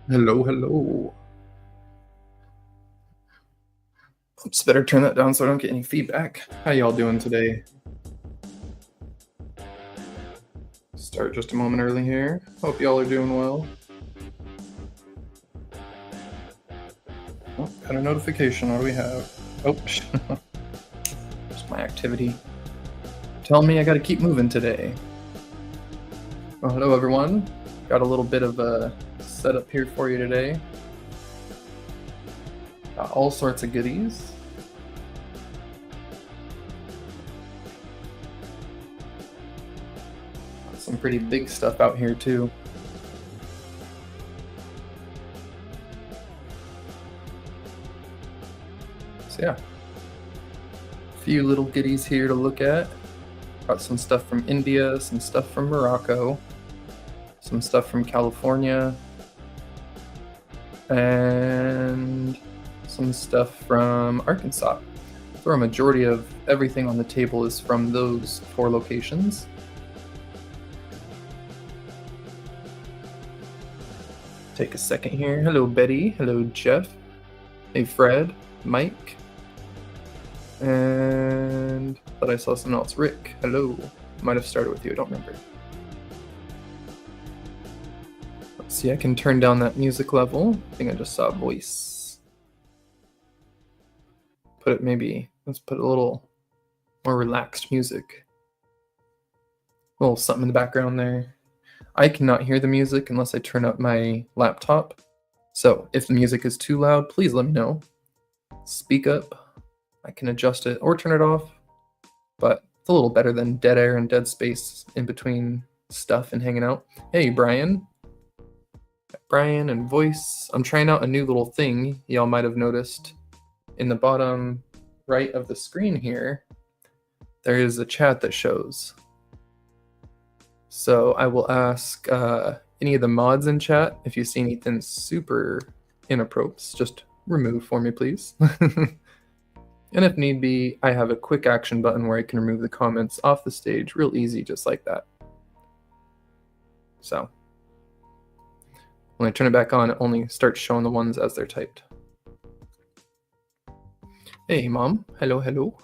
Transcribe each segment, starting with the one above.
Hello, hello. Oops, better turn that down so I don't get any feedback. How y'all doing today? Start just a moment early here. Hope y'all are doing well. Oh, got a notification. What do we have? Oh, just my activity. Tell me I gotta keep moving today. Well, hello everyone. Got a little bit of a setup here for you today. Got all sorts of goodies. Got some pretty big stuff out here too. So yeah, a few little goodies here to look at. Got some stuff from India, some stuff from Morocco, some stuff from California, and some stuff from Arkansas. So a majority of everything on the table is from those 4 locations. Take a second here. Hello, Betty. Hello, Jeff. Hey, Fred. Mike. And thought I saw someone else. Rick. Hello. Might have started with you. I don't remember. Let's see. I can turn down that music level. I think I just saw a voice. Put it maybe. Let's put a little more relaxed music. A little something in the background there. I cannot hear the music unless I turn up my laptop. So if the music is too loud, please let me know. Speak up. I can adjust it or turn it off. But it's a little better than dead air and dead space in between stuff and hanging out. Hey, Brian. Brian and voice. I'm trying out a new little thing y'all might have noticed. In the bottom right of the screen here, there is a chat that shows. So I will ask any of the mods in chat if you see anything super inappropriate, just remove for me, please. And if need be, I have a quick action button where I can remove the comments off the stage real easy, just like that. So when I turn it back on, it only starts showing the ones as they're typed. Hey, Mom. Hello, hello.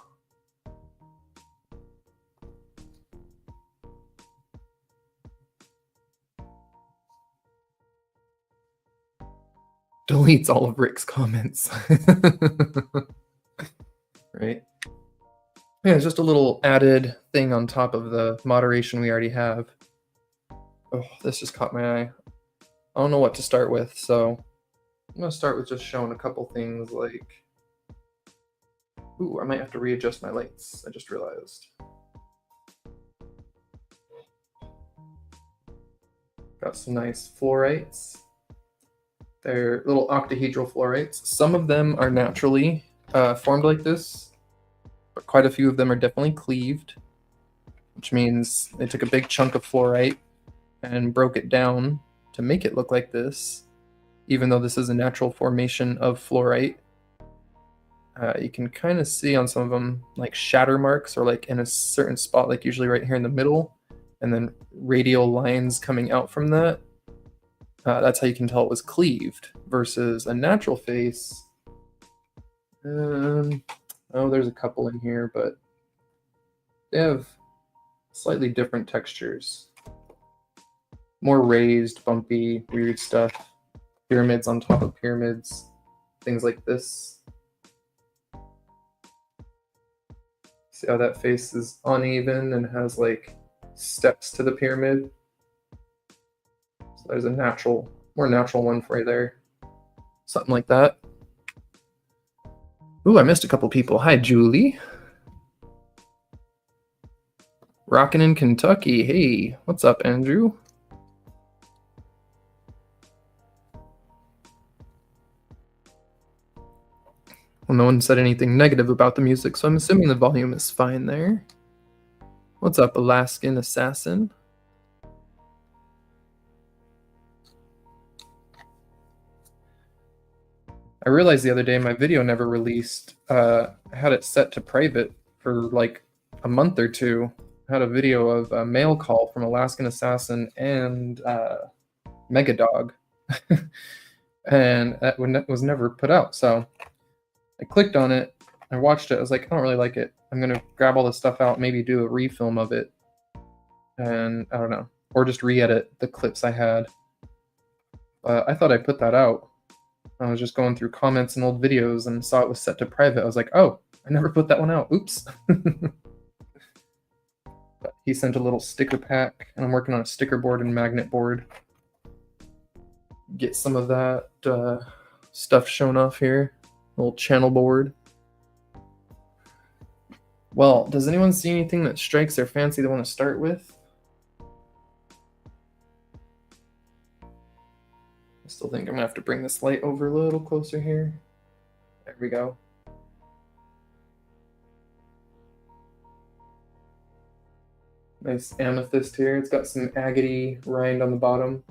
Deletes all of Rick's comments. Right? Yeah, it's just a little added thing on top of the moderation we already have. Oh, this just caught my eye. I don't know what to start with, so I'm going to start with just showing a couple things like... Ooh, I might have to readjust my lights, I just realized. Got some nice fluorites. They're little octahedral fluorites. Some of them are naturally formed like this, but quite a few of them are definitely cleaved, which means they took a big chunk of fluorite and broke it down to make it look like this, even though this is a natural formation of fluorite. You can kind of see on some of them like shatter marks, or like in a certain spot, like usually right here in the middle, and then radial lines coming out from that. That's how you can tell it was cleaved versus a natural face. Oh, there's a couple in here, but they have slightly different textures. More raised, bumpy, weird stuff. Pyramids on top of pyramids. Things like this. See how that face is uneven and has like steps to the pyramid? So there's a natural, more natural one for you there. Something like that. Ooh, I missed a couple people. Hi, Julie. Rockin' in Kentucky. Hey, what's up, Andrew? Well, no one said anything negative about the music, so I'm assuming the volume is fine there. What's up, Alaskan Assassin? I realized the other day my video never released. I had it set to private for like a month or two. I had a video of a mail call from Alaskan Assassin and Megadog. and that was never put out. So I clicked on it, I watched it, I was like, I don't really like it. I'm gonna grab all this stuff out, maybe do a refilm of it, and I don't know, or just re-edit the clips I had. I thought I put that out. I was just going through comments and old videos and saw it was set to private. I was like, oh, I never put that one out. Oops. But he sent a little sticker pack, and I'm working on a sticker board and magnet board. Get some of that stuff shown off here. Little channel board. Well, does anyone see anything that strikes their fancy they want to start with? I still think I'm gonna have to bring this light over a little closer here. There we go. Nice amethyst here. It's got some agate rind on the bottom.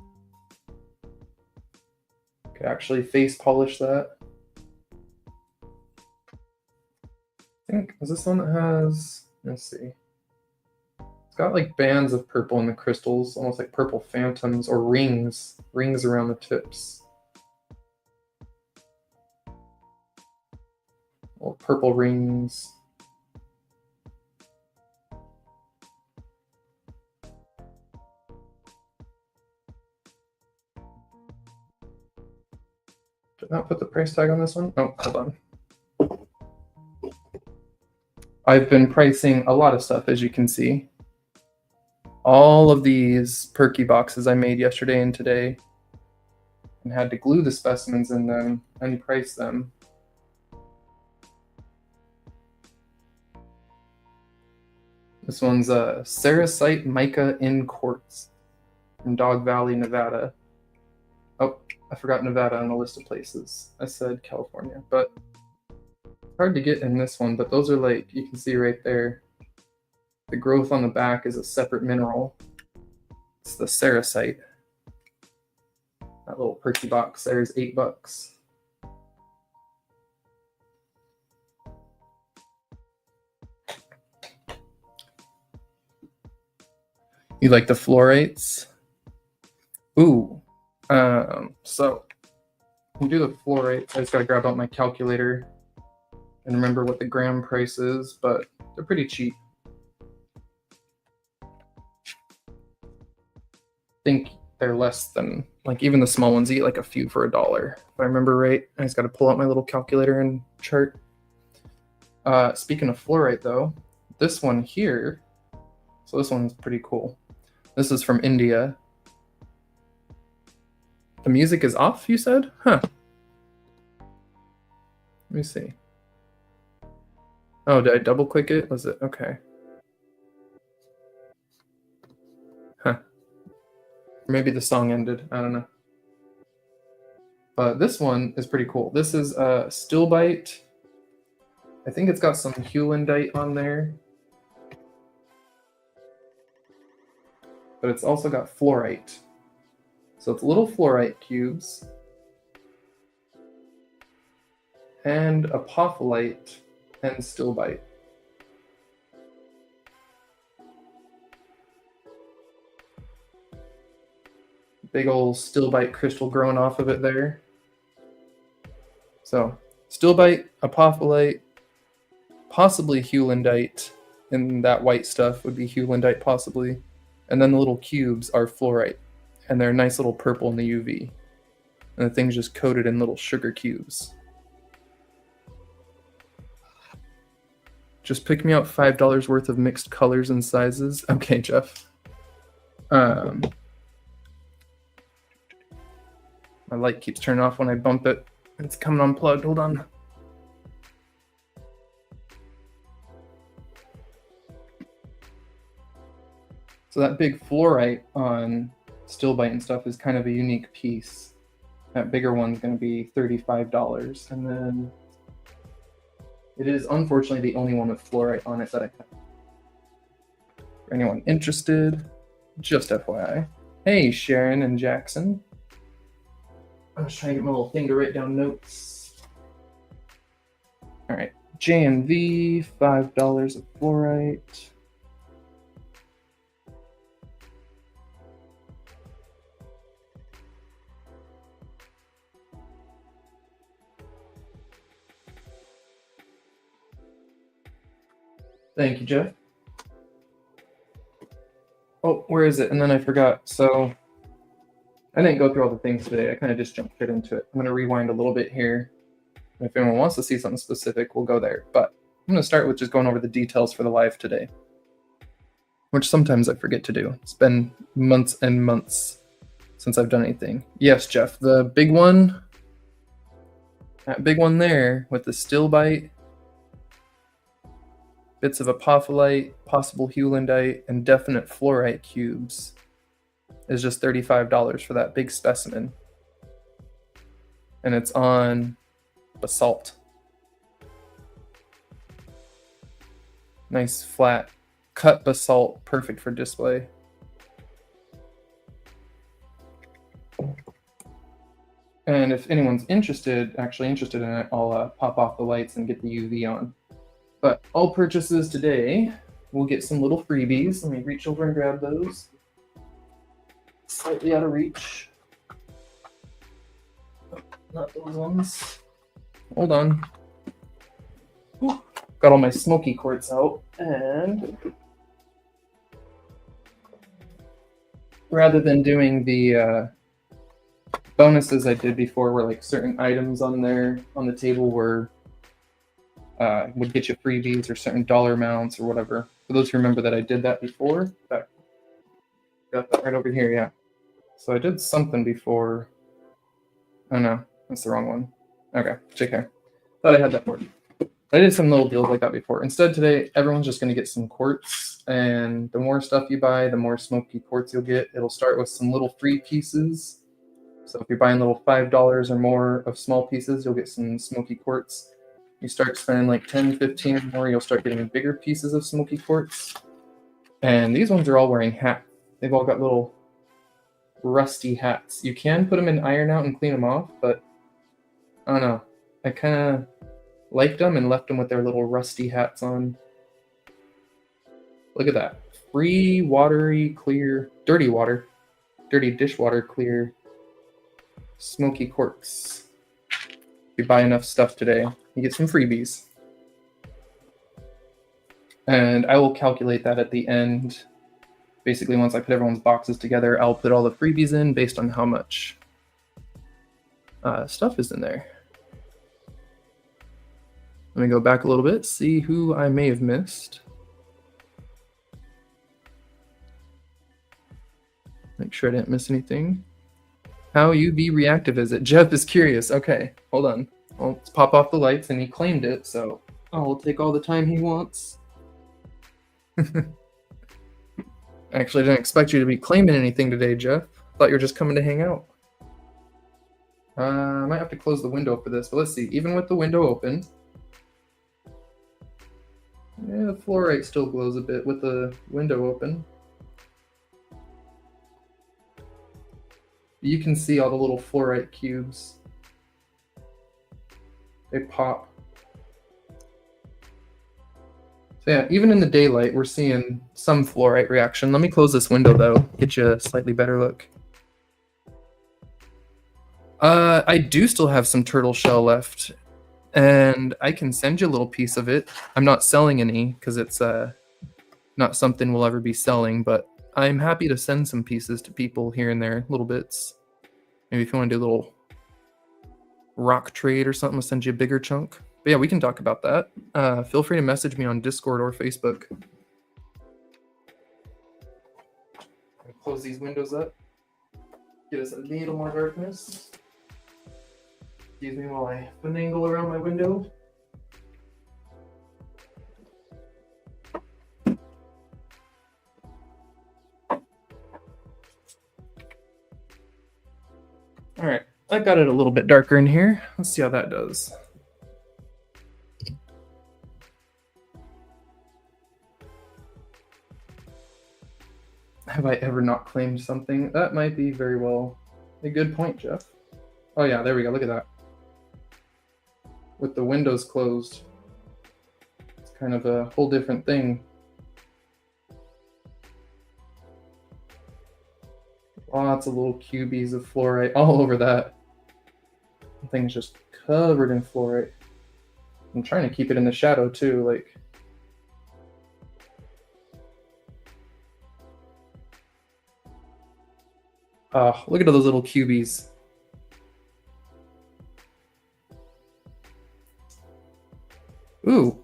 Could actually face polish that. I think, is this one that has, let's see. It's got like bands of purple in the crystals, almost like purple phantoms or rings around the tips. Little purple rings. Did not put the price tag on this one. Oh, hold on. I've been pricing a lot of stuff, as you can see. All of these Perky boxes I made yesterday and today, and had to glue the specimens in them and price them. This one's a Sericite Mica in Quartz from Dog Valley, Nevada. Oh, I forgot Nevada on the list of places. I said California, but it's hard to get in this one, but those are like, you can see right there, the growth on the back is a separate mineral. It's the Sericite. That little Perky box there is $8. You like the fluorites? Ooh. So we do the fluorites. I just gotta grab out my calculator and remember what the gram price is, but they're pretty cheap. I think they're less than, like, even the small ones, you get like a few for $1, if I remember right. I just gotta pull out my little calculator and chart. Speaking of fluorite though, this one here, so this one's pretty cool. This is from India. The music is off, you said? Huh. Let me see. Oh, did I double click it? Was it? Okay. Huh. Maybe the song ended. I don't know. But this one is pretty cool. This is a Stillbite. I think it's got some Hewlandite on there. But it's also got fluorite. So it's little fluorite cubes and apophyllite and stillbite. Big old stillbite crystal growing off of it there. So stillbite, apophyllite, possibly hewlandite, and that white stuff would be hewlandite possibly. And then the little cubes are fluorite, and they're a nice little purple in the UV. And the thing's just coated in little sugar cubes. Just pick me out $5 worth of mixed colors and sizes. Okay, Jeff. My light keeps turning off when I bump it. It's coming unplugged. Hold on. So that big fluorite on stillbite and stuff is kind of a unique piece. That bigger one's going to be $35. And then it is unfortunately the only one with fluorite on it that I have. For anyone interested, just FYI. Hey, Sharon and Jackson. I was trying to get my little thing to write down notes. All right, J&V, $5 of fluorite. Thank you, Jeff. Oh, where is it? And then I forgot. So I didn't go through all the things today. I kind of just jumped straight into it. I'm going to rewind a little bit here. If anyone wants to see something specific, we'll go there. But I'm going to start with just going over the details for the live today, which sometimes I forget to do. It's been months and months since I've done anything. Yes, Jeff, the big one, that big one there with the still bite, bits of apophyllite, possible heulandite, and definite fluorite cubes is just $35 for that big specimen. And it's on basalt. Nice flat cut basalt, perfect for display. And if anyone's actually interested in it, I'll pop off the lights and get the UV on. But all purchases today will get some little freebies. Let me reach over and grab those. Slightly out of reach. Oh, not those ones. Hold on. Ooh, got all my smoky quartz out, and rather than doing the bonuses I did before, where like certain items on there on the table were would get you freebies or certain dollar amounts or whatever. For those who remember that I did that before, got that right over here, yeah. So I did something before. Oh no, that's the wrong one. Okay, JK. Thought I had that for you. I did some little deals like that before. Instead today, everyone's just going to get some quartz, and the more stuff you buy, the more smoky quartz you'll get. It'll start with some little free pieces. So if you're buying little $5 or more of small pieces, you'll get some smoky quartz. You start spending like 10, 15 or more, you'll start getting bigger pieces of smoky quartz. And these ones are all wearing hats. They've all got little rusty hats. You can put them in iron out and clean them off, but I don't know. I kind of liked them and left them with their little rusty hats on. Look at that. Free, watery, clear, dirty dishwater clear, smoky quartz. If you buy enough stuff today, you get some freebies. And I will calculate that at the end. Basically, once I put everyone's boxes together, I'll put all the freebies in based on how much stuff is in there. Let me go back a little bit, see who I may have missed. Make sure I didn't miss anything. How UV reactive is it? Jeff is curious. Okay, hold on. Well, let's pop off the lights, and he claimed it, so I'll take all the time he wants. Actually, I didn't expect you to be claiming anything today, Jeff. Thought you were just coming to hang out. I might have to close the window for this, but let's see. Even with the window open, yeah, the fluorite still glows a bit with the window open. You can see all the little fluorite cubes. They pop. So yeah, even in the daylight, we're seeing some fluorite reaction. Let me close this window though, get you a slightly better look. I do still have some turtle shell left, and I can send you a little piece of it. I'm not selling any because it's not something we'll ever be selling, but I'm happy to send some pieces to people here and there, little bits. Maybe if you want to do a little rock trade or something, I'll send you a bigger chunk. But yeah, we can talk about that. Feel free to message me on Discord or Facebook. Close these windows up. Get us a little more darkness. Excuse me while I finagle around my window. All right, I got it a little bit darker in here. Let's see how that does. Have I ever not claimed something? That might be very well a good point, Jeff. Oh yeah, there we go, look at that. With the windows closed, it's kind of a whole different thing. Lots of little cubies of fluorite all over that. The thing's just covered in fluorite. I'm trying to keep it in the shadow too, like Oh, look at those little cubies. Ooh,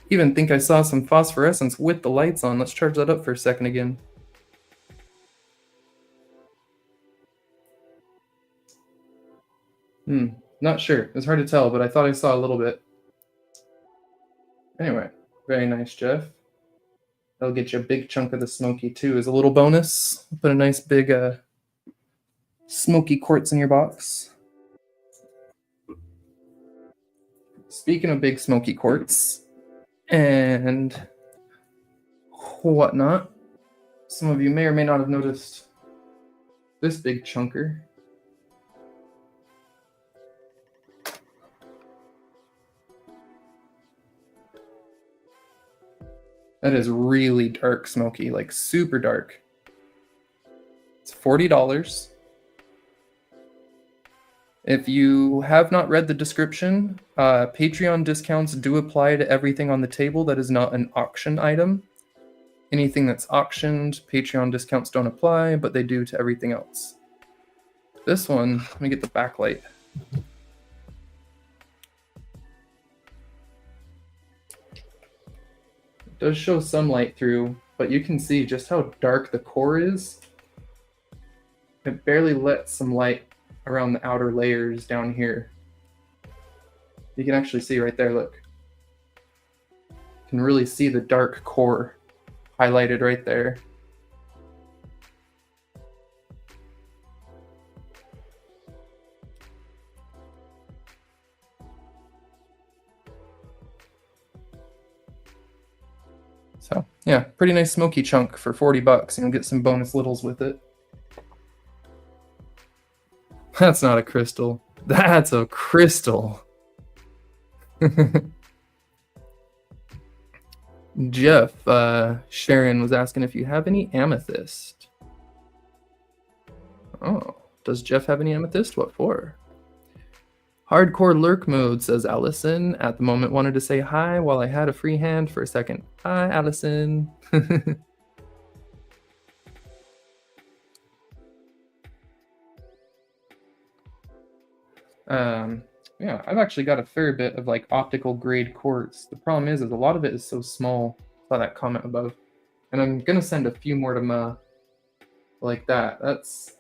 even think I saw some phosphorescence with the lights on. Let's charge that up for a second again. Not sure. It's hard to tell, but I thought I saw a little bit. Anyway, very nice, Jeff. That'll get you a big chunk of the smoky too as a little bonus. Put a nice big smoky quartz in your box. Speaking of big smoky quartz and whatnot, some of you may or may not have noticed this big chunker. That is really dark smoky, like super dark. It's $40. If you have not read the description, Patreon discounts do apply to everything on the table that is not an auction item. Anything that's auctioned, Patreon discounts don't apply, but they do to everything else. This one, let me get the backlight. It does show some light through, but you can see just how dark the core is. It barely lets some light around the outer layers down here. You can actually see right there, look. You can really see the dark core highlighted right there. So yeah, pretty nice smoky chunk for $40, and you'll get some bonus littles with it. That's not a crystal. That's a crystal. Jeff, Sharon was asking if you have any amethyst. Oh, does Jeff have any amethyst? What for? Hardcore lurk mode, says Allison. At the moment, wanted to say hi while I had a free hand for a second. Hi, Allison. Yeah, I've actually got a fair bit of like optical grade quartz. The problem is a lot of it is so small. Saw that comment above. And I'm gonna send a few more to Ma like that. That's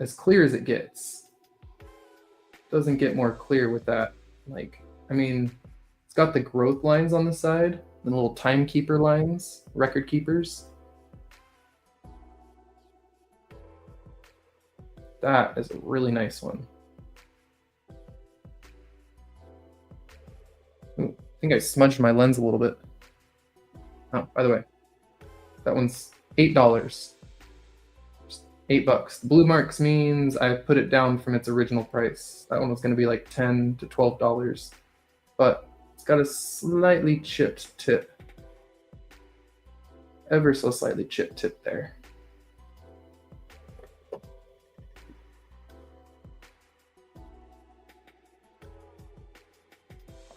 as clear as it gets. Doesn't get more clear with that. Like, I mean, it's got the growth lines on the side, the little timekeeper lines, record keepers. That is a really nice one. Ooh, I think I smudged my lens a little bit. Oh, by the way, that one's $8. Just $8. The blue marks means I put it down from its original price. That one was going to be like $10 to $12, but it's got a slightly chipped tip. Ever so slightly chipped tip there.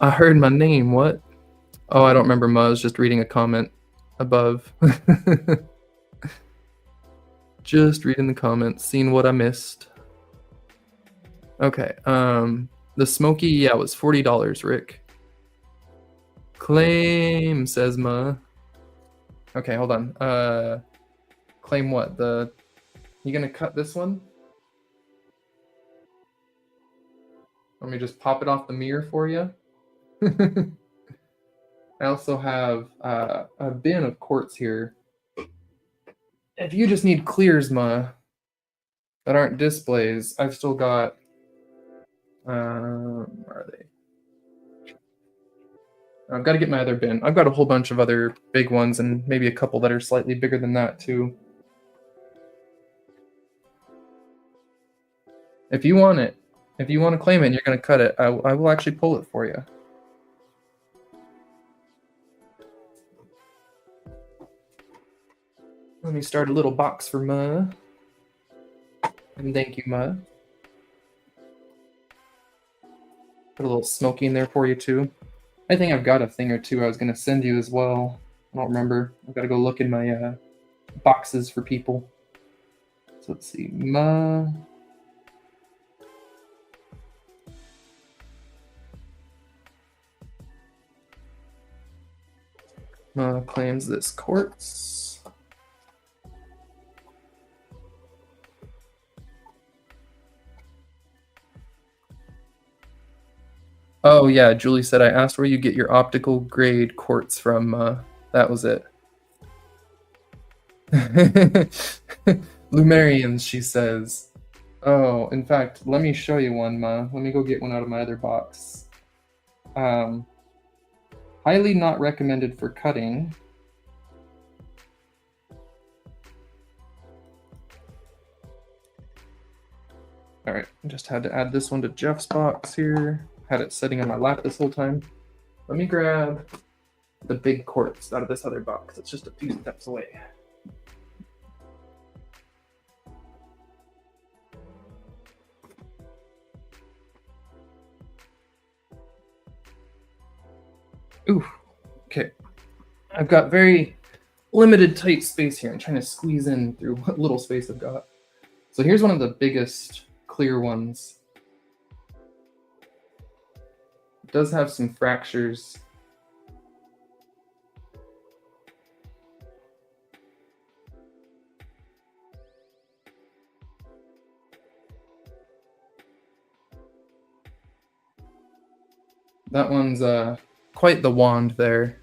I heard my name, what? Oh, I don't remember, Ma. I was just reading a comment above. Just reading the comments, seeing what I missed. Okay, the smoky, yeah, was $40, Rick. Claim, says Ma. Okay, hold on. Claim what? You gonna cut this one? Let me just pop it off the mirror for you. I also have a bin of quartz here. If you just need clears, Ma, that aren't displays, I've still got. Where are they? I've got to get my other bin. I've got a whole bunch of other big ones and maybe a couple that are slightly bigger than that too. If you want it, if you want to claim it and you're going to cut it, I will actually pull it for you. Let me start a little box for Ma. And thank you, Ma. Put a little smoky in there for you too. I think I've got a thing or two I was going to send you as well. I don't remember. I've got to go look in my boxes for people. So let's see, Ma. Ma claims this quartz. Oh yeah, Julie said I asked where you get your optical grade quartz from. That was it. Lumerians, she says. Oh, in fact, let me show you one, Ma. Let me go get one out of my other box. Highly not recommended for cutting. All right, just had to add this one to Jeff's box here. Had it sitting on my lap this whole time. Let me grab the big quartz out of this other box. It's just a few steps away. Ooh, okay. I've got very limited tight space here. I'm trying to squeeze in through what little space I've got. So here's one of the biggest clear ones. It does have some fractures. That one's quite the wand there.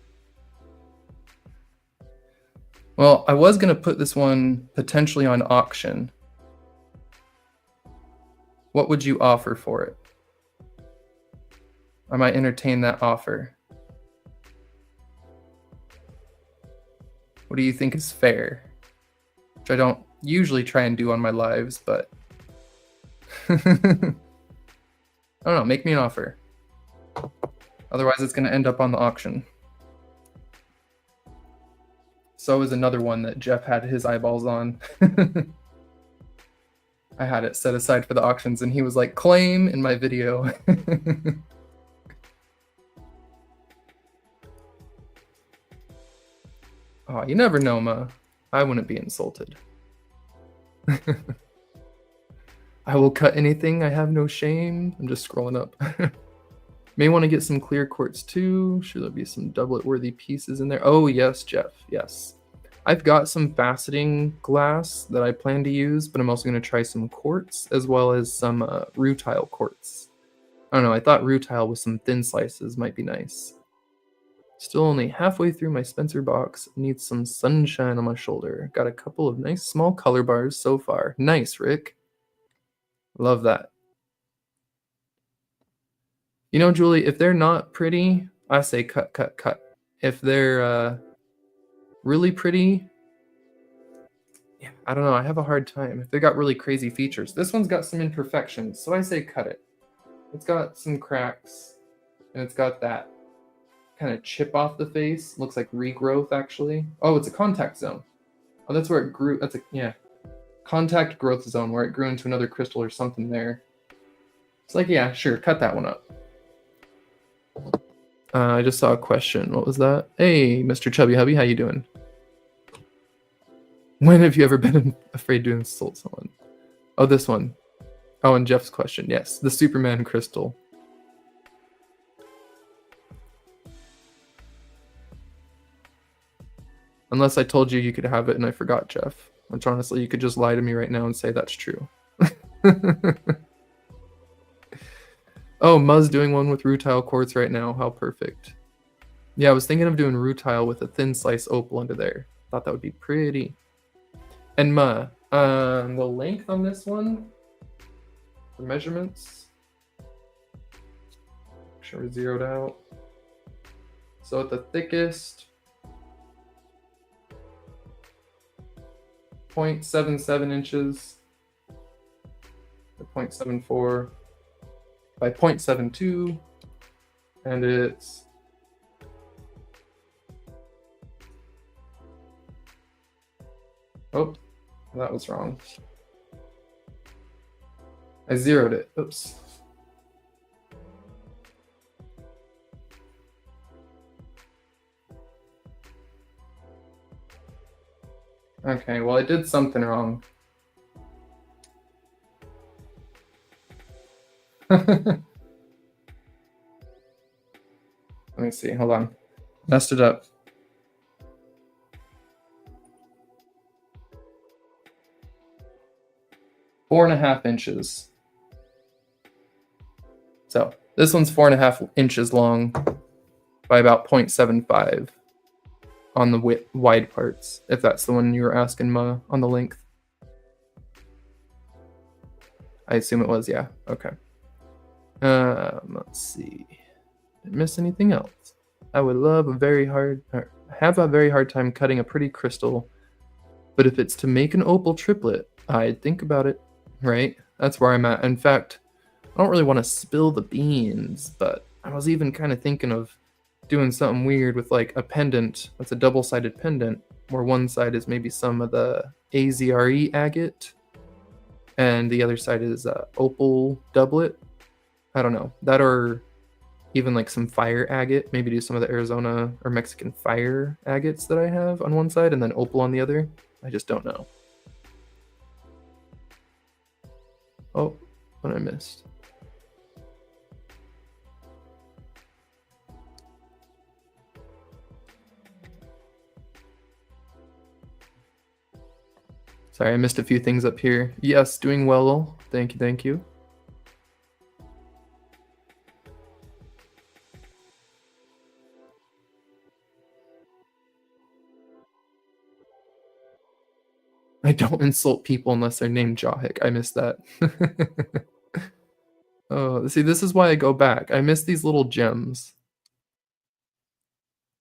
Well, I was going to put this one potentially on auction. What would you offer for it? I might entertain that offer. What do you think is fair? Which I don't usually try and do on my lives, but I don't know, make me an offer. Otherwise it's going to end up on the auction. So is another one that Jeff had his eyeballs on. I had it set aside for the auctions and he was like, claim in my video. Oh, you never know, Ma. I wouldn't be insulted. I will cut anything. I have no shame. I'm just scrolling up. May want to get some clear quartz too. Should there be some doublet worthy pieces in there? Oh, yes, Jeff. Yes. I've got some faceting glass that I plan to use, but I'm also going to try some quartz as well as some rutile quartz. I don't know. I thought rutile with some thin slices might be nice. Still only halfway through my Spencer box. Need some sunshine on my shoulder. Got a couple of nice small color bars so far. Nice, Rick. Love that. You know, Julie, if they're not pretty, I say cut, cut, cut. If they're really pretty, yeah, I don't know. I have a hard time. If they got really crazy features. This one's got some imperfections, so I say cut it. It's got some cracks, and it's got that kind of chip off the face. Looks like regrowth, actually. Oh, it's a contact zone. Oh, that's where it grew. That's a, yeah. Contact growth zone, where it grew into another crystal or something there. It's like, yeah, sure, cut that one up. I just saw a question. What was that? Hey, Mr. Chubby Hubby, how you doing? When have you ever been afraid to insult someone? Oh, this one. Oh, and Jeff's question. Yes, the Superman crystal. Unless I told you you could have it and I forgot, Jeff. Which honestly, you could just lie to me right now and say that's true. Oh, Muzz doing one with rutile quartz right now. How perfect. Yeah, I was thinking of doing rutile with a thin slice opal under there. Thought that would be pretty. And Ma, the length on this one, the measurements, make sure we're zeroed out. So at the thickest, 0.77 inches by 0.74 by 0.72, and it's oh, that was wrong. I zeroed it. Oops. Okay, well I did something wrong. Let me see, hold on. Messed it up. Four and a half inches. So this one's 4.5 inches long by about 0.75 on the wide parts, if that's the one you were asking on the length. I assume it was, yeah. Okay. Let's see. Did I miss anything else? I would have a very hard time cutting a pretty crystal, but if it's to make an opal triplet, I'd think about it, right? That's where I'm at. In fact, I don't really want to spill the beans, but I was even kind of thinking of doing something weird with like a pendant that's a double-sided pendant, where one side is maybe some of the AZRE agate, and the other side is opal doublet. I don't know. That or even like some fire agate. Maybe do some of the Arizona or Mexican fire agates that I have on one side and then opal on the other. I just don't know. Oh, what I missed. Sorry, I missed a few things up here. Yes, doing well. Thank you, thank you. I don't insult people unless they're named Jahik. I missed that. Oh, see, this is why I go back. I miss these little gems.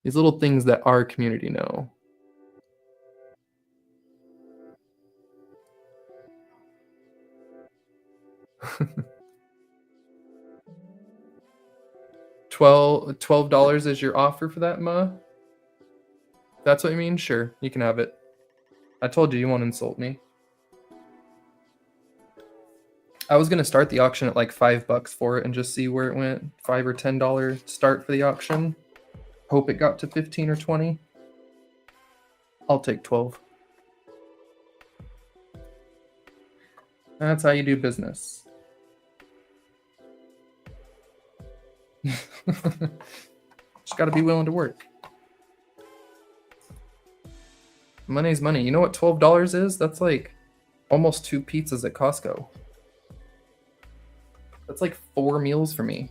These little things that our community know. $12 is your offer for that, Ma? That's what you mean? Sure, you can have it. I told you won't insult me. I was gonna start the auction at like $5 for it and just see where it went. $5 or $10 start for the auction. Hope it got to 15 or 20. I'll take 12. That's how you do business. Just gotta be willing to work. Money's money. You know what $12 is? That's like almost 2 pizzas at Costco. That's like 4 meals for me.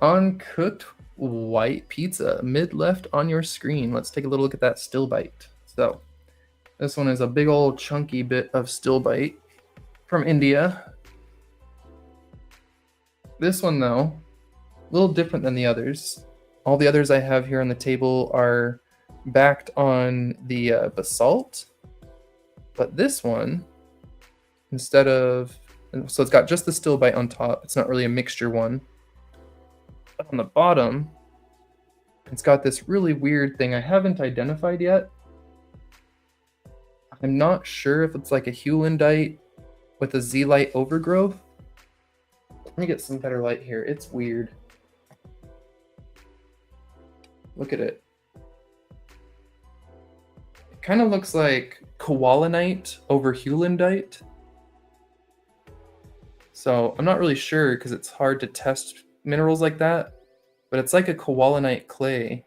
Uncooked white pizza, mid left on your screen. Let's take a little look at that still bite. So this one is a big old chunky bit of still bite from India. This one though, a little different than the others. All the others I have here on the table are backed on the basalt, but this one, instead of, so it's got just the still bite on top. It's not really a mixture one. But on the bottom, it's got this really weird thing I haven't identified yet. I'm not sure if it's like a heulandite with a zeolite overgrowth. Let me get some better light here. It's weird. Look at it. It kind of looks like koalinite over heulandite. So I'm not really sure because it's hard to test minerals like that, but it's like a koalinite clay.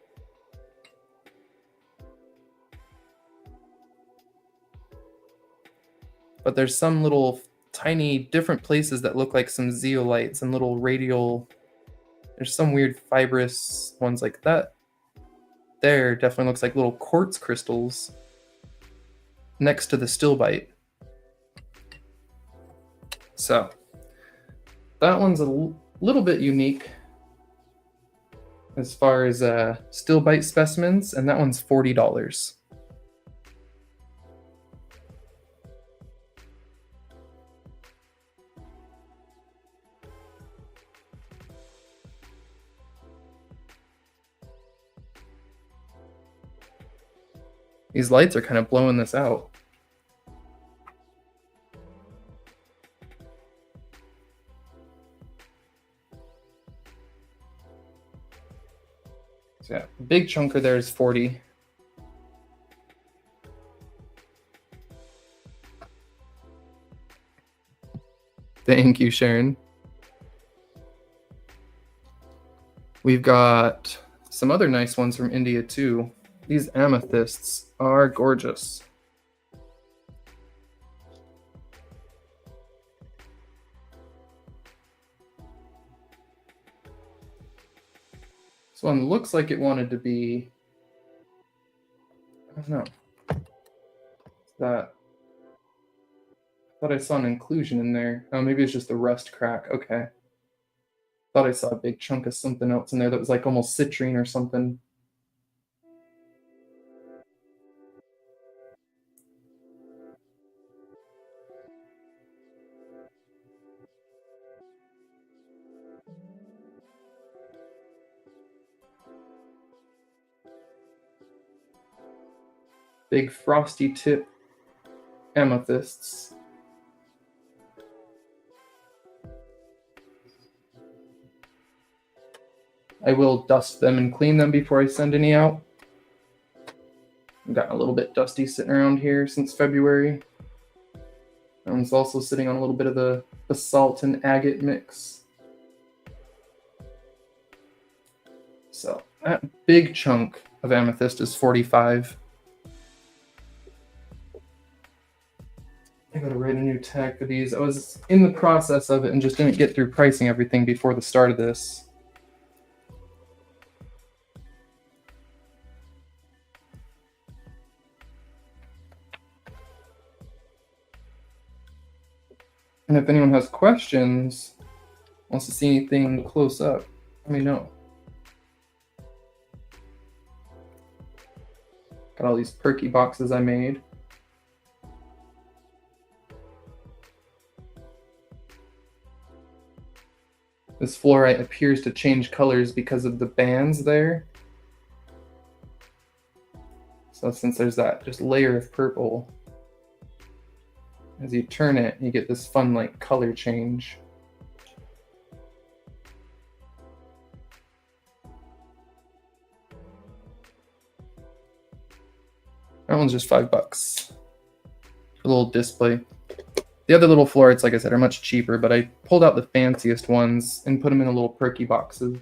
But there's some little tiny different places that look like some zeolites and little radial, there's some weird fibrous ones like that. There definitely looks like little quartz crystals next to the still bite. So that one's a little bit unique as far as still bite specimens, and that one's $40. These lights are kind of blowing this out. So yeah, big chunker there is 40. Thank you, Sharon. We've got some other nice ones from India too. These amethysts are gorgeous. This one looks like it wanted to be, I don't know. That, I thought I saw an inclusion in there. Oh, maybe it's just a rust crack. Okay. Thought I saw a big chunk of something else in there that was like almost citrine or something. Big frosty tip amethysts. I will dust them and clean them before I send any out. I've gotten a little bit dusty sitting around here since February. That one's also sitting on a little bit of the basalt and agate mix. So that big chunk of amethyst is 45. I gotta write a new tag for these. I was in the process of it and just didn't get through pricing everything before the start of this. And if anyone has questions, wants to see anything close up, let me know. Got all these Perky boxes I made. This fluorite appears to change colors because of the bands there. So since there's that just layer of purple, as you turn it, you get this fun like color change. That one's just $5. A little display. The other little fluorites, like I said, are much cheaper, but I pulled out the fanciest ones and put them in a little Perky boxes.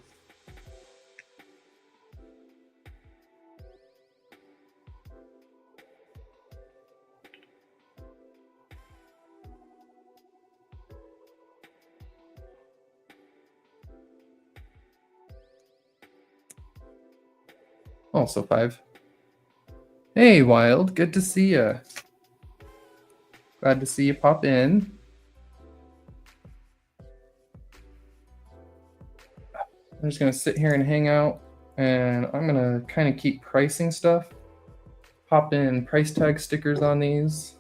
Also 5. Hey, Wild, good to see ya. Glad to see you pop in. I'm just gonna sit here and hang out, and I'm gonna kind of keep pricing stuff. Pop in price tag stickers on these,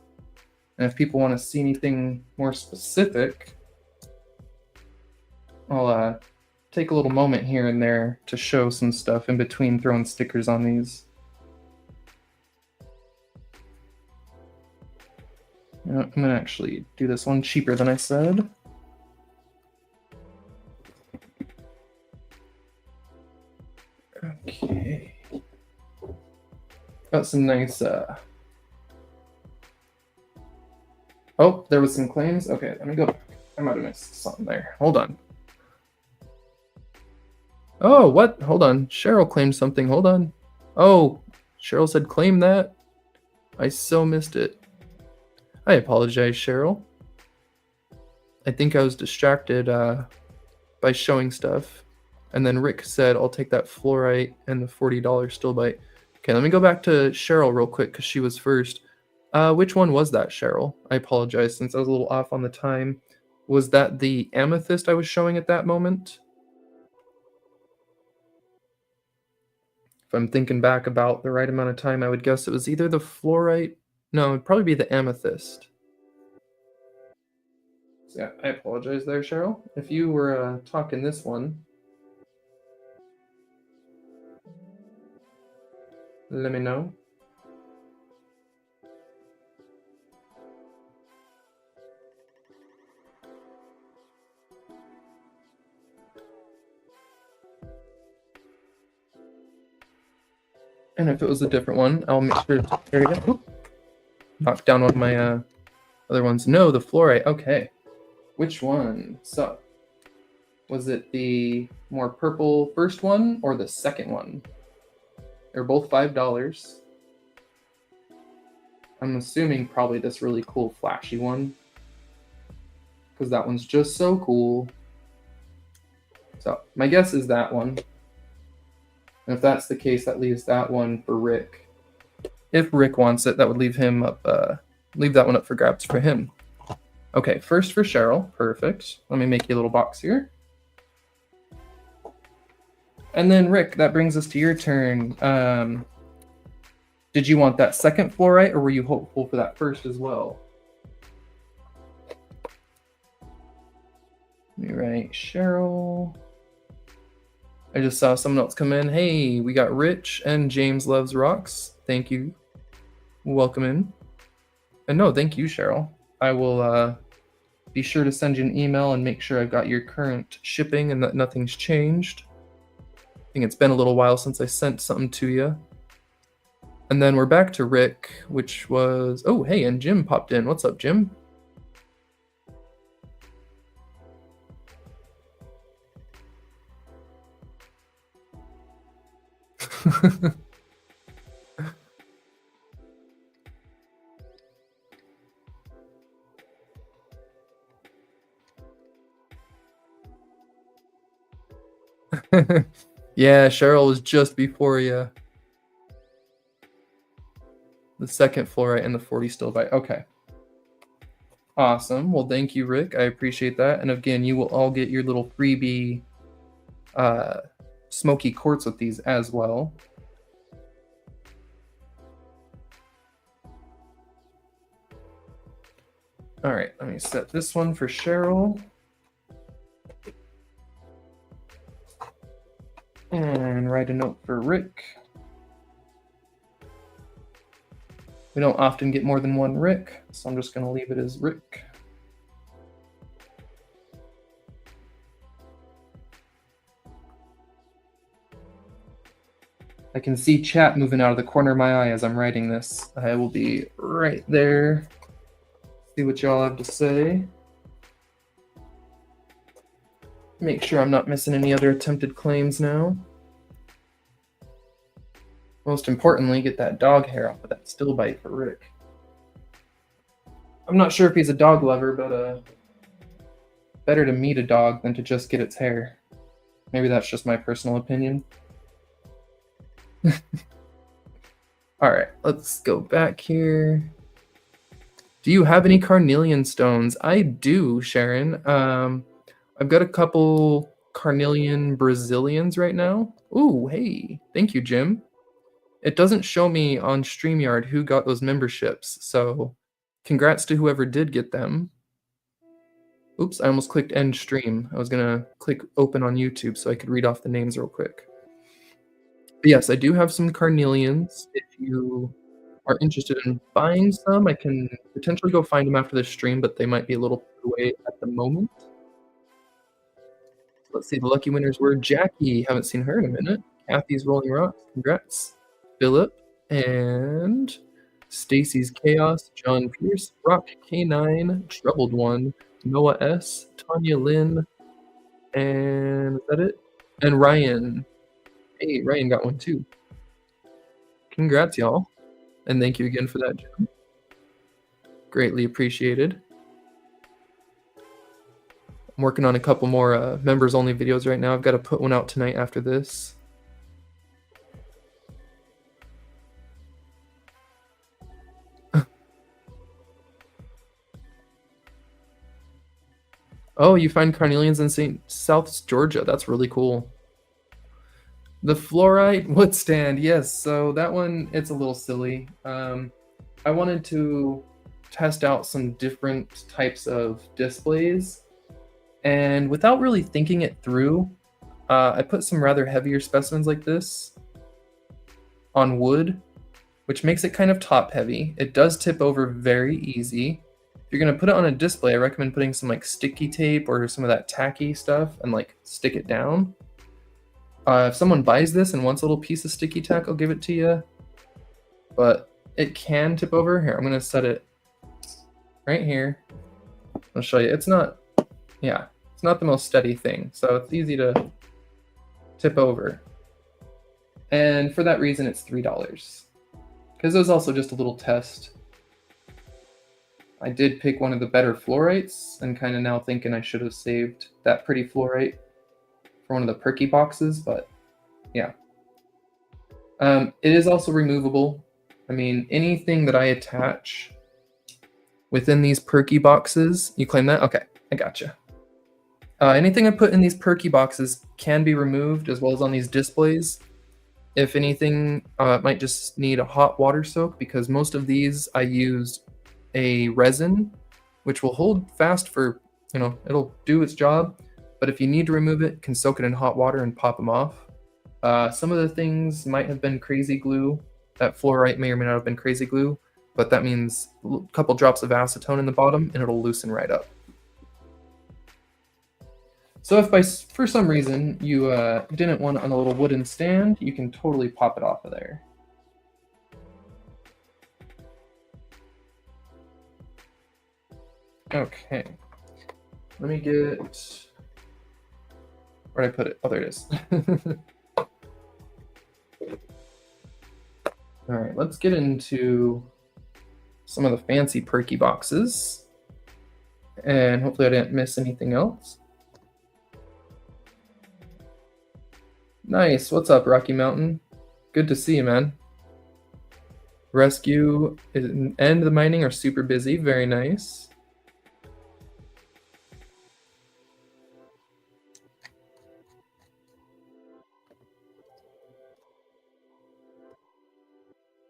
and if people want to see anything more specific, I'll take a little moment here and there to show some stuff in between throwing stickers on these. You know, I'm gonna actually do this one cheaper than I said. Okay. Got some nice oh, there was some claims. Okay, let me go back. I might have missed something there. Hold on. Oh, what? Hold on. Cheryl claimed something. Hold on. Oh, Cheryl said claim that. I so missed it. I apologize, Cheryl. I think I was distracted by showing stuff. And then Rick said, I'll take that fluorite and the $40 still bite. Okay, let me go back to Cheryl real quick because she was first. Which one was that, Cheryl? I apologize since I was a little off on the time. Was that the amethyst I was showing at that moment? If I'm thinking back about the right amount of time, I would guess it was either the fluorite. No, it'd probably be the amethyst. So yeah, I apologize there, Cheryl. If you were talking this one, let me know. And if it was a different one, I'll make sure to, there you go. Oop. Knock down one of my other ones. No, the fluorite. Okay. Which one? So, was it the more purple first one or the second one? They're both $5. I'm assuming probably this really cool flashy one, because that one's just so cool. So my guess is that one. And if that's the case, that leaves that one for Rick. If Rick wants it, that would leave him up. Leave that one up for grabs for him. Okay, first for Cheryl. Perfect. Let me make you a little box here. And then Rick, that brings us to your turn. Did you want that second fluorite, or were you hopeful for that first as well? Let me write Cheryl. I just saw someone else come in. Hey, we got Rich and James Loves Rocks. Thank you. Welcome in. And no, thank you, Cheryl. I will be sure to send you an email and make sure I've got your current shipping and that nothing's changed. I think it's been a little while since I sent something to you. And then we're back to Rick, which was... Oh, hey, and Jim popped in. What's up, Jim? Yeah, Cheryl was just before you. The second fluorite and the 40 still by. Okay. Awesome. Well, thank you, Rick. I appreciate that. And again, you will all get your little freebie smoky quartz with these as well. All right, let me set this one for Cheryl. And write a note for Rick. We don't often get more than one Rick, so I'm just going to leave it as Rick. I can see chat moving out of the corner of my eye as I'm writing this. I will be right there. See what y'all have to say. Make sure I'm not missing any other attempted claims now. Most importantly, get that dog hair off of that still bite for Rick. I'm not sure if he's a dog lover, but better to meet a dog than to just get its hair. Maybe that's just my personal opinion. All right, let's go back here. Do you have any carnelian stones? I do, Sharon. I've got a couple carnelian Brazilians right now. Ooh, hey, thank you, Jim. It doesn't show me on StreamYard who got those memberships, so congrats to whoever did get them. Oops, I almost clicked end stream. I was gonna click open on YouTube so I could read off the names real quick. But yes, I do have some carnelians. If you are interested in buying some, I can potentially go find them after this stream, but they might be a little away at the moment. Let's see, the lucky winners were Jackie. Haven't seen her in a minute. Kathy's Rolling Rocks. Congrats. Philip and Stacy's Chaos. John Pierce. Rock K9. Troubled One. Noah S. Tanya Lynn. And is that it? And Ryan. Hey, Ryan got one too. Congrats, y'all. And thank you again for that, Jim. Greatly appreciated. I'm working on a couple more members-only videos right now. I've got to put one out tonight after this. Oh, you find carnelians in South Georgia. That's really cool. The fluorite wood stand, yes. So that one, it's a little silly. I wanted to test out some different types of displays, and without really thinking it through, I put some rather heavier specimens like this on wood, which makes it kind of top heavy. It does tip over very easy. If you're gonna put it on a display, I recommend putting some like sticky tape or some of that tacky stuff and like stick it down. If someone buys this and wants a little piece of sticky tack, I'll give it to you. But it can tip over. Here, I'm going to set it right here. I'll show you. It's not, yeah, it's not the most steady thing. So it's easy to tip over. And for that reason, it's $3. Because it was also just a little test. I did pick one of the better fluorites, and kind of now thinking I should have saved that pretty fluorite for one of the Perky boxes, but yeah. It is also removable. I mean, anything that I attach within these Perky boxes, you claim that? Okay, I gotcha. Anything I put in these Perky boxes can be removed, as well as on these displays. If anything, it might just need a hot water soak, because most of these I used a resin, which will hold fast for, it'll do its job. But if you need to remove it, you can soak it in hot water and pop them off. Some of the things might have been crazy glue. That fluorite may or may not have been crazy glue, but that means a couple drops of acetone in the bottom and it'll loosen right up. So if for some reason you didn't want it on a little wooden stand, you can totally pop it off of there. Okay, let me get, where'd I put it? Oh, there it is. All right, let's get into some of the fancy Perky boxes. And hopefully I didn't miss anything else. Nice, what's up, Rocky Mountain? Good to see you, man. Rescue and the mining are super busy, very nice.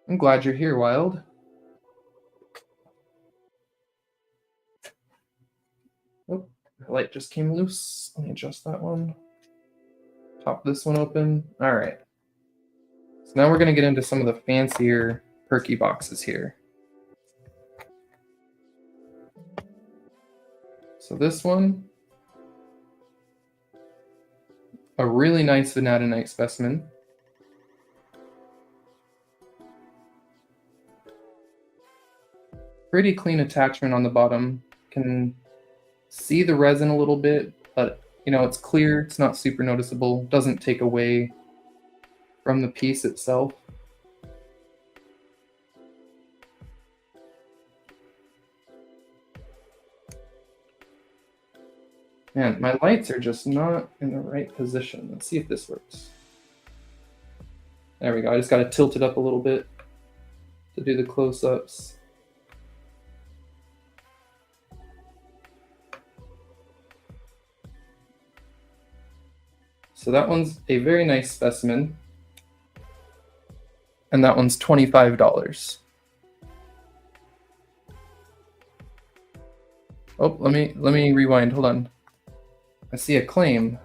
I'm glad you're here, Wild. Oh, the light just came loose. Let me adjust that one. Pop this one open. All right. So now we're going to get into some of the fancier Perky boxes here. So this one, a really nice vanadinite specimen. Pretty clean attachment on the bottom. Can see the resin a little bit, but it's clear. It's not super noticeable. Doesn't take away from the piece itself. Man, my lights are just not in the right position. Let's see if this works. There we go. I just got to tilt it up a little bit to do the close-ups. So that one's a very nice specimen. And that one's $25. Oh, let me rewind. Hold on. I see a claim.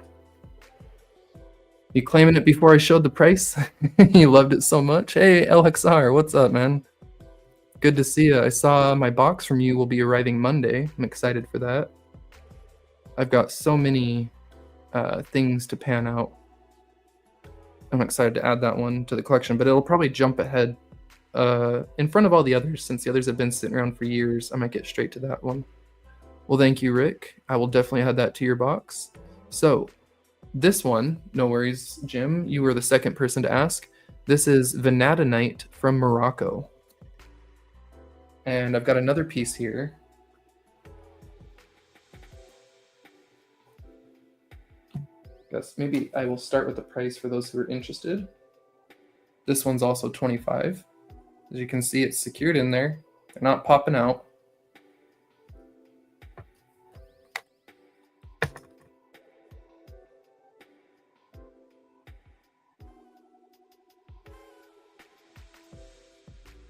You claiming it before I showed the price? You loved it so much. Hey, LXR, what's up, man? Good to see you. I saw my box from you will be arriving Monday. I'm excited for that. I've got so many things to pan out. I'm excited to add that one to the collection, but it'll probably jump ahead in front of all the others, since the others have been sitting around for years. I might get straight to that one. Well, thank you, Rick. I will definitely add that to your box. So this one, no worries, Jim, you were the second person to ask. This is vanadinite from Morocco. And I've got another piece here. Guess maybe I will start with the price for those who are interested. This one's also $25. As you can see, it's secured in there. They're not popping out.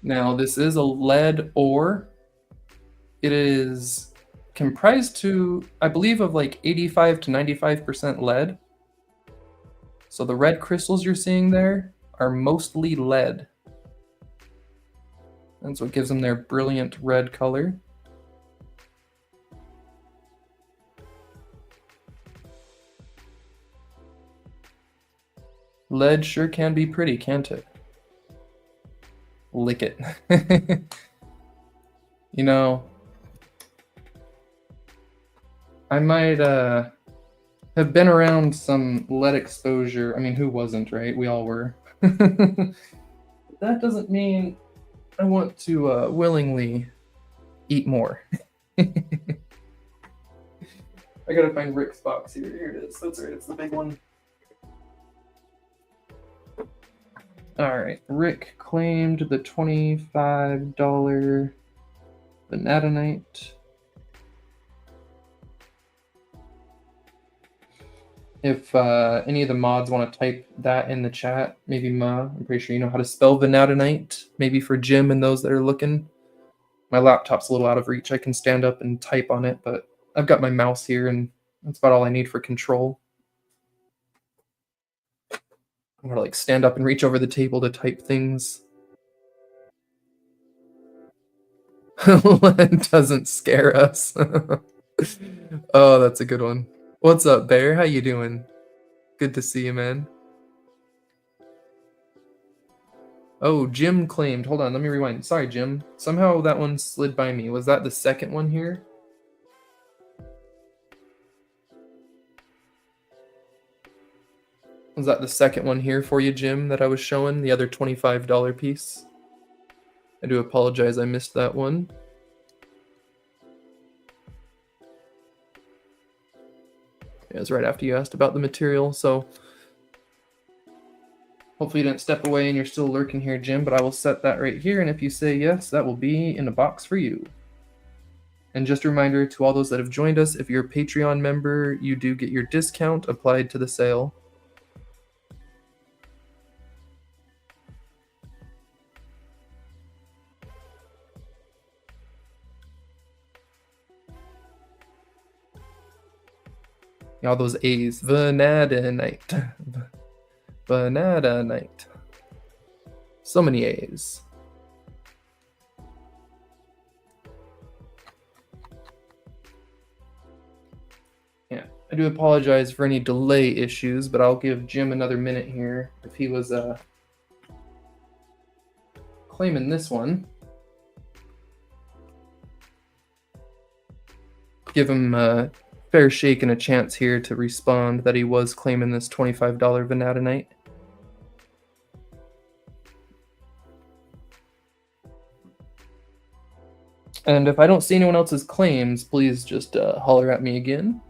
Now, this is a lead ore. It is comprised to, I believe, of like 85 to 95% lead. So the red crystals you're seeing there are mostly lead. That's what gives them their brilliant red color. Lead sure can be pretty, can't it? Lick it. You know, I might have been around some lead exposure. I mean, who wasn't, right? We all were. That doesn't mean I want to willingly eat more. I gotta find Rick's box here. Here it is. That's right, it's the big one. Alright, Rick claimed the $25 vanadinite. If any of the mods want to type that in the chat, maybe Ma, I'm pretty sure you know how to spell vanadinite, maybe for Jim and those that are looking. My laptop's a little out of reach. I can stand up and type on it, but I've got my mouse here, and that's about all I need for control. I'm gonna like stand up and reach over the table to type things. Lead doesn't scare us. Oh, that's a good one. What's up, Bear? How you doing? Good to see you, man. Oh, Jim claimed. Hold on, let me rewind. Sorry, Jim. Somehow that one slid by me. Was that the second one here? Was that the second one here for you, Jim, that I was showing? The other $25 piece? I do apologize, I missed that one. It was right after you asked about the material, so hopefully you didn't step away and you're still lurking here, Jim, but I will set that right here, and if you say yes, that will be in a box for you. And just a reminder to all those that have joined us, if you're a Patreon member, you do get your discount applied to the sale. All those A's. Vanadinite. Vanadinite. So many A's. Yeah, I do apologize for any delay issues, but I'll give Jim another minute here. If he was claiming this one, give him a fair shake and a chance here to respond that he was claiming this $25 vanadinite. And if I don't see anyone else's claims, please just holler at me again.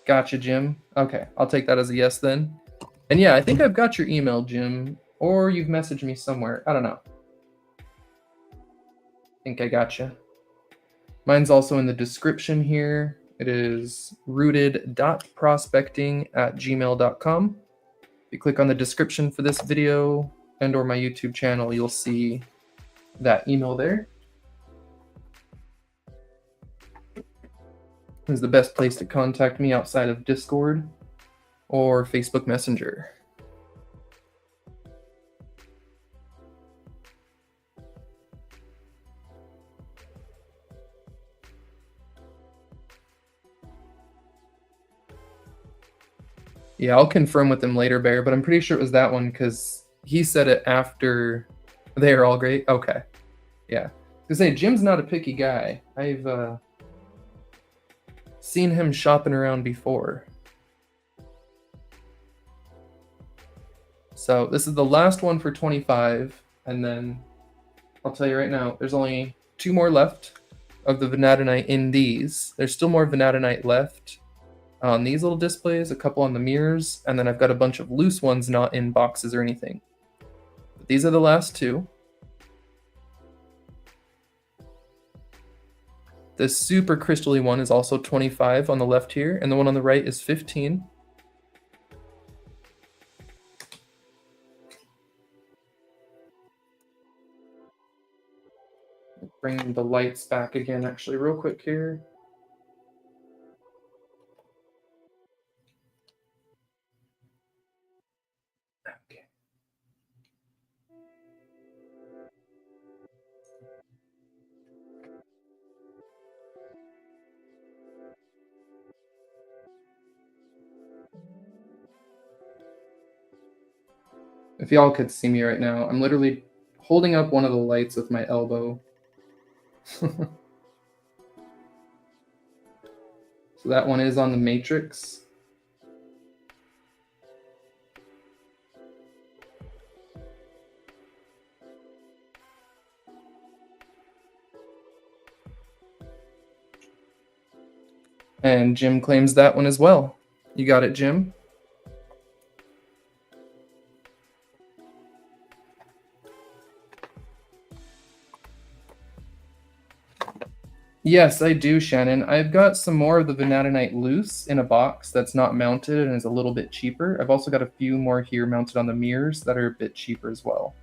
Gotcha, Jim. Okay, I'll take that as a yes then. And yeah, I think I've got your email, Jim, or you've messaged me somewhere. I don't know. I think I gotcha. Mine's also in the description here. It is rooted.prospecting@gmail.com. If you click on the description for this video and or my YouTube channel, you'll see that email there. This is the best place to contact me outside of Discord or Facebook Messenger. Yeah, I'll confirm with him later, Bear, but I'm pretty sure it was that one because he said it after they are all great. Okay. Yeah. To say Jim's not a picky guy. I've seen him shopping around before. So this is the last one for 25, and then I'll tell you right now, there's only 2 more left of the vanadinite in these. There's still more vanadinite left on these little displays, a couple on the mirrors, and then I've got a bunch of loose ones not in boxes or anything. But these are the last 2. The super crystally one is also 25 on the left here, and the one on the right is 15. Bring the lights back again, actually, real quick here. Okay. If y'all could see me right now, I'm literally holding up one of the lights with my elbow. So that one is on the matrix. And Jim claims that one as well. You got it, Jim? Yes, I do, Shannon. I've got some more of the Vanadinite loose in a box that's not mounted and is a little bit cheaper. I've also got a few more here mounted on the mirrors that are a bit cheaper as well.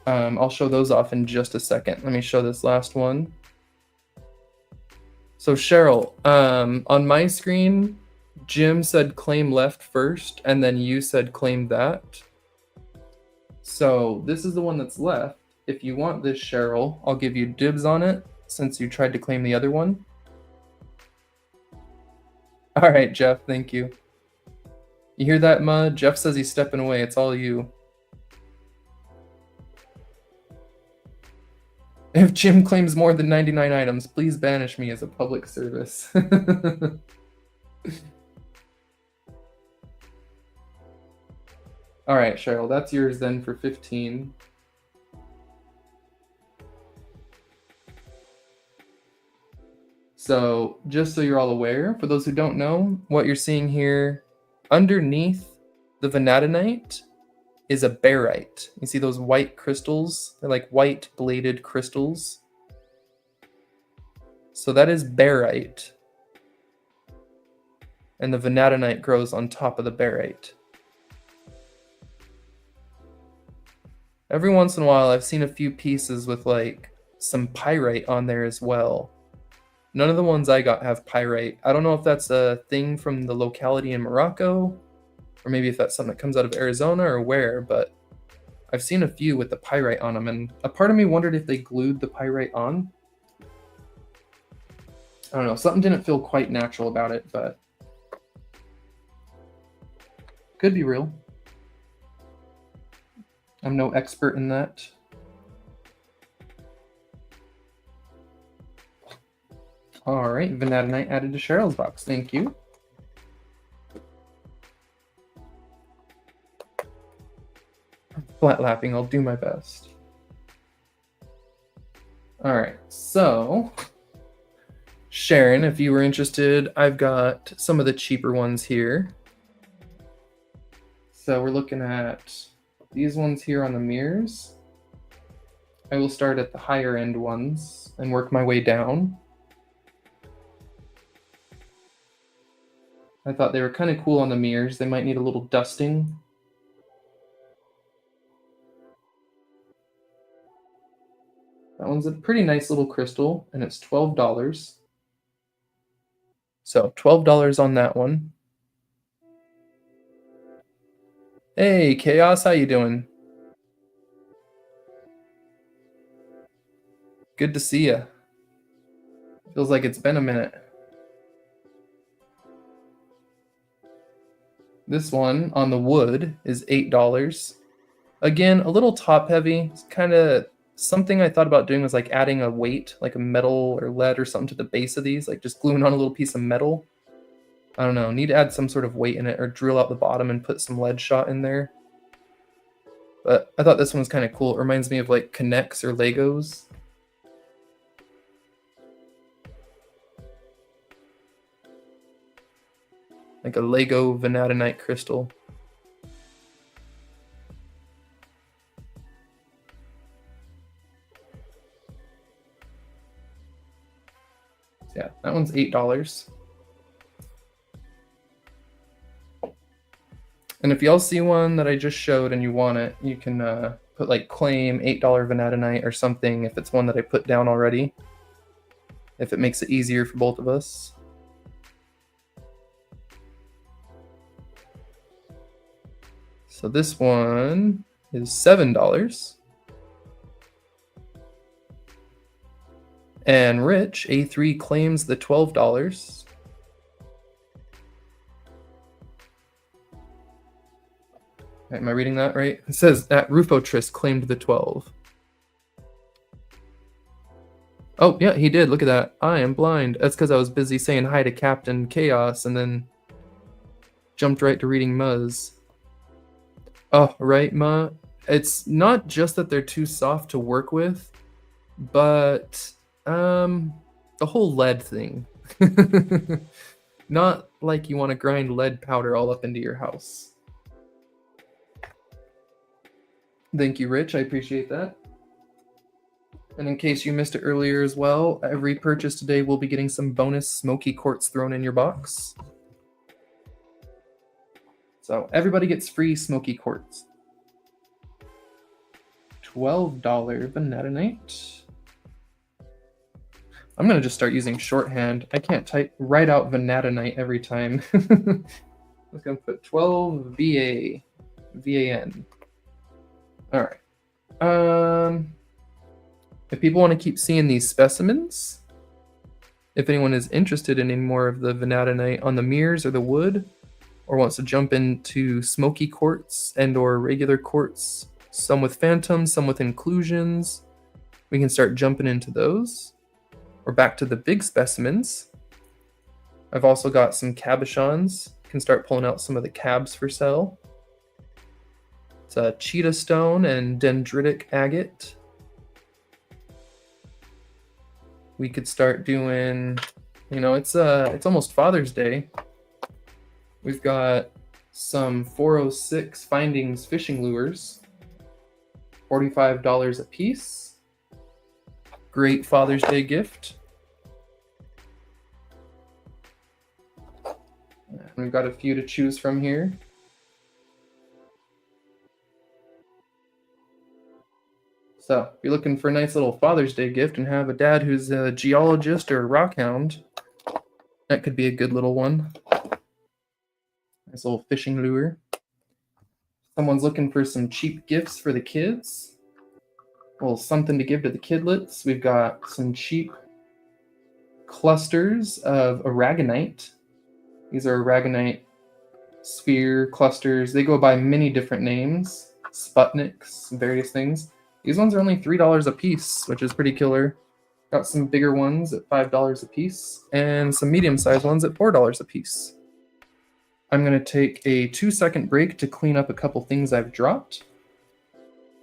I'll show those off in just a second. Let me show this last one. So Cheryl, on my screen, Jim said claim left first, and then you said claim that. So this is the one that's left. If you want this, Cheryl, I'll give you dibs on it since you tried to claim the other one. All right, Jeff, thank you. You hear that, Mud? Jeff says he's stepping away. It's all you. If Jim claims more than 99 items, please banish me as a public service. All right, Cheryl, that's yours then for 15. So just so you're all aware, for those who don't know, what you're seeing here underneath the vanadinite is a barite. You see those white crystals? They're like white bladed crystals. So that is barite. And the vanadinite grows on top of the barite. Every once in a while, I've seen a few pieces with like some pyrite on there as well. None of the ones I got have pyrite. I don't know if that's a thing from the locality in Morocco, or maybe if that's something that comes out of Arizona or where, but I've seen a few with the pyrite on them, and a part of me wondered if they glued the pyrite on. I don't know, something didn't feel quite natural about it, but could be real. I'm no expert in that. All right, vanadinite added to Cheryl's box. Thank you. Flat lapping, I'll do my best. All right, so Sharon, if you were interested, I've got some of the cheaper ones here. So we're looking at these ones here on the mirrors. I will start at the higher end ones and work my way down. I thought they were kind of cool on the mirrors. They might need a little dusting. That one's a pretty nice little crystal, and it's $12. So $12 on that one. Hey, Chaos, how you doing? Good to see you. Feels like it's been a minute. This one on the wood is $8. Again, a little top heavy. It's kind of something I thought about doing was like adding a weight, like a metal or lead or something to the base of these, like just gluing on a little piece of metal. I don't know, need to add some sort of weight in it or drill out the bottom and put some lead shot in there. But I thought this one's kind of cool. It reminds me of like Connects or Legos. Like a Lego vanadinite crystal. Yeah, that one's $8. And if y'all see one that I just showed and you want it, you can put like claim $8 vanadinite or something if it's one that I put down already. If it makes it easier for both of us. So this one is $7. And Rich, A3, claims the $12. Am I reading that right? It says that Rufotris claimed the 12. Oh, yeah, he did. Look at that. I am blind. That's because I was busy saying hi to Captain Chaos and then jumped right to reading Muzz. Oh, right, Ma. It's not just that they're too soft to work with, but the whole lead thing. Not like you want to grind lead powder all up into your house. Thank you, Rich. I appreciate that. And in case you missed it earlier as well, every purchase today will be getting some bonus smoky quartz thrown in your box. So everybody gets free smoky quartz. $12 vanadinite. I'm going to just start using shorthand. I can't write out vanadinite every time. I'm just going to put 12 VA. VAN. All right. If people want to keep seeing these specimens, if anyone is interested in any more of the vanadinite on the mirrors or the wood, or wants to jump into smoky quartz and or regular quartz, some with phantoms, some with inclusions, we can start jumping into those. Or back to the big specimens. I've also got some cabochons. Can start pulling out some of the cabs for sale. It's a cheetah stone and dendritic agate. We could start doing, it's almost Father's Day. We've got some 406 Findings fishing lures, $45 a piece. Great Father's Day gift. And we've got a few to choose from here. So if you're looking for a nice little Father's Day gift and have a dad who's a geologist or a rockhound, that could be a good little one. Nice little fishing lure. Someone's looking for some cheap gifts for the kids. Well, something to give to the kidlets. We've got some cheap clusters of aragonite. These are aragonite sphere clusters. They go by many different names. Sputniks, various things. These ones are only $3 a piece, which is pretty killer. Got some bigger ones at $5 a piece, and some medium-sized ones at $4 a piece. I'm going to take a 2-second break to clean up a couple things I've dropped.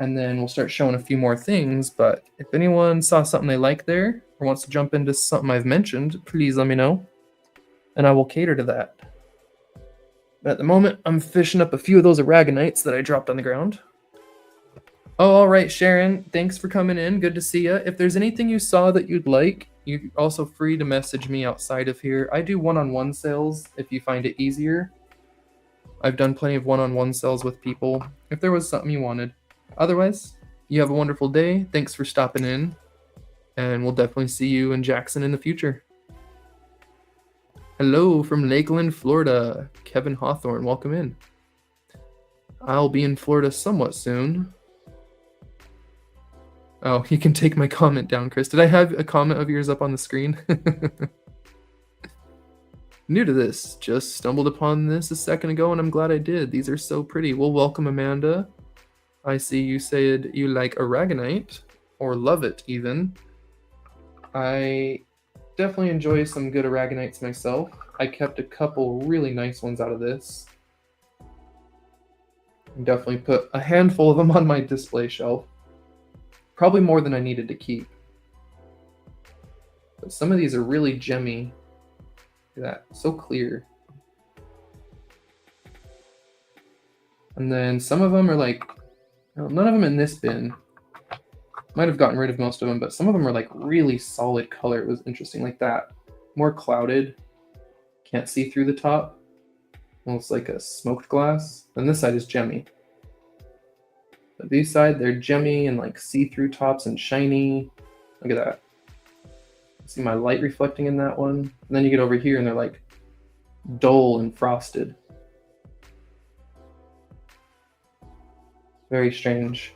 And then we'll start showing a few more things, but if anyone saw something they like there, or wants to jump into something I've mentioned, please let me know, and I will cater to that. But at the moment, I'm fishing up a few of those aragonites that I dropped on the ground. Oh, all right, Sharon, thanks for coming in. Good to see you. If there's anything you saw that you'd like, you're also free to message me outside of here. I do one-on-one sales if you find it easier. I've done plenty of one-on-one sales with people if there was something you wanted. Otherwise, you have a wonderful day. Thanks for stopping in, and we'll definitely see you in Jackson in the future. Hello from Lakeland, Florida. Kevin Hawthorne, welcome in. I'll be in Florida somewhat soon. Oh, you can take my comment down, Chris. Did I have a comment of yours up on the screen? New to this. Just stumbled upon this a second ago, and I'm glad I did. These are so pretty. Well, welcome, Amanda. I see you said you like aragonite, or love it even. I definitely enjoy some good aragonites myself. I kept a couple really nice ones out of this. Definitely put a handful of them on my display shelf. Probably more than I needed to keep. But some of these are really gemmy. Look at that, so clear. And then some of them are like, none of them in this bin. Might have gotten rid of most of them, but some of them are like really solid color. It was interesting, like that. More clouded. Can't see through the top. Almost like a smoked glass. And this side is gemmy. But these side, they're gemmy and like see-through tops and shiny. Look at that. See my light reflecting in that one. And then you get over here and they're like dull and frosted. Very strange.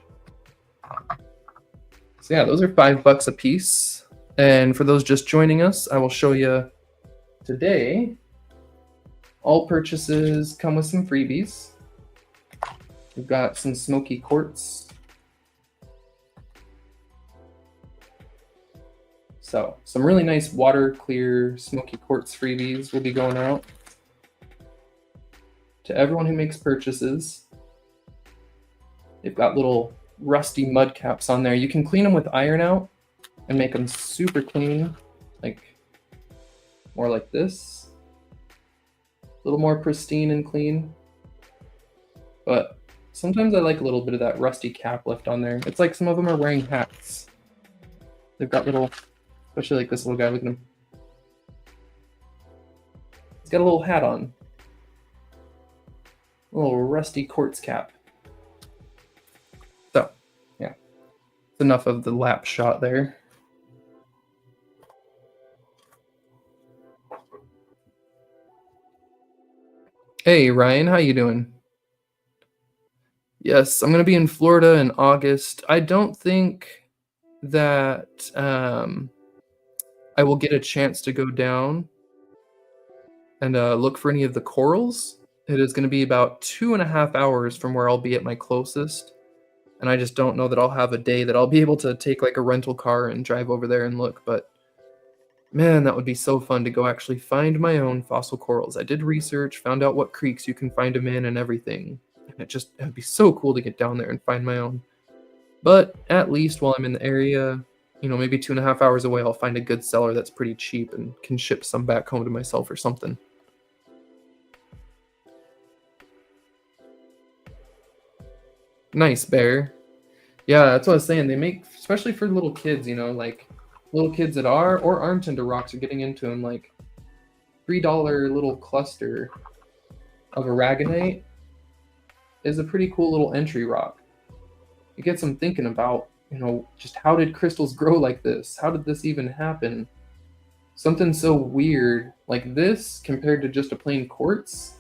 So yeah, those are $5 a piece. And for those just joining us, I will show you today. All purchases come with some freebies. We've got some smoky quartz. So some really nice water clear smoky quartz freebies will be going out to everyone who makes purchases. They've got little rusty mud caps on there. You can clean them with iron out and make them super clean, like more like this. A little more pristine and clean. But sometimes I like a little bit of that rusty cap left on there. It's like some of them are wearing hats. They've got little, especially like this little guy, look at him. He's got a little hat on. A little rusty quartz cap. So, yeah. That's enough of the lap shot there. Hey, Ryan, how you doing? Yes, I'm going to be in Florida in August. I don't think that I will get a chance to go down and look for any of the corals. It is going to be about 2.5 hours from where I'll be at my closest. And I just don't know that I'll have a day that I'll be able to take like a rental car and drive over there and look. But man, that would be so fun to go actually find my own fossil corals. I did research, found out what creeks you can find them in and everything. And it'd be so cool to get down there and find my own. But at least while I'm in the area, you know, maybe 2.5 hours away, I'll find a good seller that's pretty cheap and can ship some back home to myself or something. Nice, Bear. Yeah, that's what I was saying. They make, especially for little kids, you know, like little kids that are or aren't into rocks are getting into them, like $3 little cluster of aragonite is a pretty cool little entry rock. It gets them thinking about, you know, just how did crystals grow like this? How did this even happen? Something so weird like this compared to just a plain quartz,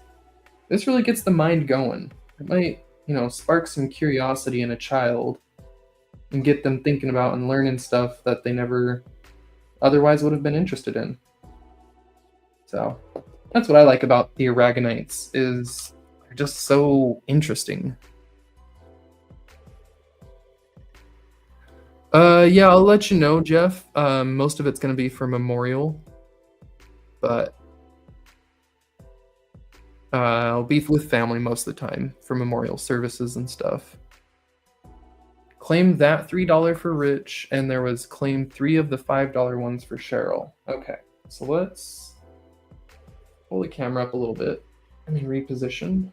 this really gets the mind going. It might, you know, spark some curiosity in a child and get them thinking about and learning stuff that they never otherwise would have been interested in. So that's what I like about the aragonites, is they're just so interesting. Yeah, I'll let you know, Jeff. Most of it's going to be for Memorial, but I'll be with family most of the time for memorial services and stuff. Claim that $3 for Rich, and there was claim 3 of the $5 ones for Cheryl. Okay, so let's pull the camera up a little bit. Let me reposition.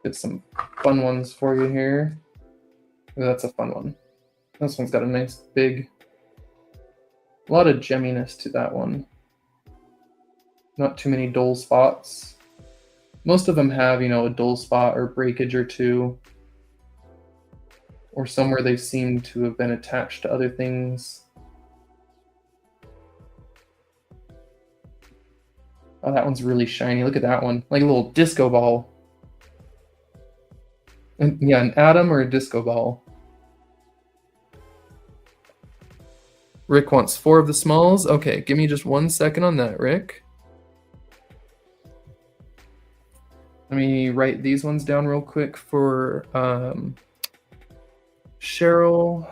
Get some fun ones for you here. Ooh, that's a fun one. This one's got a nice big, a lot of gemminess to that one. Not too many dull spots. Most of them have, you know, a dull spot or breakage or two, or somewhere they seem to have been attached to other things. Oh, that one's really shiny. Look at that one, like a little disco ball. And yeah, an atom or a disco ball. Rick wants 4 of the smalls. Okay, give me just 1 second on that, Rick. Let me write these ones down real quick for Cheryl.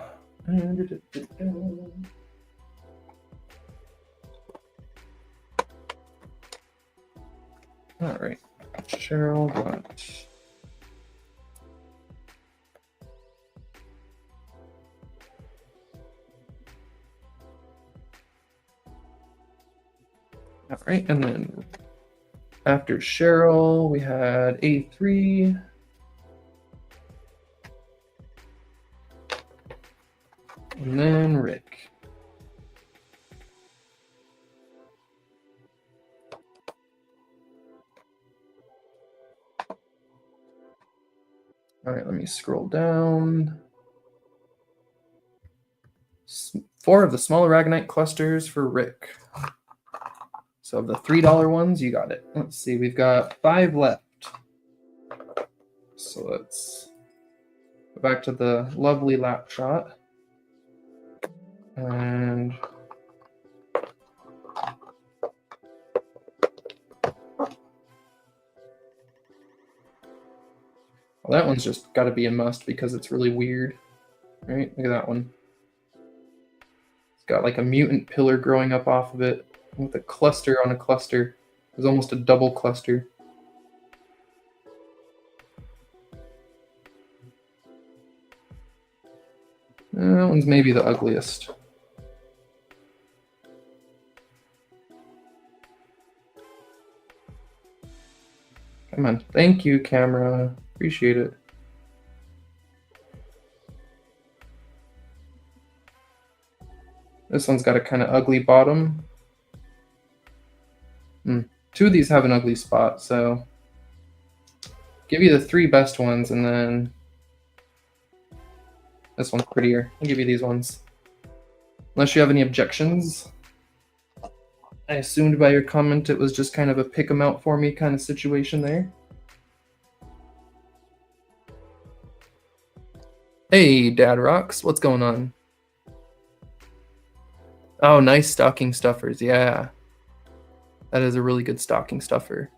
All right, Cheryl got. All right, and then after Cheryl, we had A3. And then Rick. All right, let me scroll down. 4 of the small aragonite clusters for Rick. So of the $3 ones, you got it. Let's see, we've got 5 left. So let's go back to the lovely lap shot. And well, that one's just got to be a must because it's really weird. Right? Look at that one. It's got like a mutant pillar growing up off of it with a cluster on a cluster. It's almost a double cluster. That one's maybe the ugliest. Come on. Thank you, camera. Appreciate it. This one's got a kind of ugly bottom. 2 of these have an ugly spot, so give you the 3 best ones, and then this one's prettier. I'll give you these ones. Unless you have any objections. I assumed by your comment it was just kind of a pick 'em out for me kind of situation there. Hey, Dad Rocks, what's going on? Oh, nice stocking stuffers, yeah. That is a really good stocking stuffer.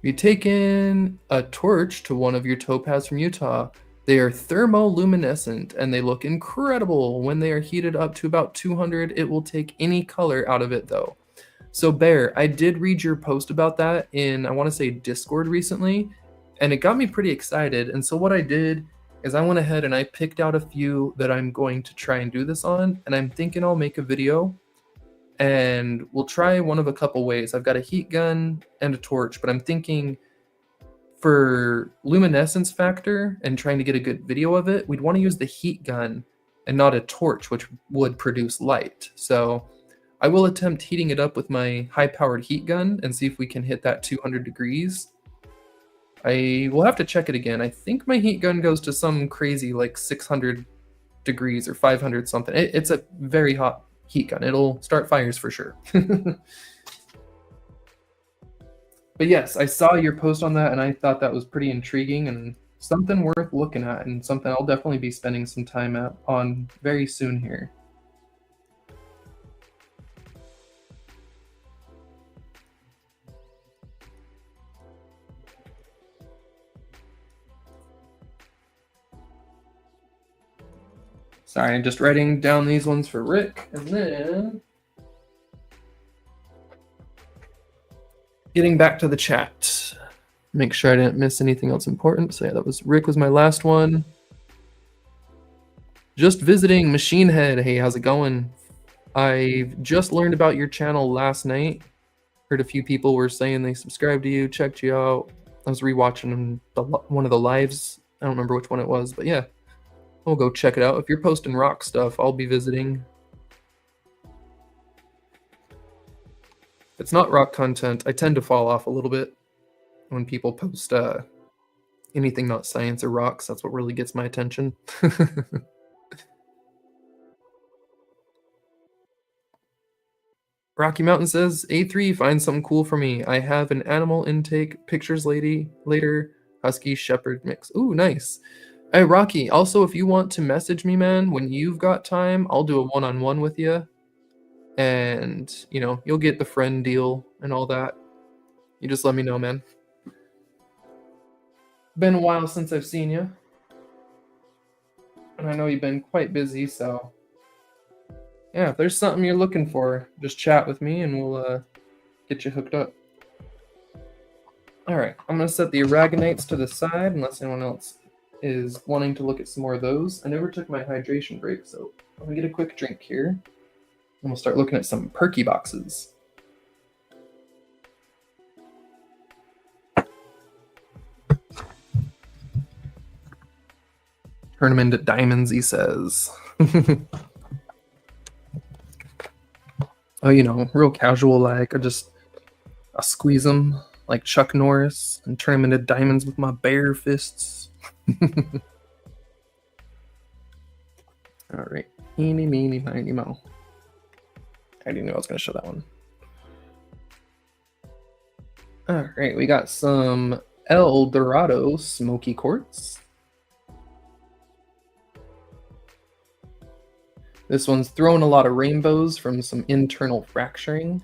You take in a torch to one of your topaz from Utah. They are thermoluminescent and they look incredible. When they are heated up to about 200, it will take any color out of it though. So Bear, I did read your post about that in, I want to say Discord recently, and it got me pretty excited. And so what I did is I went ahead and I picked out a few that I'm going to try and do this on, and I'm thinking I'll make a video and we'll try one of a couple ways. I've got a heat gun and a torch, but I'm thinking for luminescence factor and trying to get a good video of it, we'd want to use the heat gun and not a torch, which would produce light. So I will attempt heating it up with my high-powered heat gun and see if we can hit that 200 degrees. I will have to check it again. I think my heat gun goes to some crazy like 600 degrees or 500 something. It's a very hot heat gun. It'll start fires for sure. But yes, I saw your post on that and I thought that was pretty intriguing and something worth looking at and something I'll definitely be spending some time on very soon here. Sorry, I'm just writing down these ones for Rick, and then getting back to the chat. Make sure I didn't miss anything else important. So yeah, that was Rick was my last one. Just visiting Machine Head. Hey, how's it going? I've just learned about your channel last night. Heard a few people were saying they subscribed to you, checked you out. I was rewatching one of the lives. I don't remember which one it was, but yeah. We'll go check it out. If you're posting rock stuff, I'll be visiting. If it's not rock content, I tend to fall off a little bit when people post anything not science or rocks. That's what really gets my attention. Rocky Mountain says, A3, find something cool for me. I have an animal intake, pictures later, husky shepherd mix. Ooh, nice. Hey, Rocky, also, if you want to message me, man, when you've got time, I'll do a one-on-one with you. And, you know, you'll get the friend deal and all that. You just let me know, man. Been a while since I've seen you. And I know you've been quite busy, so... yeah, if there's something you're looking for, just chat with me and we'll get you hooked up. Alright, I'm going to set the aragonites to the side unless anyone else is wanting to look at some more of those. I never took my hydration break, so I'm going to get a quick drink here. And we'll start looking at some Perky boxes. Turn them into diamonds, he says. Oh, you know, real casual like. I'll squeeze them like Chuck Norris and turn them into diamonds with my bare fists. All right. Eeny, meeny, miny, mo. I didn't know I was going to show that one. All right, we got some El Dorado smoky quartz. This one's throwing a lot of rainbows from some internal fracturing.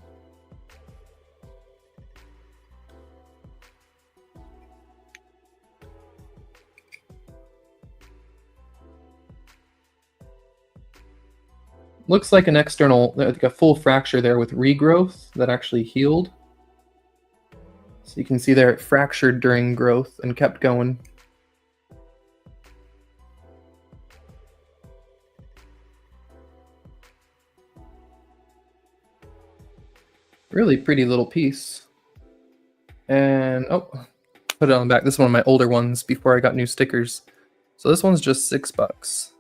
Looks like an external, like a full fracture there with regrowth that actually healed. So you can see there it fractured during growth and kept going. Really pretty little piece. And, oh, put it on the back. This is one of my older ones before I got new stickers. So this one's just $6.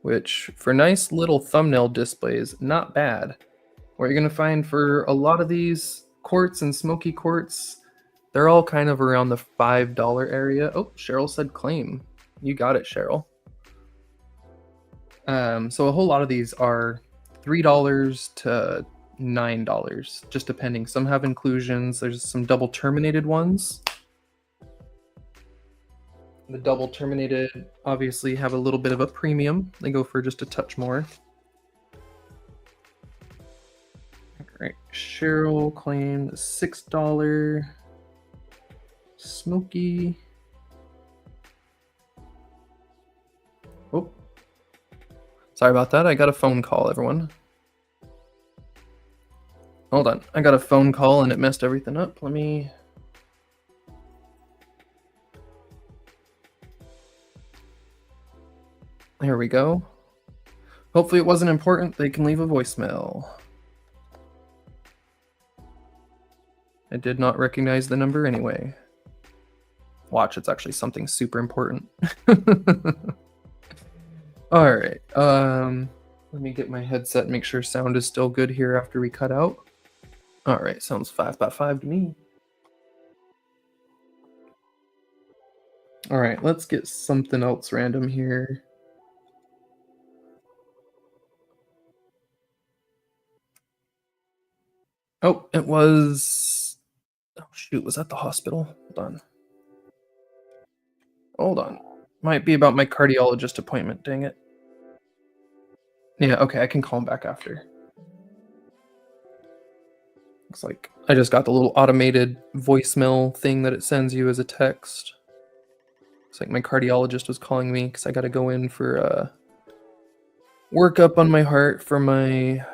Which, for nice little thumbnail displays, not bad. What you're going to find for a lot of these quartz and smoky quartz, they're all kind of around the $5 area. Oh, Cheryl said claim. You got it, Cheryl. So a whole lot of these are $3 to $9, just depending. Some have inclusions. There's some double terminated ones. The double terminated obviously have a little bit of a premium. They go for just a touch more. All right, Cheryl claimed $6 smoky. Oh, sorry about that. I got a phone call, everyone. Hold on. I got a phone call and it messed everything up. Let me... Here we go. Hopefully it wasn't important. They can leave a voicemail. I did not recognize the number anyway. Watch, it's actually something super important. All right. Let me get my headset and make sure sound is still good here after we cut out. All right, sounds 5x5 to me. All right, let's get something else random here. Oh, it was... Oh, shoot, was that the hospital? Hold on. Might be about my cardiologist appointment, dang it. Yeah, okay, I can call him back after. Looks like I just got the little automated voicemail thing that it sends you as a text. Looks like my cardiologist was calling me because I got to go in for a workup on my heart for my...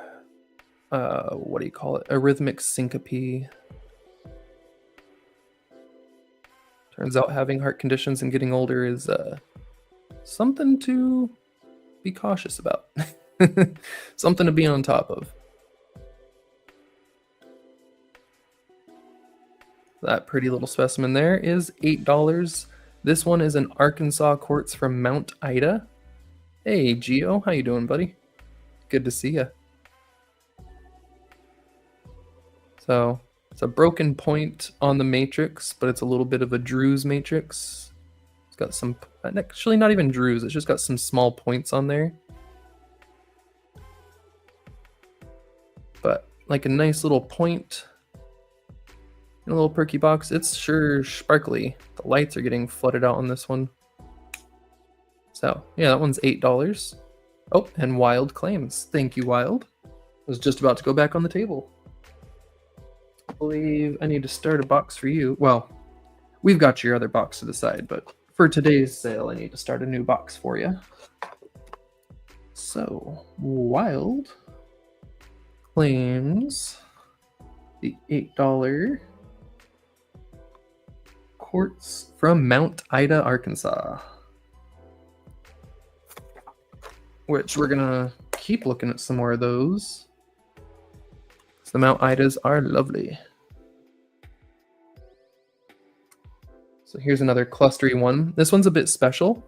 what do you call it? Arrhythmic syncope. Turns out having heart conditions and getting older is something to be cautious about. Something to be on top of. That pretty little specimen there is $8. This one is an Arkansas quartz from Mount Ida. Hey, Gio, how you doing, buddy? Good to see you. So it's a broken point on the matrix, but it's a little bit of a Drew's matrix. It's got some, actually not even Drew's, it's just got some small points on there. But like a nice little point in a little Perky box. It's sure sparkly. The lights are getting flooded out on this one. So yeah, that one's $8. Oh, and Wild claims. Thank you, Wild. I was just about to go back on the table. I believe I need to start a box for you. Well, we've got your other box to the side, but for today's sale, I need to start a new box for you. So, Wild claims the $8 quartz from Mount Ida, Arkansas. Which we're gonna keep looking at some more of those. The Mount Idas are lovely. So here's another clustery one. This one's a bit special.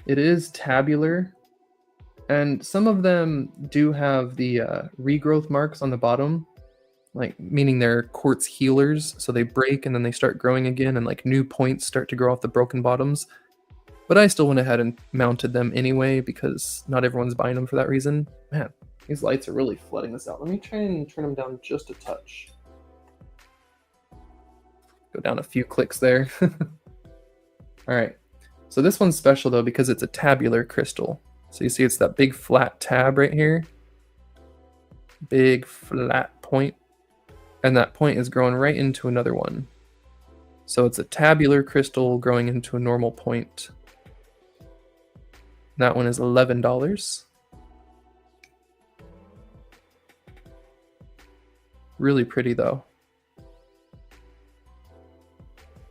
It is tabular, and some of them do have the regrowth marks on the bottom, like meaning they're quartz healers, so they break and then they start growing again, and like new points start to grow off the broken bottoms. But I still went ahead and mounted them anyway because not everyone's buying them for that reason. Man, These lights are really flooding this out. Let me try and turn them down just a touch. Go down a few clicks there. All right. So this one's special though because it's a tabular crystal. So you see it's that big flat tab right here. Big flat point. And that point is growing right into another one. So it's a tabular crystal growing into a normal point. That one is $11. Really pretty though.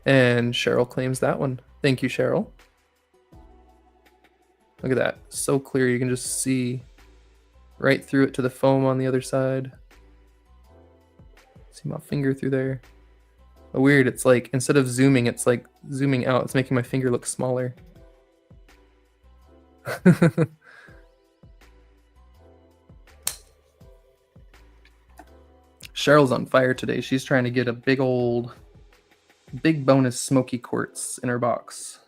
And Cheryl claims that one. Thank you, Cheryl. Look at that. So clear. You can just see right through it to the foam on the other side. See my finger through there. Oh, weird. It's like instead of zooming, it's like zooming out. It's making my finger look smaller. Cheryl's on fire today. She's trying to get a big bonus smoky quartz in her box.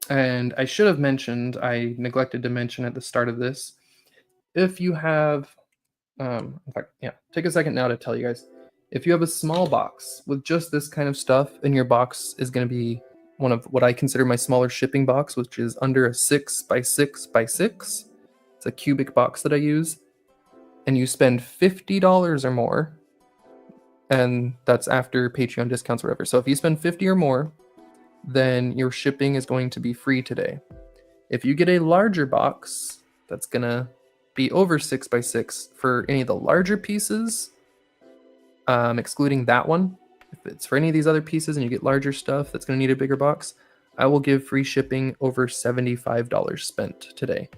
And I should have mentioned, I neglected to mention at the start of this, if you have, in fact, yeah, take a second now to tell you guys, if you have a small box with just this kind of stuff, and your box is going to be one of what I consider my smaller shipping box, which is under a 6x6x6. It's a cubic box that I use. And you spend $50 or more, and that's after Patreon discounts or whatever. So if you spend $50 or more, then your shipping is going to be free today. If you get a larger box, that's going to be over 6x6 for any of the larger pieces, excluding that one. If it's for any of these other pieces and you get larger stuff that's going to need a bigger box, I will give free shipping over $75 spent today.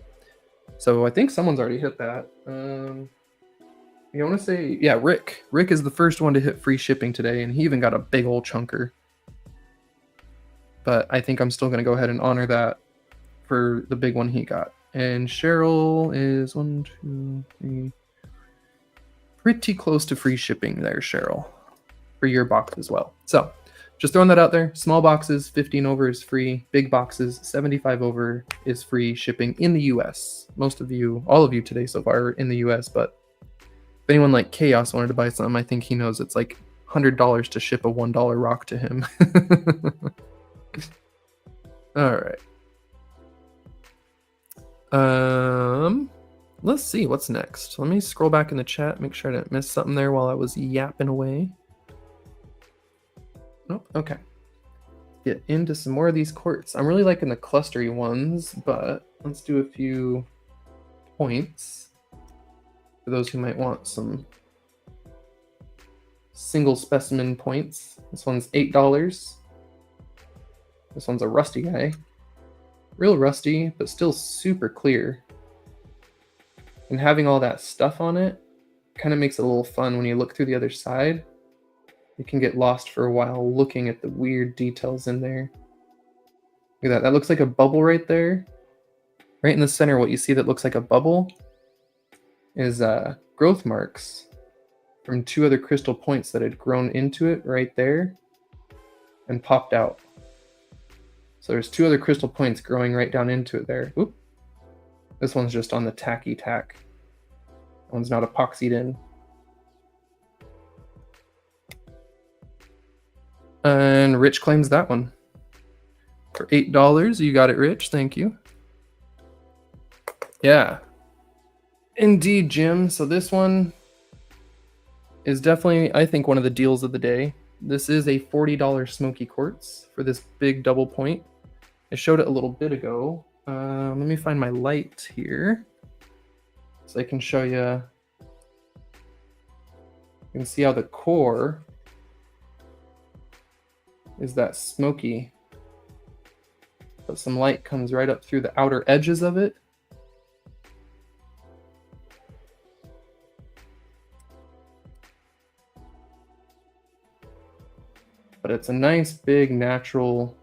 So I think someone's already hit that. You want to say, yeah, Rick. Rick is the first one to hit free shipping today, and he even got a big old chunker. But I think I'm still going to go ahead and honor that for the big one he got. And Cheryl is 1, 2, 3. Pretty close to free shipping there, Cheryl, for your box as well. So just throwing that out there. Small boxes, 15 over is free. Big boxes, 75 over is free shipping in the US. Most of you, all of you today so far are in the US, but if anyone like Chaos wanted to buy something, I think he knows it's like $100 to ship a $1 rock to him. All right. Let's see what's next. Let me scroll back in the chat, make sure I didn't miss something there while I was yapping away. Nope. Okay. Get into some more of these quartz. I'm really liking the clustery ones, but let's do a few points for those who might want some single specimen points. This one's $8. This one's a rusty guy. Real rusty, but still super clear. And having all that stuff on it kind of makes it a little fun when you look through the other side. You can get lost for a while looking at the weird details in there. Look at that. That looks like a bubble right there. Right in the center, what you see that looks like a bubble is growth marks from 2 other crystal points that had grown into it right there and popped out. So there's 2 other crystal points growing right down into it there. Oop. This one's just on the tacky tack. That one's not epoxied in. And Rich claims that one. For $8, you got it, Rich. Thank you. Yeah. Indeed, Jim. So this one is definitely, I think, one of the deals of the day. This is a $40 smoky quartz for this big double point. I showed it a little bit ago. Let me find my light here so I can show you. You can see how the core is that smoky, but some light comes right up through the outer edges of it. But it's a nice big natural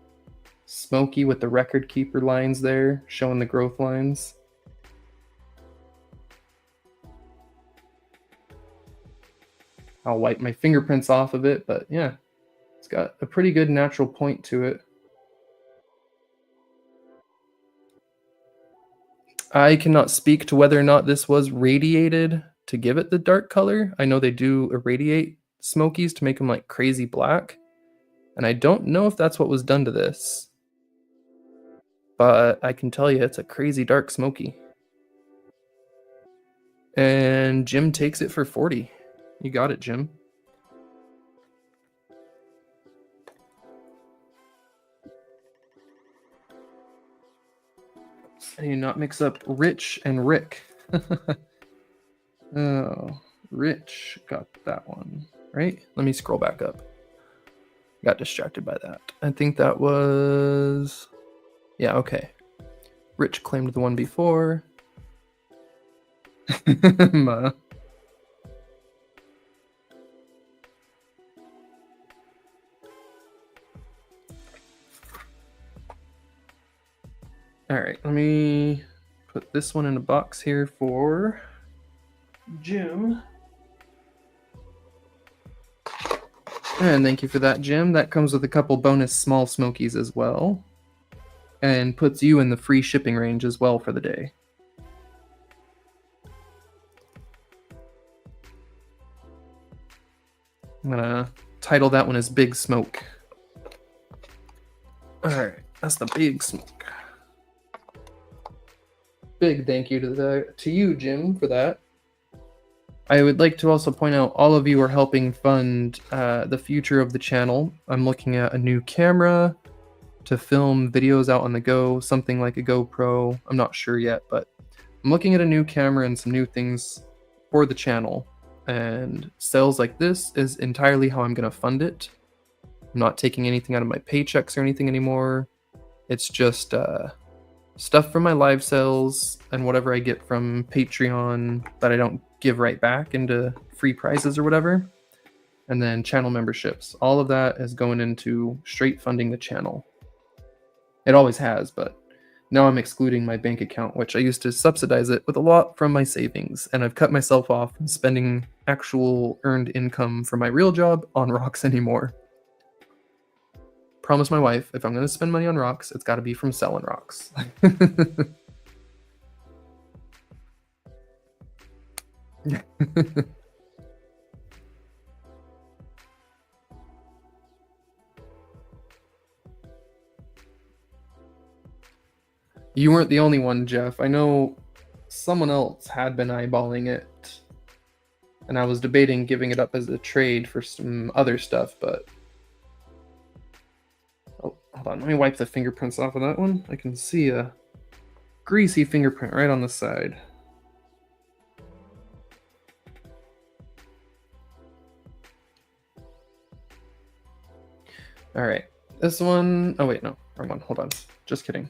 smoky with the record keeper lines there, showing the growth lines. I'll wipe my fingerprints off of it, but yeah, it's got a pretty good natural point to it. I cannot speak to whether or not this was radiated to give it the dark color. I know they do irradiate smokies to make them like crazy black. And I don't know if that's what was done to this. But I can tell you it's a crazy dark smoky. And Jim takes it for 40. You got it, Jim. I need to not mix up Rich and Rick. Oh, Rich got that one, right? Let me scroll back up. Got distracted by that. I think that was... Yeah, okay. Rich claimed the one before. Alright, let me put this one in a box here for Jim. And thank you for that, Jim. That comes with a couple bonus small smokies as well. And puts you in the free shipping range as well for the day. I'm gonna title that one as Big Smoke. Alright, that's the Big Smoke. Big thank you to you, Jim, for that. I would like to also point out all of you are helping fund the future of the channel. I'm looking at a new camera to film videos out on the go, something like a GoPro. I'm not sure yet, but I'm looking at a new camera and some new things for the channel. And sales like this is entirely how I'm going to fund it. I'm not taking anything out of my paychecks or anything anymore. It's just stuff from my live sales and whatever I get from Patreon that I don't give right back into free prizes or whatever. And then channel memberships. All of that is going into straight funding the channel. It always has, but now I'm excluding my bank account, which I used to subsidize it with a lot from my savings, and I've cut myself off from spending actual earned income from my real job on rocks anymore. Promise my wife, if I'm going to spend money on rocks, it's got to be from selling rocks. You weren't the only one, Jeff. I know someone else had been eyeballing it, and I was debating giving it up as a trade for some other stuff, but... Oh, hold on. Let me wipe the fingerprints off of that one. I can see a greasy fingerprint right on the side. All right. This one... Oh, wait, no. Wrong one. Hold on. Just kidding.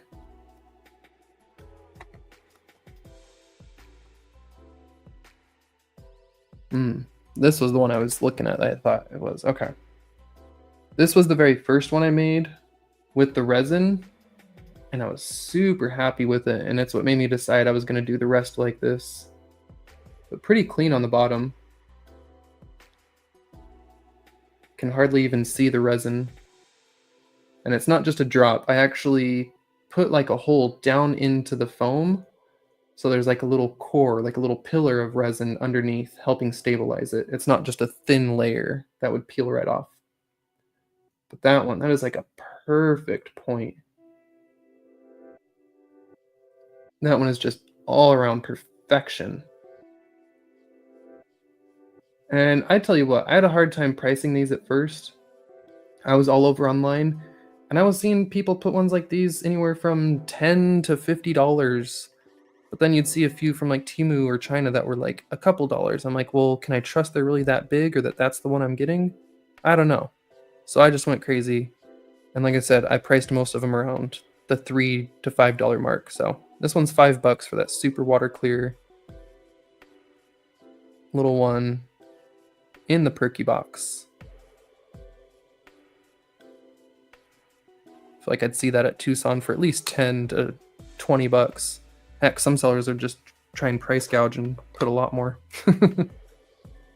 This was the one I was looking at. I thought it was. Okay. This was the very first one I made with the resin, and I was super happy with it, and it's what made me decide I was going to do the rest like this. But pretty clean on the bottom. Can hardly even see the resin. And it's not just a drop. I actually put like a hole down into the foam. So there's like a little core, like a little pillar of resin underneath helping stabilize it. It's not just a thin layer that would peel right off. But that one, that is like a perfect point. That one is just all around perfection. And I tell you what, I had a hard time pricing these at first. I was all over online, and I was seeing people put ones like these anywhere from $10 to $50. But then you'd see a few from like Temu or China that were like a couple dollars. I'm like, well, can I trust they're really that big or that that's the one I'm getting? I don't know. So I just went crazy. And like I said, I priced most of them around the $3 to $5 mark. So this one's $5 for that super water clear little one in the Perky box. I feel like I'd see that at Tucson for at least 10 to 20 bucks. Heck, some sellers would just try and price gouge and put a lot more.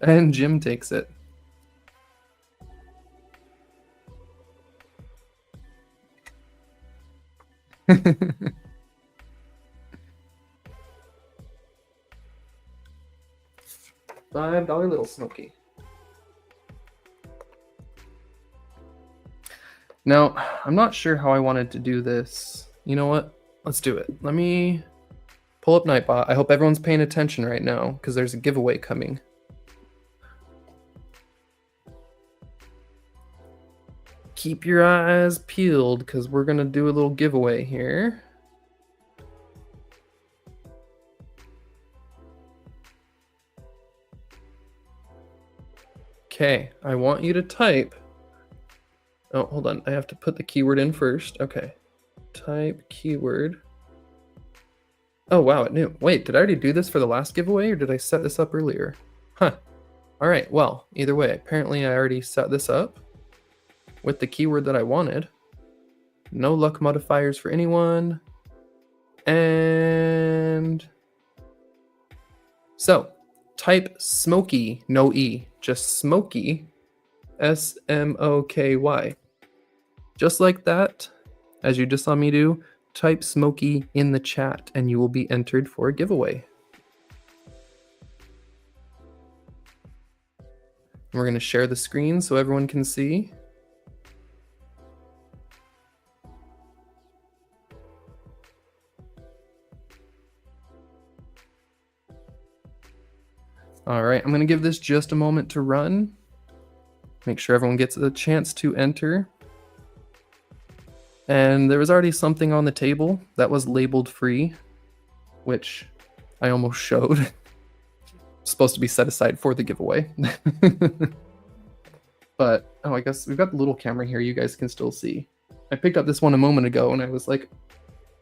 And Jim takes it. $5 Little Smoky. Now, I'm not sure how I wanted to do this. You know what? Let's do it. Let me pull up Nightbot. I hope everyone's paying attention right now because there's a giveaway coming. Keep your eyes peeled because we're going to do a little giveaway here. Okay, I want you to type. Oh, hold on. I have to put the keyword in first. Okay. Type keyword. Oh, wow, it knew. Wait, did I already do this for the last giveaway or did I set this up earlier? Huh. All right, well, either way, apparently I already set this up with the keyword that I wanted. No luck modifiers for anyone. And so type Smoky, no E, just Smoky, S-M-O-K-Y. Just like that, as you just saw me do, type Smoky in the chat and you will be entered for a giveaway. We're going to share the screen so everyone can see. All right, I'm going to give this just a moment to run. Make sure everyone gets a chance to enter. And there was already something on the table that was labeled free, which I almost showed. It's supposed to be set aside for the giveaway. But, oh, I guess we've got the little camera here you guys can still see. I picked up this one a moment ago and I was like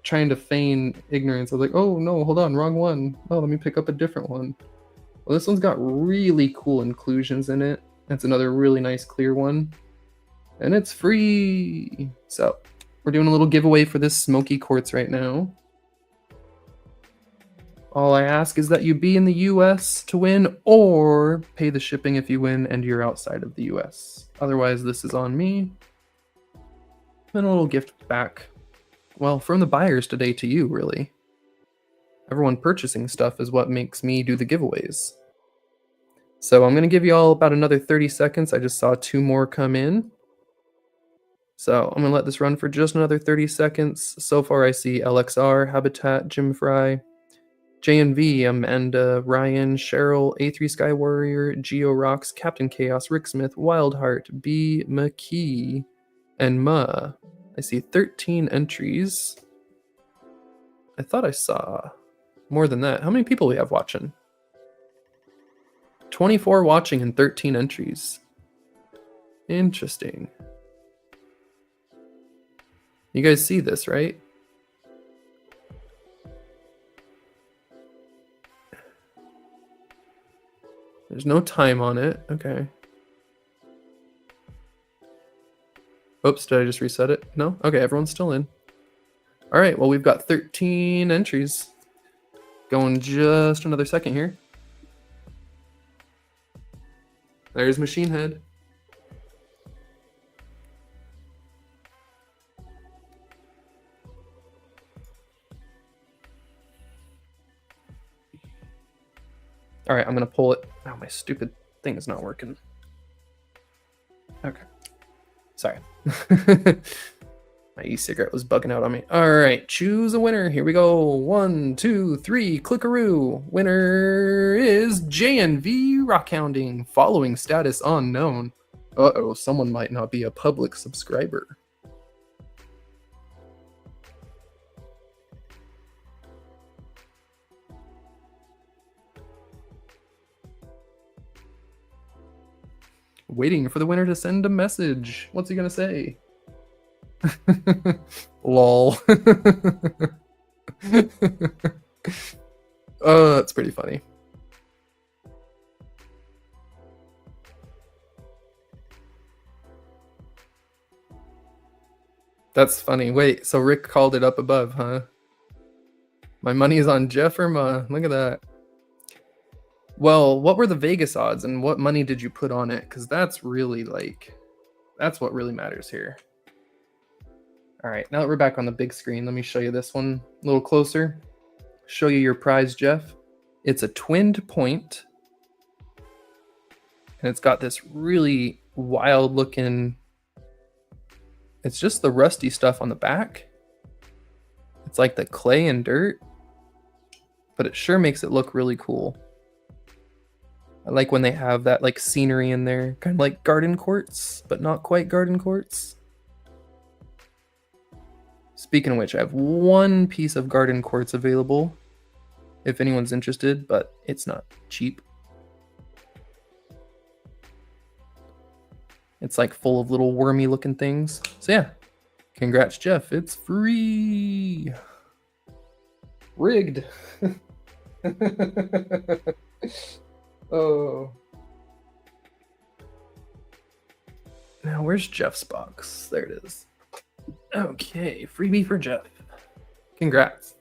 trying to feign ignorance. I was like, oh no, hold on, wrong one. Oh, let me pick up a different one. Well, this one's got really cool inclusions in it. That's another really nice clear one. And it's free. So we're doing a little giveaway for this Smoky Quartz right now. All I ask is that you be in the US to win or pay the shipping if you win and you're outside of the US. Otherwise, this is on me. And a little gift back. Well, from the buyers today to you, really. Everyone purchasing stuff is what makes me do the giveaways. So I'm going to give you all about another 30 seconds. I just saw 2 more come in. So I'm going to let this run for just another 30 seconds. So far I see LXR, Habitat, Jim Fry, JNV, Amanda, Ryan, Cheryl, A3 Sky Warrior, Geo Rocks, Captain Chaos, Rick Smith, Wildheart, B. McKee, and Ma. I see 13 entries. I thought I saw more than that. How many people we have watching? 24 watching and 13 entries. Interesting. You guys see this, right? There's no time on it. Okay. Oops, did I just reset it? No? Okay, everyone's still in. All right, well, we've got 13 entries. Going just another second here. There's Machine Head. All right, I'm going to pull it. Oh, my stupid thing is not working. Okay. Sorry. My e-cigarette was bugging out on me. All right, choose a winner. Here we go. 1, 2, 3, clickaroo. Winner is JNV Rockhounding. Following status unknown. Uh-oh, someone might not be a public subscriber. Waiting for the winner to send a message. What's he gonna say? Lol. Oh, that's pretty funny. That's funny. Wait, so Rick called it up above, huh? My money is on Jeff or Ma. Look at that. Well, what were the Vegas odds and what money did you put on it? Because that's really that's what really matters here. All right, now that we're back on the big screen, let me show you this one a little closer. Show you your prize, Jeff. It's a twinned point And it's got this really wild looking, it's just the rusty stuff on the back. It's like the clay and dirt, but it sure makes it look really cool. I like when they have that like scenery in there, kind of like garden quartz, but not quite garden quartz. Speaking of which, I have one piece of garden quartz available if anyone's interested, but it's not cheap. It's like full of little wormy looking things. So yeah, congrats, Jeff. It's free. Rigged. Oh. Now, where's Jeff's box? There it is. Okay, freebie for Jeff. Congrats.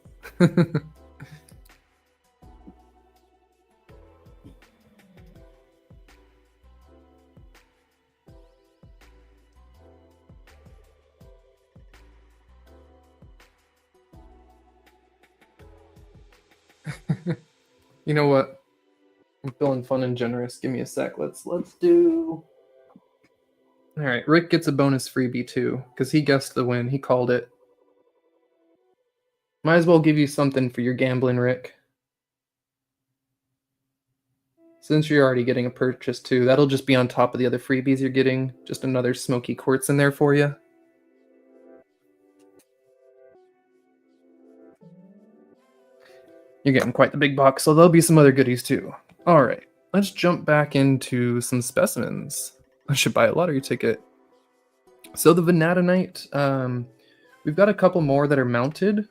You know what? I'm feeling fun and generous. Give me a sec. Let's do. All right, Rick gets a bonus freebie too because he guessed the win. He called it. Might as well give you something for your gambling, Rick. Since you're already getting a purchase too, that'll just be on top of the other freebies you're getting. Just another smoky quartz in there for you. You're getting quite the big box, so there'll be some other goodies too. All right, let's jump back into some specimens. I should buy a lottery ticket. So the Vanatinite, we've got a couple more that are mounted.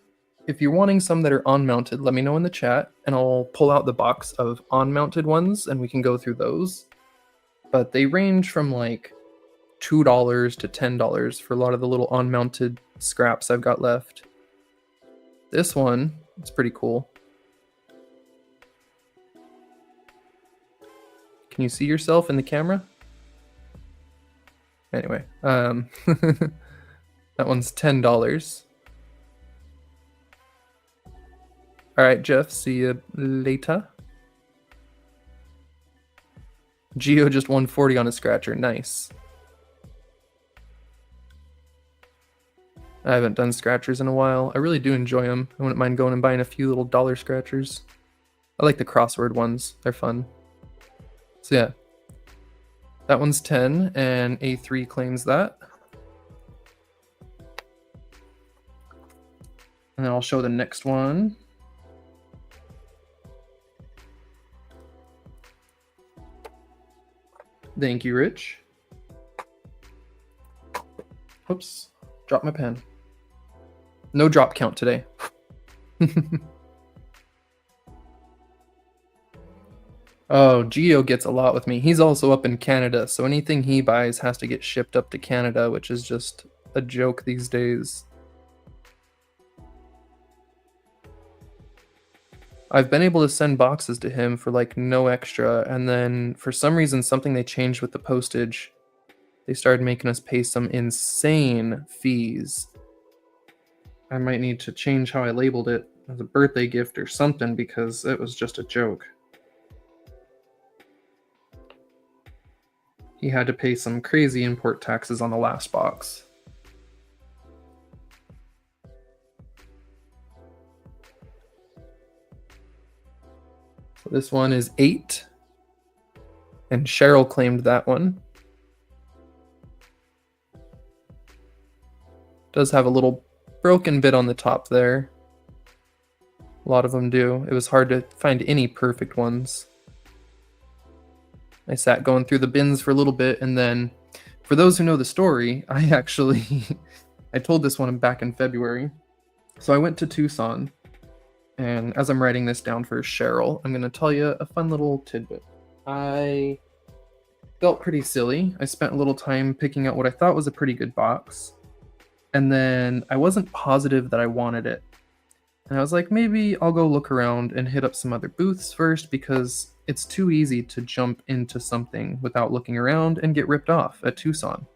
If you're wanting some that are unmounted, let me know in the chat, and I'll pull out the box of unmounted ones, and we can go through those. But they range from like $2 to $10 for a lot of the little unmounted scraps I've got left. This one, it's pretty cool. Can you see yourself in the camera? Anyway, that one's $10. All right, Jeff, see you later. Geo just 140 on a scratcher, nice. I haven't done scratchers in a while. I really do enjoy them. I wouldn't mind going and buying a few little dollar scratchers. I like the crossword ones, they're fun. So yeah, that one's 10 and A3 claims that. And then I'll show the next one. Thank you, Rich. Oops, dropped my pen. No drop count today. Oh, Geo gets a lot with me. He's also up in Canada, so anything he buys has to get shipped up to Canada, which is just a joke these days. I've been able to send boxes to him for like no extra, and then for some reason something they changed with the postage. They started making us pay some insane fees. I might need to change how I labeled it as a birthday gift or something because it was just a joke. He had to pay some crazy import taxes on the last box. So this one is 8. And Cheryl claimed that one. Does have a little broken bit on the top there. A lot of them do. It was hard to find any perfect ones. I sat going through the bins for a little bit, and then, for those who know the story, I actually, I told this one back in February. So I went to Tucson, and as I'm writing this down for Cheryl, I'm going to tell you a fun little tidbit. I felt pretty silly. I spent a little time picking out what I thought was a pretty good box, and then I wasn't positive that I wanted it. And I was like, maybe I'll go look around and hit up some other booths first because it's too easy to jump into something without looking around and get ripped off at Tucson.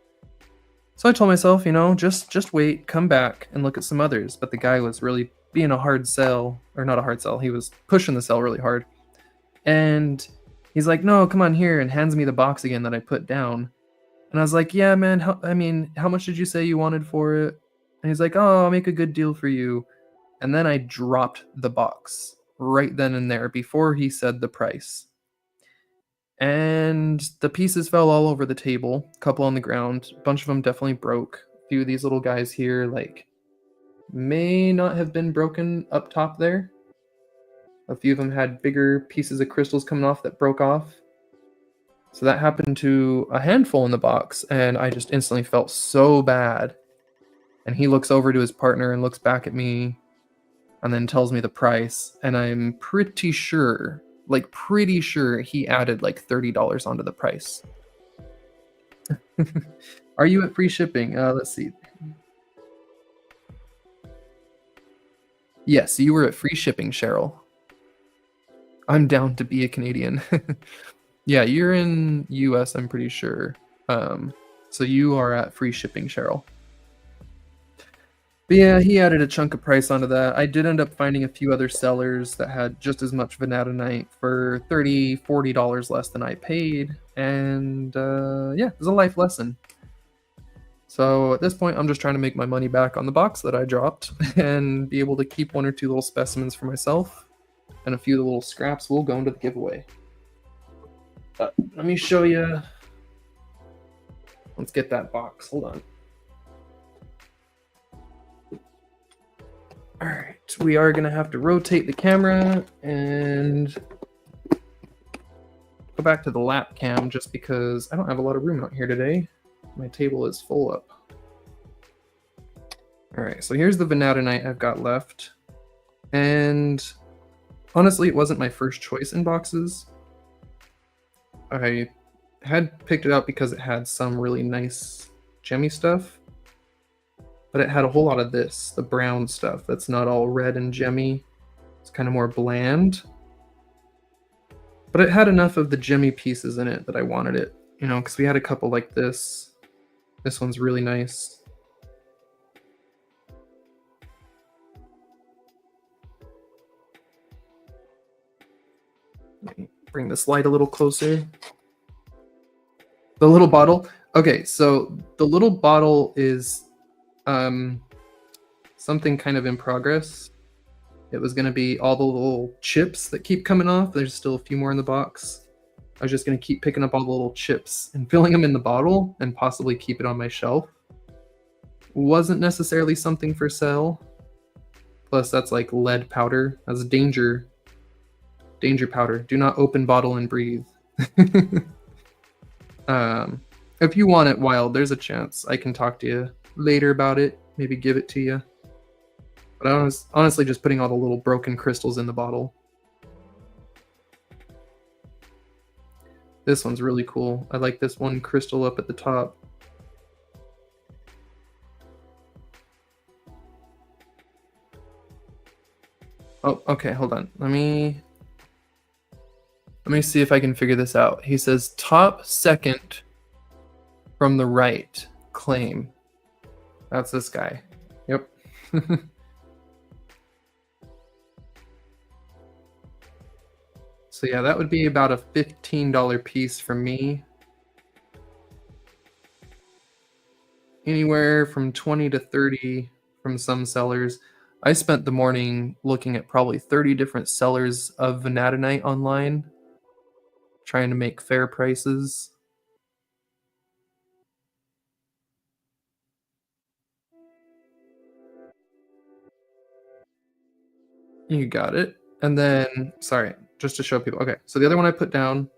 So I told myself, you know, just wait, come back and look at some others. But the guy was really being a hard sell, or not a hard sell, he was pushing the sell really hard. And He's like, no, come on here, and hands me the box again that I put down. And I was like, yeah, man, how much did you say you wanted for it? And he's like, oh, I'll make a good deal for you. And then I dropped the box right then and there before he said the price. And the pieces fell all over the table, a couple on the ground. A bunch of them definitely broke. A few of these little guys here, like, may not have been broken up top there. A few of them had bigger pieces of crystals coming off that broke off. So that happened to a handful in the box, and I just instantly felt so bad. And he looks over to his partner and looks back at me and then tells me the price, and I'm pretty sure he added like $30 onto the price. Are you at free shipping? Let's see. Yes, you were at free shipping, Cheryl. I'm down to be a Canadian. Yeah, you're in US, I'm pretty sure. So you are at free shipping, Cheryl. But yeah, he added a chunk of price onto that. I did end up finding a few other sellers that had just as much Vanadinite for $30, $40 less than I paid. And yeah, it was a life lesson. So at this point, I'm just trying to make my money back on the box that I dropped and be able to keep one or two little specimens for myself. And a few of the little scraps will go into the giveaway. Let me show you. Let's get that box. Hold on. All right, we are going to have to rotate the camera and go back to the lap cam just because I don't have a lot of room out here today. My table is full up. All right, so here's the Vanadinite I've got left. And honestly, it wasn't my first choice in boxes. I had picked it out because it had some really nice gemmy stuff. But it had a whole lot of this, the brown stuff that's not all red and gemmy. It's kind of more bland. But it had enough of the gemmy pieces in it that I wanted it, you know, because we had a couple like this. This one's really nice. Let me bring this light a little closer. The little bottle. Okay, so the little bottle is something kind of in progress. It was going to be all the little chips that keep coming off. There's still a few more in the box. I was just going to keep picking up all the little chips and filling them in the bottle and possibly keep it on my shelf. Wasn't necessarily something for sale. Plus, that's like lead powder. That's danger powder. Do not open bottle and breathe. If you want it wild, there's a chance I can talk to you later about it. Maybe give it to you. But I was honestly just putting all the little broken crystals in the bottle. This one's really cool. I like this one crystal up at the top. Oh, okay, hold on. Let me see if I can figure this out. He says top second from the right claim. That's this guy. Yep. So yeah, that would be about a $15 piece for me. Anywhere from 20 to 30 from some sellers. I spent the morning looking at probably 30 different sellers of Vanadinite online, trying to make fair prices. You got it. And then, sorry, just to show people. Okay, so the other one I put down,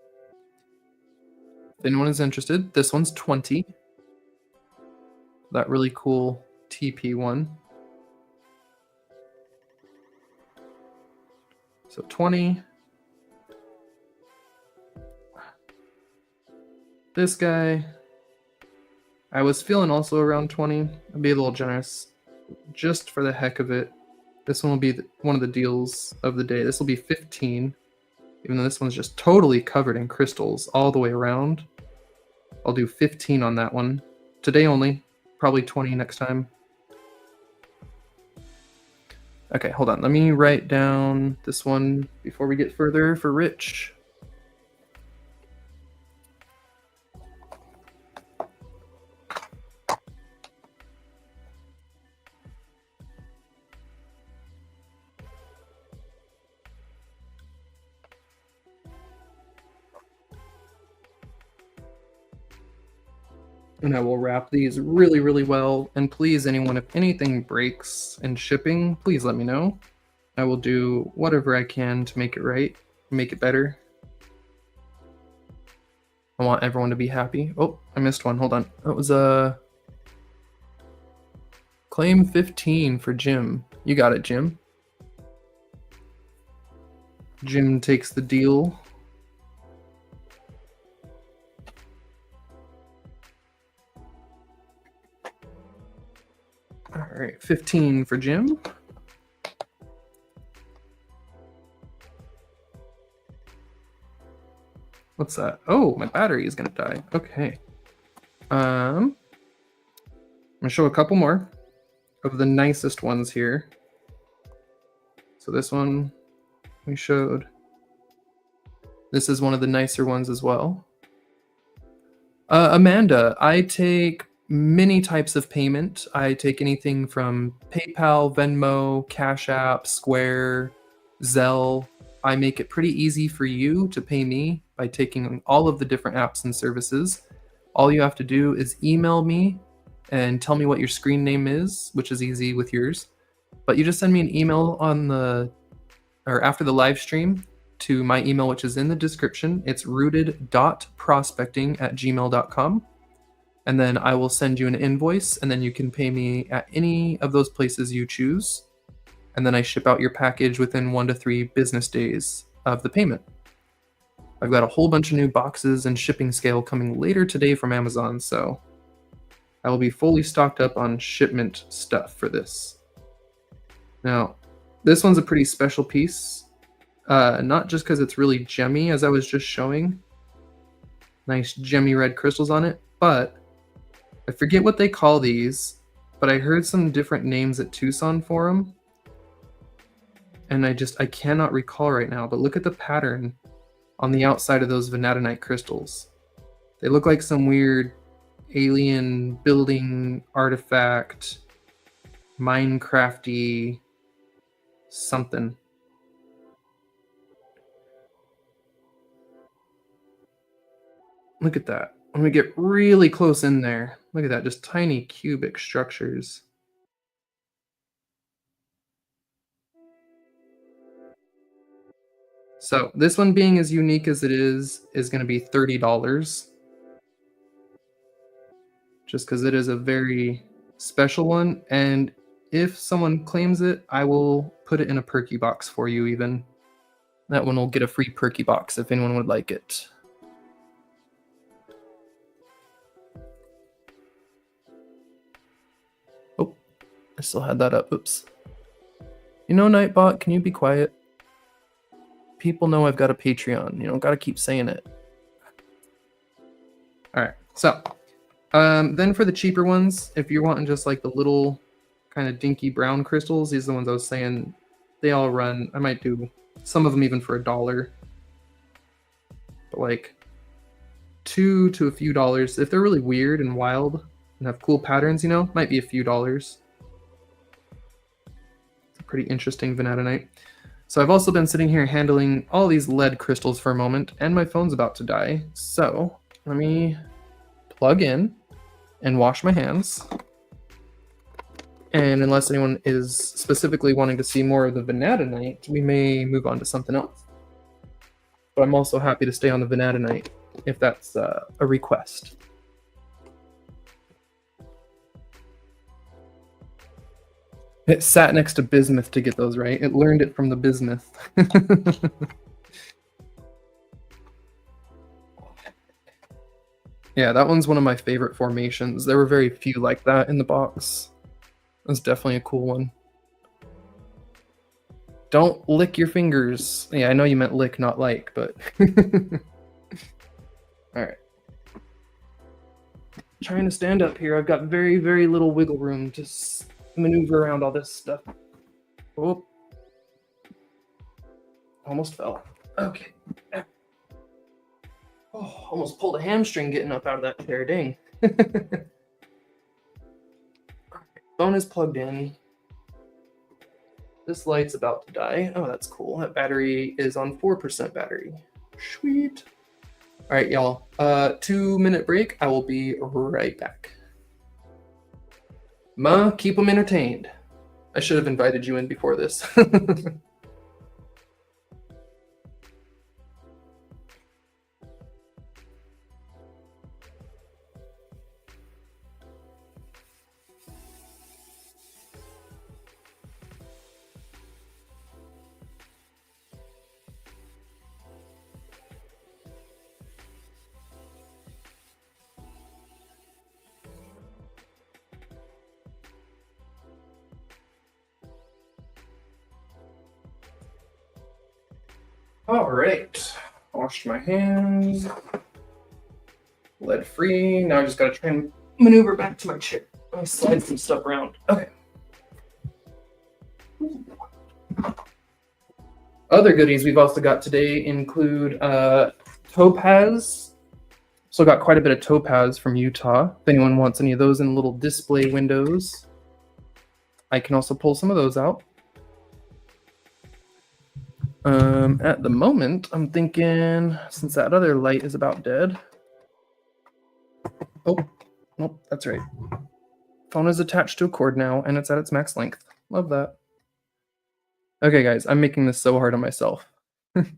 if anyone is interested, this one's 20. That really cool TP one. So 20. This guy, I was feeling also around 20. I'd be a little generous just for the heck of it. This one will be one of the deals of the day. This will be 15, even though this one's just totally covered in crystals all the way around. I'll do 15 on that one. Today only, probably 20 next time. Okay, hold on. Let me write down this one before we get further for Rich. And I will wrap these really, really well. And please, anyone, if anything breaks in shipping, please let me know. I will do whatever I can to make it right, make it better. I want everyone to be happy. Oh, I missed one. Hold on. That was a claim 15 for Jim. You got it, Jim. Jim takes the deal. All right, 15 for Jim. What's that? Oh, my battery is gonna die. Okay. I'm gonna show a couple more of the nicest ones here. So this one we showed. This is one of the nicer ones as well. Amanda, I take many types of payment. I take anything from PayPal, Venmo, Cash App, Square, Zelle. I make it pretty easy for you to pay me by taking all of the different apps and services. All you have to do is email me and tell me what your screen name is, which is easy with yours. But you just send me an email on the or after the live stream to my email, which is in the description. It's rooted.prospecting@gmail.com. And then I will send you an invoice, and then you can pay me at any of those places you choose. And then I ship out your package within 1 to 3 business days of the payment. I've got a whole bunch of new boxes and shipping scale coming later today from Amazon, so I will be fully stocked up on shipment stuff for this. Now, this one's a pretty special piece, not just because it's really gemmy, as I was just showing. Nice gemmy red crystals on it, but I forget what they call these, but I heard some different names at Tucson for them. And I cannot recall right now, but look at the pattern on the outside of those vanadinite crystals. They look like some weird alien building artifact, Minecrafty something. Look at that. When we get really close in there, look at that, just tiny cubic structures. So this one, being as unique as it is going to be $30. Just because it is a very special one. And if someone claims it, I will put it in a Perky box for you even. That one will get a free Perky box if anyone would like it. Oh, I still had that up. Oops. You know, Nightbot, can you be quiet? People know I've got a Patreon. You know, gotta keep saying it. All right, so then for the cheaper ones, if you're wanting just like the little kind of dinky brown crystals, these are the ones I was saying. They all run. I might do some of them even for $1, but like $2 to a few dollars. If they're really weird and wild and have cool patterns, you know, might be a few dollars. It's a pretty interesting vanadinite. So I've also been sitting here handling all these lead crystals for a moment, and my phone's about to die. So let me plug in and wash my hands. And unless anyone is specifically wanting to see more of the vanadinite, we may move on to something else. But I'm also happy to stay on the vanadinite if that's a request. It sat next to bismuth to get those right. It learned it from the bismuth. Yeah, that one's one of my favorite formations. There were very few like that in the box. That's definitely a cool one. Don't lick your fingers. Yeah, I know you meant lick, not like, but... Alright. Trying to stand up here. I've got very, very little wiggle room to maneuver around all this stuff. Oh. Almost fell. Okay. Oh, almost pulled a hamstring getting up out of that chair. Dang. Phone is plugged in. This light's about to die. Oh, that's cool. That battery is on 4% battery. Sweet. All right, y'all. 2-minute break. I will be right back. Ma, keep them entertained. I should have invited you in before this. All right. Washed my hands. Lead free. Now I just gotta try and maneuver back to my chair. Let me slide some stuff around. Okay. Other goodies we've also got today include topaz. So got quite a bit of topaz from Utah. If anyone wants any of those in little display windows, I can also pull some of those out. At the moment, I'm thinking, since that other light is about dead. Oh, nope, that's right. Phone is attached to a cord now, and it's at its max length. Love that. Okay, guys, I'm making this so hard on myself. I've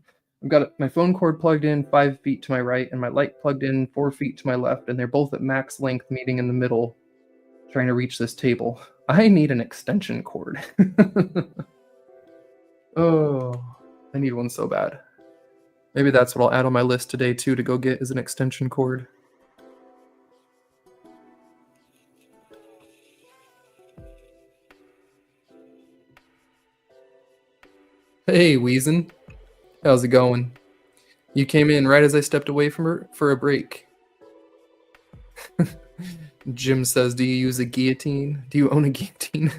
got my phone cord plugged in 5 feet to my right, and my light plugged in 4 feet to my left, and they're both at max length, meeting in the middle, trying to reach this table. I need an extension cord. Oh, I need one so bad. Maybe that's what I'll add on my list today, too, to go get is an extension cord. Hey, Weezin. How's it going? You came in right as I stepped away from her for a break. Jim says, do you use a guillotine? Do you own a guillotine?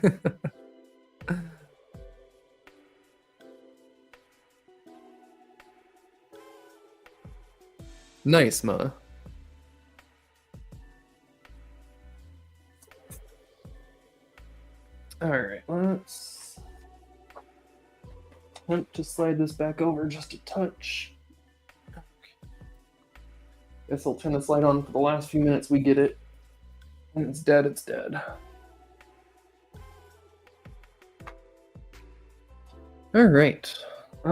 Nice, Ma. Alright, let's attempt to slide this back over just a touch. Okay. Guess I'll turn this light on for the last few minutes we get it. When it's dead, it's dead. Alright. You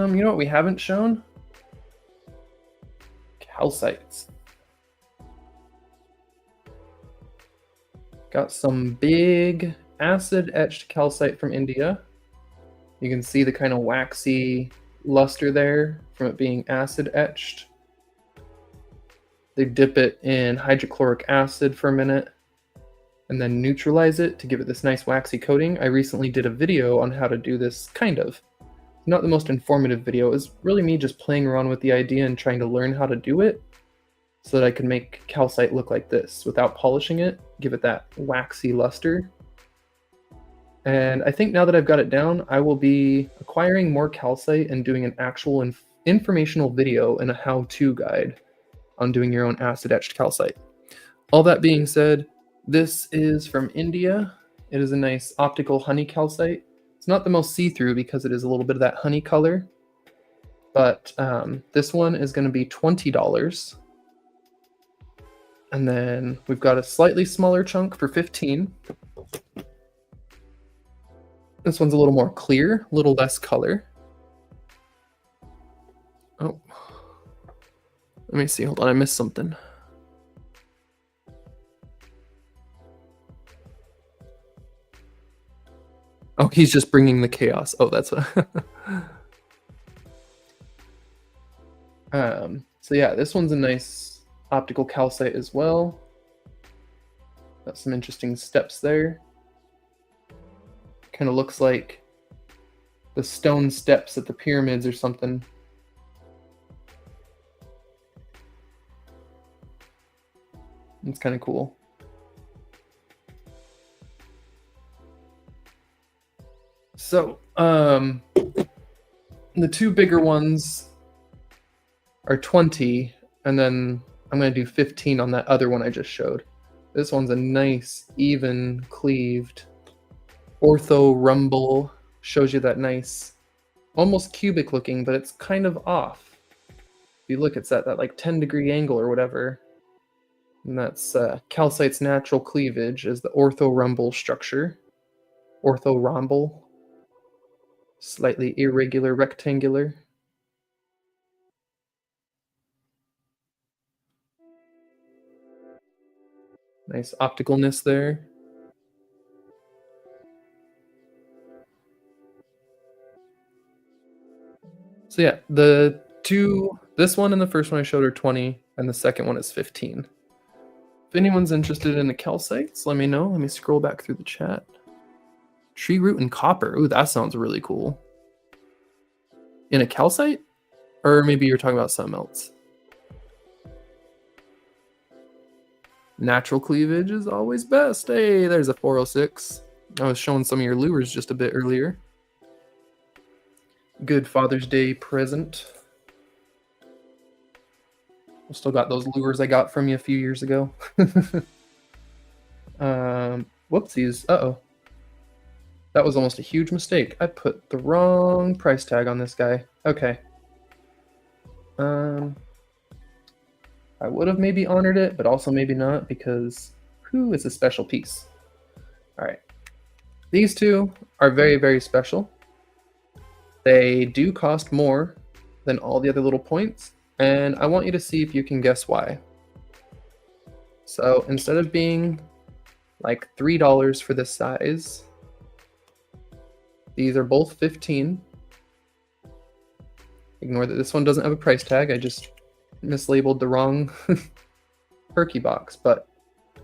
know what we haven't shown? Calcites. Got some big acid etched calcite from India. You can see the kind of waxy luster there from it being acid etched. They dip it in hydrochloric acid for a minute and then neutralize it to give it this nice waxy coating. I recently did a video on how to do this, kind of. Not the most informative video. It was really me just playing around with the idea and trying to learn how to do it so that I could make calcite look like this without polishing it, give it that waxy luster. And I think now that I've got it down, I will be acquiring more calcite and doing an actual informational video and a how-to guide on doing your own acid etched calcite. All that being said, this is from India. It is a nice optical honey calcite. It's not the most see-through because it is a little bit of that honey color, but this one is going to be $20. And then we've got a slightly smaller chunk for $15. This one's a little more clear, a little less color. Oh, let me see. Hold on, I missed something. Oh, he's just bringing the chaos. Oh, that's what. So yeah, this one's a nice optical calcite as well. Got some interesting steps there. Kind of looks like the stone steps at the pyramids or something. It's kind of cool. So, the two bigger ones are 20, and then I'm going to do 15 on that other one I just showed. This one's a nice, even cleaved ortho rumble. Shows you that nice, almost cubic looking, but it's kind of off. you look, it's at that like 10-degree angle or whatever. And that's calcite's natural cleavage is the orthorhombal structure. Orthorhombal. Slightly irregular rectangular. Nice opticalness there. So yeah, this one and the first one I showed are 20, and the second one is 15. If anyone's interested in the calcites, let me know. Let me scroll back through the chat. Tree root and copper. Ooh, that sounds really cool. In a calcite? Or maybe you're talking about something else. Natural cleavage is always best. Hey, there's a 406. I was showing some of your lures just a bit earlier. Good Father's Day present. I still got those lures I got from you a few years ago. Whoopsies. Uh-oh. That was almost a huge mistake. I put the wrong price tag on this guy. Okay. I would have maybe honored it, but also maybe not, because who is a special piece? All right. These two are very, very special. They do cost more than all the other little points, and I want you to see if you can guess why. So instead of being like $3 for this size, these are both 15. Ignore that this one doesn't have a price tag. I just mislabeled the wrong Perky box. But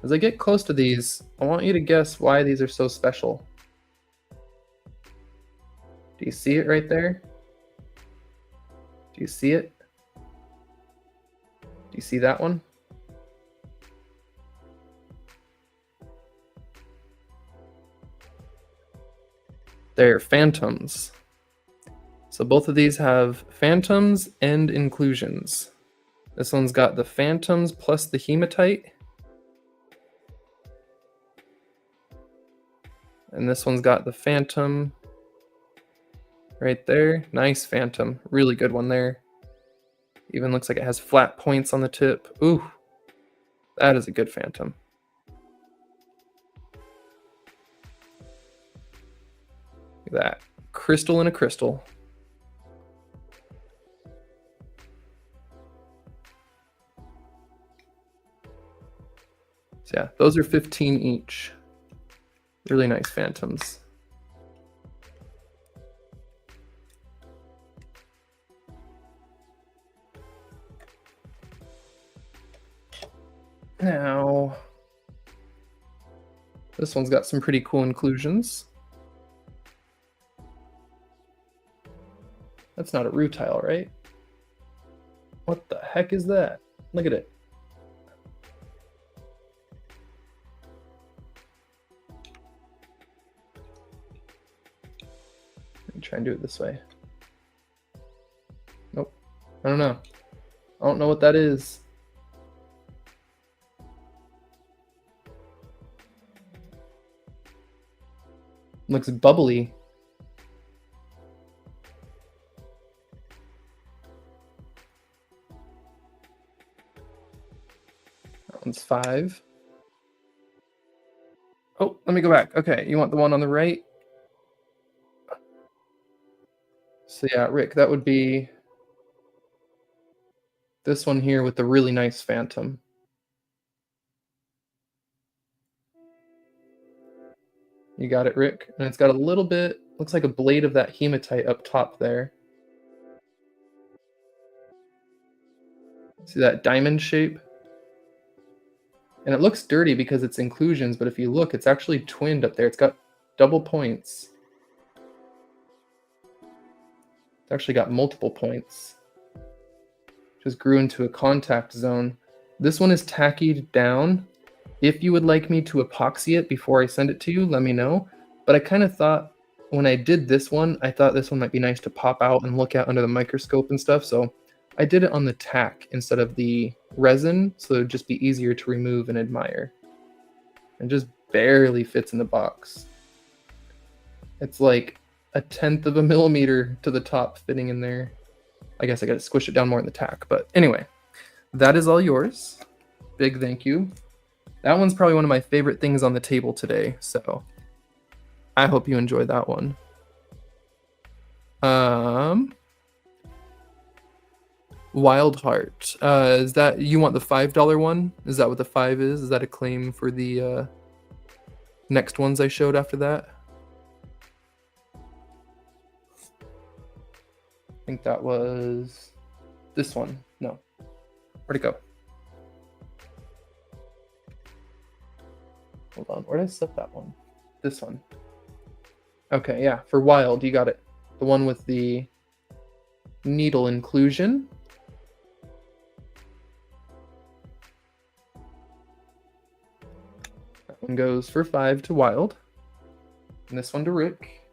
as I get close to these, I want you to guess why these are so special. Do you see it right there? Do you see it? Do you see that one? They're phantoms. So both of these have phantoms and inclusions. This one's got the phantoms plus the hematite. And this one's got the phantom right there. Nice phantom. Really good one there. Even looks like it has flat points on the tip. Ooh, that is a good phantom. Look at that. Crystal in a crystal. So yeah, those are 15 each. Really nice phantoms. Now, this one's got some pretty cool inclusions. That's not a rutile, right? What the heck is that? Look at it. Let me try and do it this way. Nope. I don't know. I don't know what that is. Looks bubbly. That one's 5. Oh, let me go back. Okay, you want the one on the right? So yeah, Rick, that would be this one here with the really nice phantom. You got it, Rick. And it's got a little bit, looks like a blade of that hematite up top there. See that diamond shape? And it looks dirty because it's inclusions, but if you look, it's actually twinned up there. It's got double points. It's actually got multiple points. Just grew into a contact zone. This one is tackied down. If you would like me to epoxy it before I send it to you, let me know. But I kind of thought when I did this one, I thought this one might be nice to pop out and look at under the microscope and stuff. So I did it on the tack instead of the resin, so it would just be easier to remove and admire. And just barely fits in the box. It's like 1/10 of a millimeter to the top fitting in there. I guess I gotta squish it down more in the tack. But anyway, that is all yours. Big thank you. That one's probably one of my favorite things on the table today, so I hope you enjoy that one. Wild Heart. Is that, you want the $5 one? Is that what the 5 is? Is that a claim for the next ones I showed after that? I think that was this one. No. Where'd it go? Hold on. Where did I set that one? This one. Okay, yeah. For Wild, you got it. The one with the needle inclusion. That one goes for 5 to Wild. And this one to Rick.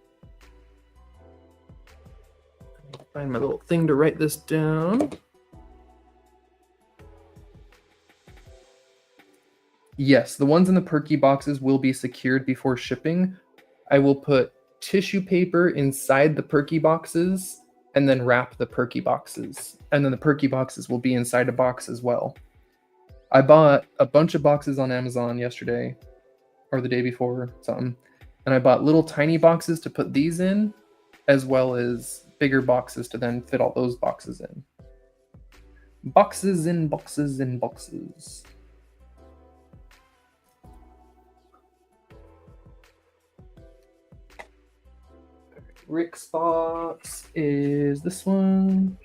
Find my little thing to write this down. Yes, the ones in the Perky boxes will be secured before shipping. I will put tissue paper inside the Perky boxes and then wrap the Perky boxes. And then the Perky boxes will be inside a box as well. I bought a bunch of boxes on Amazon yesterday or the day before, something. And I bought little tiny boxes to put these in, as well as bigger boxes to then fit all those boxes in. Boxes in boxes in boxes. Rick's box is this one.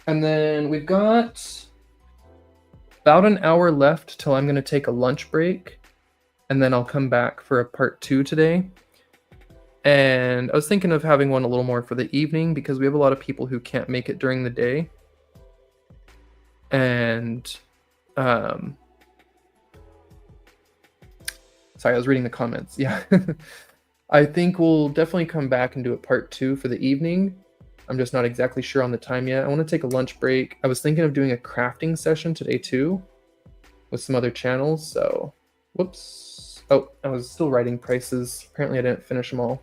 And then we've got about an hour left till I'm going to take a lunch break. And then I'll come back for a part 2 today. And I was thinking of having one a little more for the evening because we have a lot of people who can't make it during the day. And sorry, I was reading the comments. Yeah. I think we'll definitely come back and do a part 2 for the evening. I'm just not exactly sure on the time yet. I want to take a lunch break. I was thinking of doing a crafting session today too with some other channels. So, whoops. Oh, I was still writing prices. Apparently I didn't finish them all.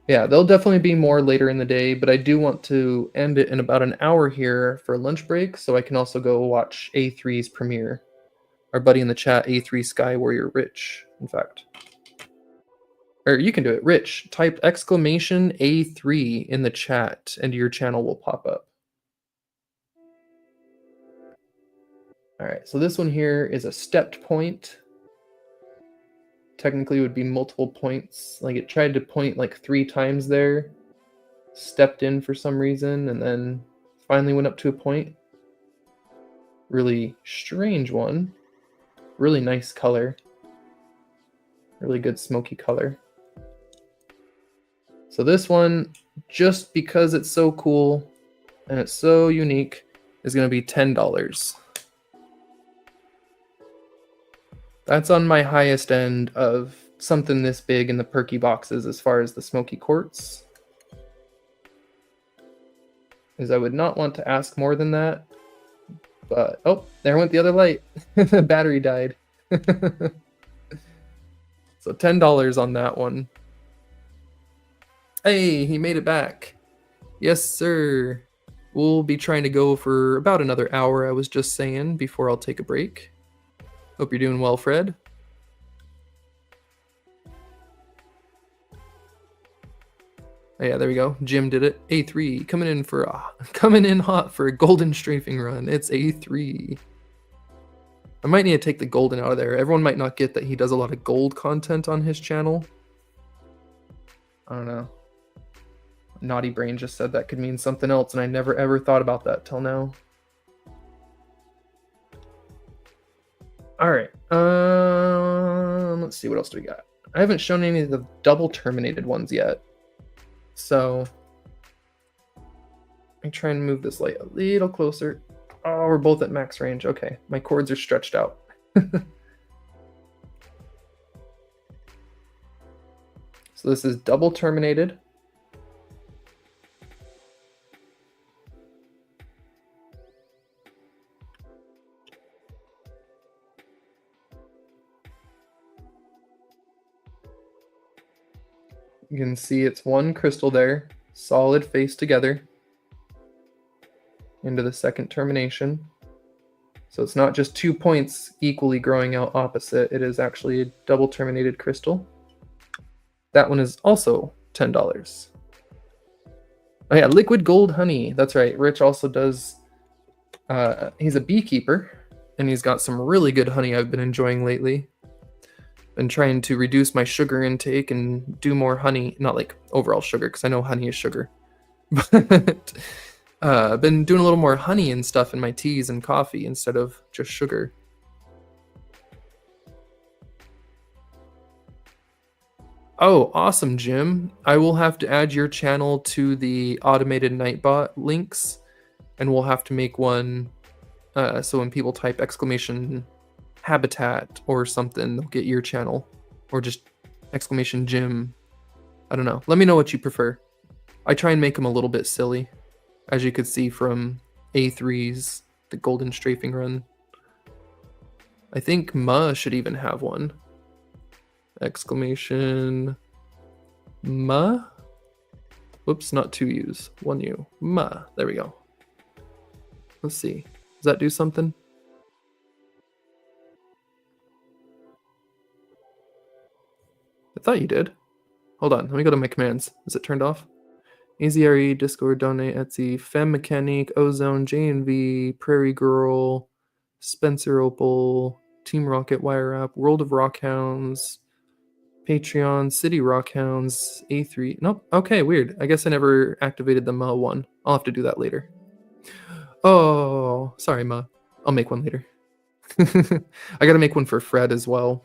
Yeah, there'll definitely be more later in the day, but I do want to end it in about an hour here for a lunch break so I can also go watch A3's premiere. Our buddy in the chat, A3 Sky Warrior Rich, in fact. Or you can do it, Rich. Type exclamation A3 in the chat and your channel will pop up. All right, so this one here is a stepped point. Technically it would be multiple points. Like it tried to point like 3 times there, stepped in for some reason, and then finally went up to a point. Really strange one. Really nice color. Really good smoky color. So this one, just because it's so cool and it's so unique, is going to be $10. That's on my highest end of something this big in the Perky boxes as far as the smoky quartz. Is I would not want to ask more than that. But, oh, there went the other light. The battery died. So $10 on that one. Hey, he made it back. Yes, sir. We'll be trying to go for about another hour, I was just saying, before I'll take a break. Hope you're doing well, Fred. Oh, yeah, there we go. Jim did it. A3 coming in hot for a golden strafing run. It's A3. I might need to take the golden out of there. Everyone might not get that he does a lot of gold content on his channel. I don't know. Naughty Brain just said that could mean something else, and I never ever thought about that till now. All right. Let's see, what else do we got? I haven't shown any of the double terminated ones yet. So I try and move this light a little closer. Oh, we're both at max range. Okay, my cords are stretched out. So this is double terminated. You can see it's one crystal there, solid face together into the second termination. So it's not just 2 points equally growing out opposite, it is actually a double terminated crystal. That one is also $10. Oh yeah, liquid gold honey. That's right. Rich also does, he's a beekeeper, and he's got some really good honey I've been enjoying lately. Been trying to reduce my sugar intake and do more honey, not like overall sugar, because I know honey is sugar. But I've been doing a little more honey and stuff in my teas and coffee instead of just sugar. Oh, awesome, Jim. I will have to add your channel to the automated Nightbot links, and we'll have to make one so when people type exclamation habitat or something, they'll get your channel, or just exclamation Jim. I don't know. Let me know what you prefer. I try and make them a little bit silly, as you could see from A3's the golden strafing run. I think Ma should even have one. Exclamation Ma. Whoops, not 2 U's, 1 U. Ma. There we go. Let's see. Does that do something? I thought you did. Hold on, let me go to my commands. Is it turned off? AZRE, Discord, Donate, Etsy, Femme Mechanique, Ozone, JNV, Prairie Girl, Spencer Opal, Team Rocket, Wire App, World of Rockhounds, Patreon, City Rockhounds, A3. Nope. Okay, weird. I guess I never activated the Ma one. I'll have to do that later. Oh, sorry, Ma. I'll make one later. I gotta make one for Fred as well.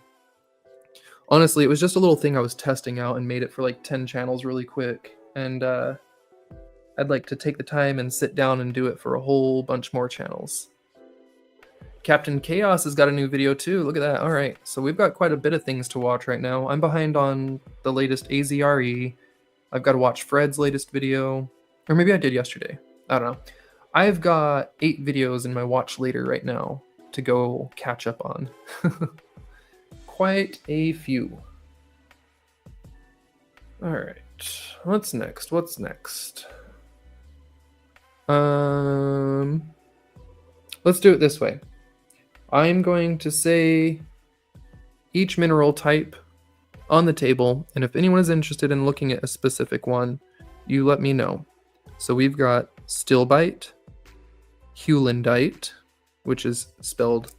Honestly, it was just a little thing I was testing out and made it for like 10 channels really quick. And I'd like to take the time and sit down and do it for a whole bunch more channels. Captain Chaos has got a new video too. Look at that. All right, so we've got quite a bit of things to watch right now. I'm behind on the latest AZRE. I've got to watch Fred's latest video, or maybe I did yesterday. I don't know. I've got 8 videos in my watch later right now to go catch up on. Quite a few. All right, what's next? What's next? Let's do it this way. I'm going to say each mineral type on the table, and if anyone is interested in looking at a specific one, you let me know. So we've got stilbite, heulandite, which is spelled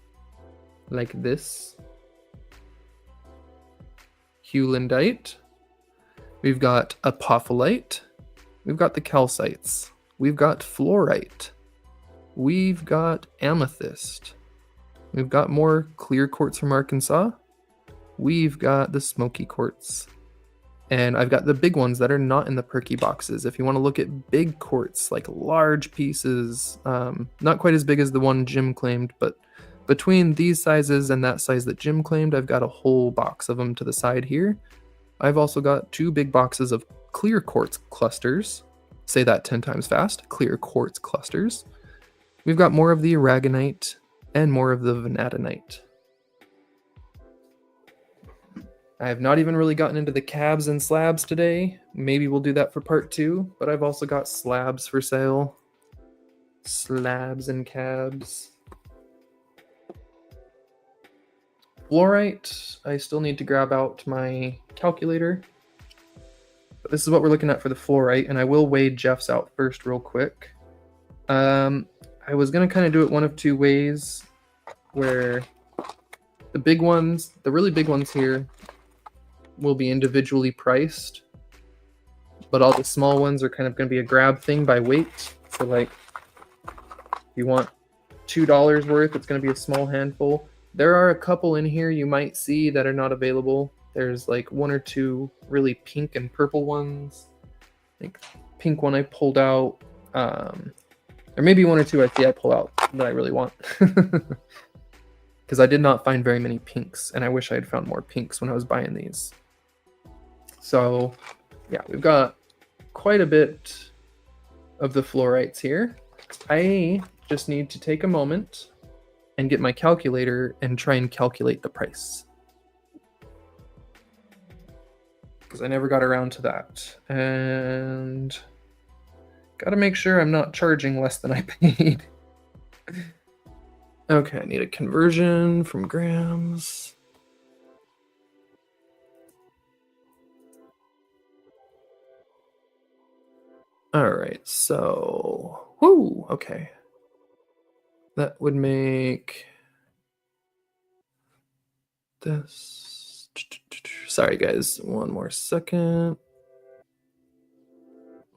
like this. Heulandite. We've got apophyllite. We've got the calcites. We've got fluorite. We've got amethyst. We've got more clear quartz from Arkansas. We've got the smoky quartz. And I've got the big ones that are not in the Perky boxes. If you want to look at big quartz, like large pieces, not quite as big as the one Jim claimed, but between these sizes and that size that Jim claimed, I've got a whole box of them to the side here. I've also got 2 big boxes of clear quartz clusters. Say that 10 times fast. Clear quartz clusters. We've got more of the aragonite and more of the vanadinite. I have not even really gotten into the cabs and slabs today. Maybe we'll do that for part 2, but I've also got slabs for sale. Slabs and cabs. Fluorite, I still need to grab out my calculator. But this is what we're looking at for the fluorite, and I will weigh Jeff's out first real quick. I was going to kind of do it one of 2 ways, where the big ones, the really big ones here, will be individually priced, but all the small ones are kind of going to be a grab thing by weight. So like, if you want $2 worth, it's going to be a small handful. There are a couple in here you might see that are not available. There's like 1 or 2 really pink and purple ones. I think pink one I pulled out. Or maybe 1 or 2 I see I pull out that I really want. Because I did not find very many pinks, and I wish I had found more pinks when I was buying these. So yeah, we've got quite a bit of the fluorites here. I just need to take a moment and get my calculator and try and calculate the price. because I never got around to that. And gotta make sure I'm not charging less than I paid. Okay, I need a conversion from grams. All right, so, whoo, okay. That would make this. Sorry, guys, one more second. A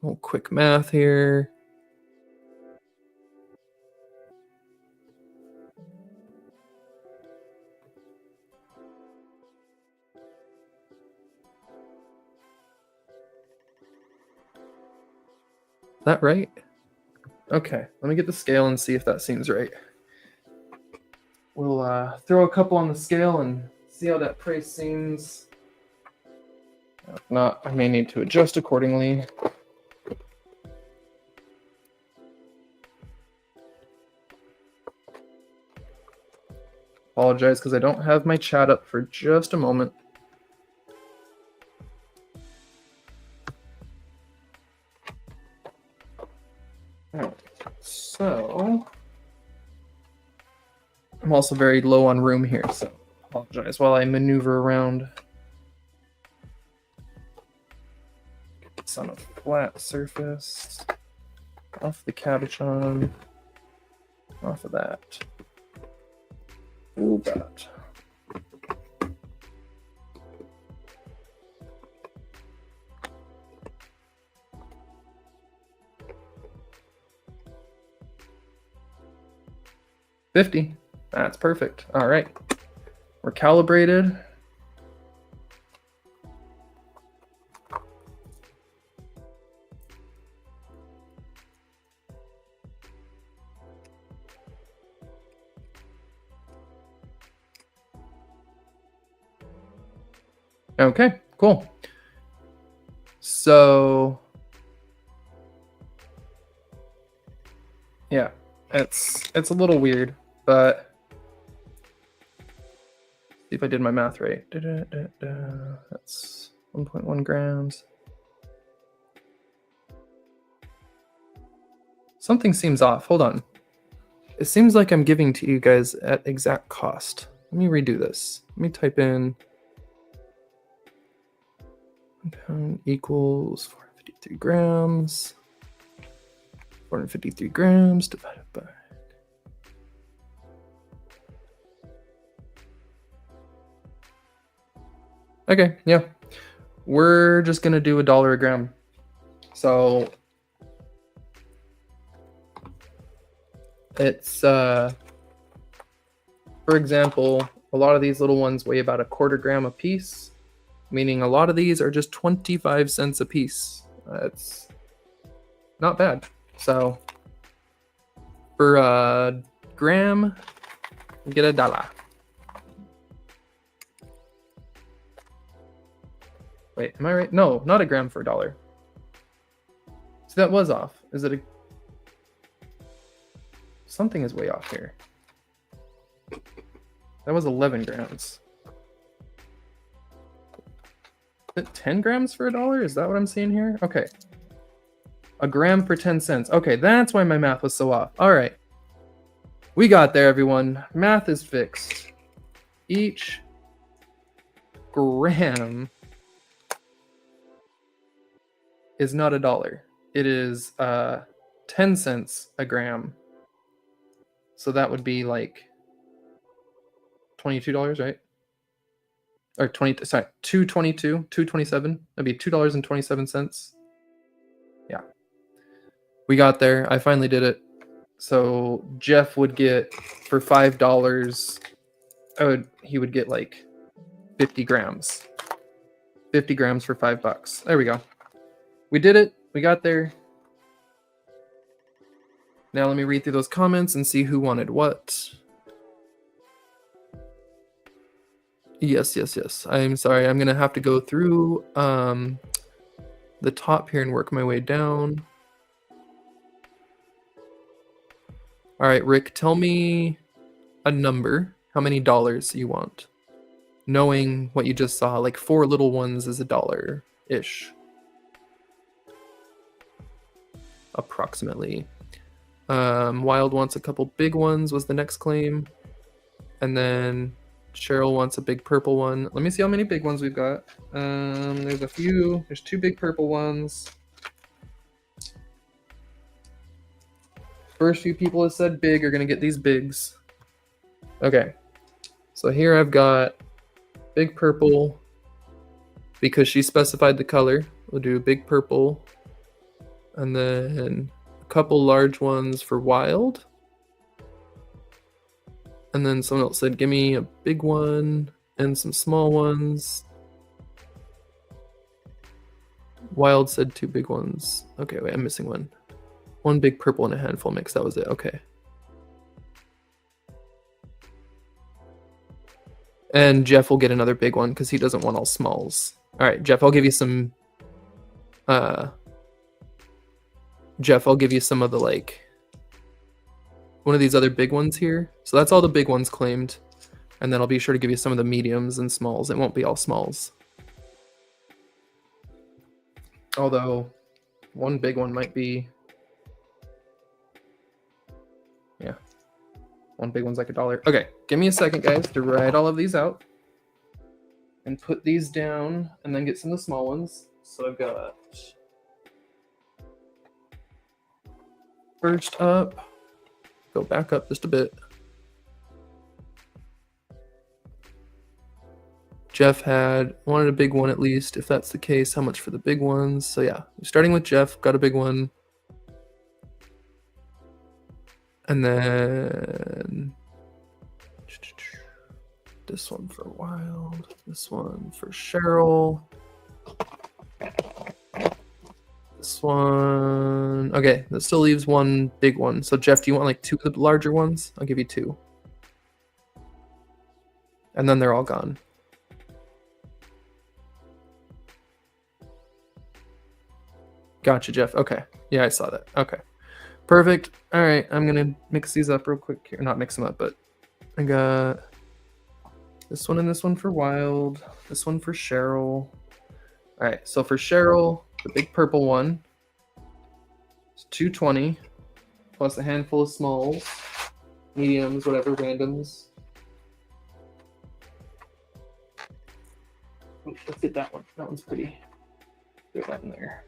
little quick math here. Is that right? Okay, let me get the scale and see if that seems right. We'll throw a couple on the scale and see how that price seems. If not, I may need to adjust accordingly. Apologize because I don't have my chat up for just a moment. Alright, so I'm also very low on room here, so apologize while I maneuver around. Get this on a flat surface. Off the cabochon. Off of that. Ooh, God. $50. That's perfect. All right. We're calibrated. Okay, cool. So, yeah, it's a little weird, but see if I did my math right. That's 1.1 grams. Something seems off. Hold on. It seems like I'm giving to you guys at exact cost. Let me redo this. Let me type in 1 pound equals 453 grams. 453 grams divided by. Okay, yeah. We're just gonna do $1 a gram. So it's for example, a lot of these little ones weigh about 1/4 gram a piece, meaning a lot of these are just 25 cents a piece. It's not bad. So for a gram, you get $1. Wait, am I right? No, not a gram for $1. So that was off. Is it a... Something is way off here. That was 11 grams. Is it 10 grams for $1? Is that what I'm seeing here? Okay. A gram for 10 cents. Okay, that's why my math was so off. All right. We got there, everyone. Math is fixed. Each gram is not $1. It is 10 cents a gram. So that would be like $22, right? Or 20, sorry, $2.22, $2.27. That'd be $2.27. Yeah. We got there. I finally did it. So Jeff would get for $5, he would get like 50 grams. 50 grams for $5. There we go. We did it. We got there. Now let me read through those comments and see who wanted what. Yes. I'm sorry. I'm going to have to go through the top here and work my way down. All right, Rick, tell me a number. How many dollars you want? knowing what you just saw, like 4 little ones is $1-ish. Approximately. Wild wants a couple big ones was the next claim. And then Cheryl wants a big purple one. Let me see how many big ones we've got. There's a few. There's 2 big purple ones. First few people that said big are going to get these bigs. Okay. So here I've got big purple. Because she specified the color, we'll do big purple. And then a couple large ones for wild. And then someone else said, give me a big one and some small ones. Wild said 2 big ones. Okay, wait, I'm missing one. 1 big purple and a handful mix. That was it. Okay. And Jeff will get another big one because he doesn't want all smalls. All right, Jeff, I'll give you some. Jeff, I'll give you some of the like. One of these other big ones here. So that's all the big ones claimed. And then I'll be sure to give you some of the mediums and smalls. It won't be all smalls. Although, one big one might be. Yeah. One big one's like $1. Okay, give me a second, guys, to write all of these out. And put these down, and then get some of the small ones. So I've got... First up, go back up just a bit. Jeff wanted a big one at least. If that's the case, how much for the big ones? So yeah, starting with Jeff, got a big one. And then this one for Wild, this one for Cheryl. This one, okay, that still leaves 1 big one. So Jeff, do you want like 2 of the larger ones? I'll give you 2. And then they're all gone. Gotcha, Jeff. Okay. Yeah, I saw that. Okay. Perfect. All right, I'm gonna mix these up real quick here. Not mix them up, but I got this one and this one for Wild, this one for Cheryl. All right, so for Cheryl, the big purple one, it's $2.20 plus a handful of smalls, mediums, whatever, randoms. Oh, let's get that one. That one's pretty. Throw that in there.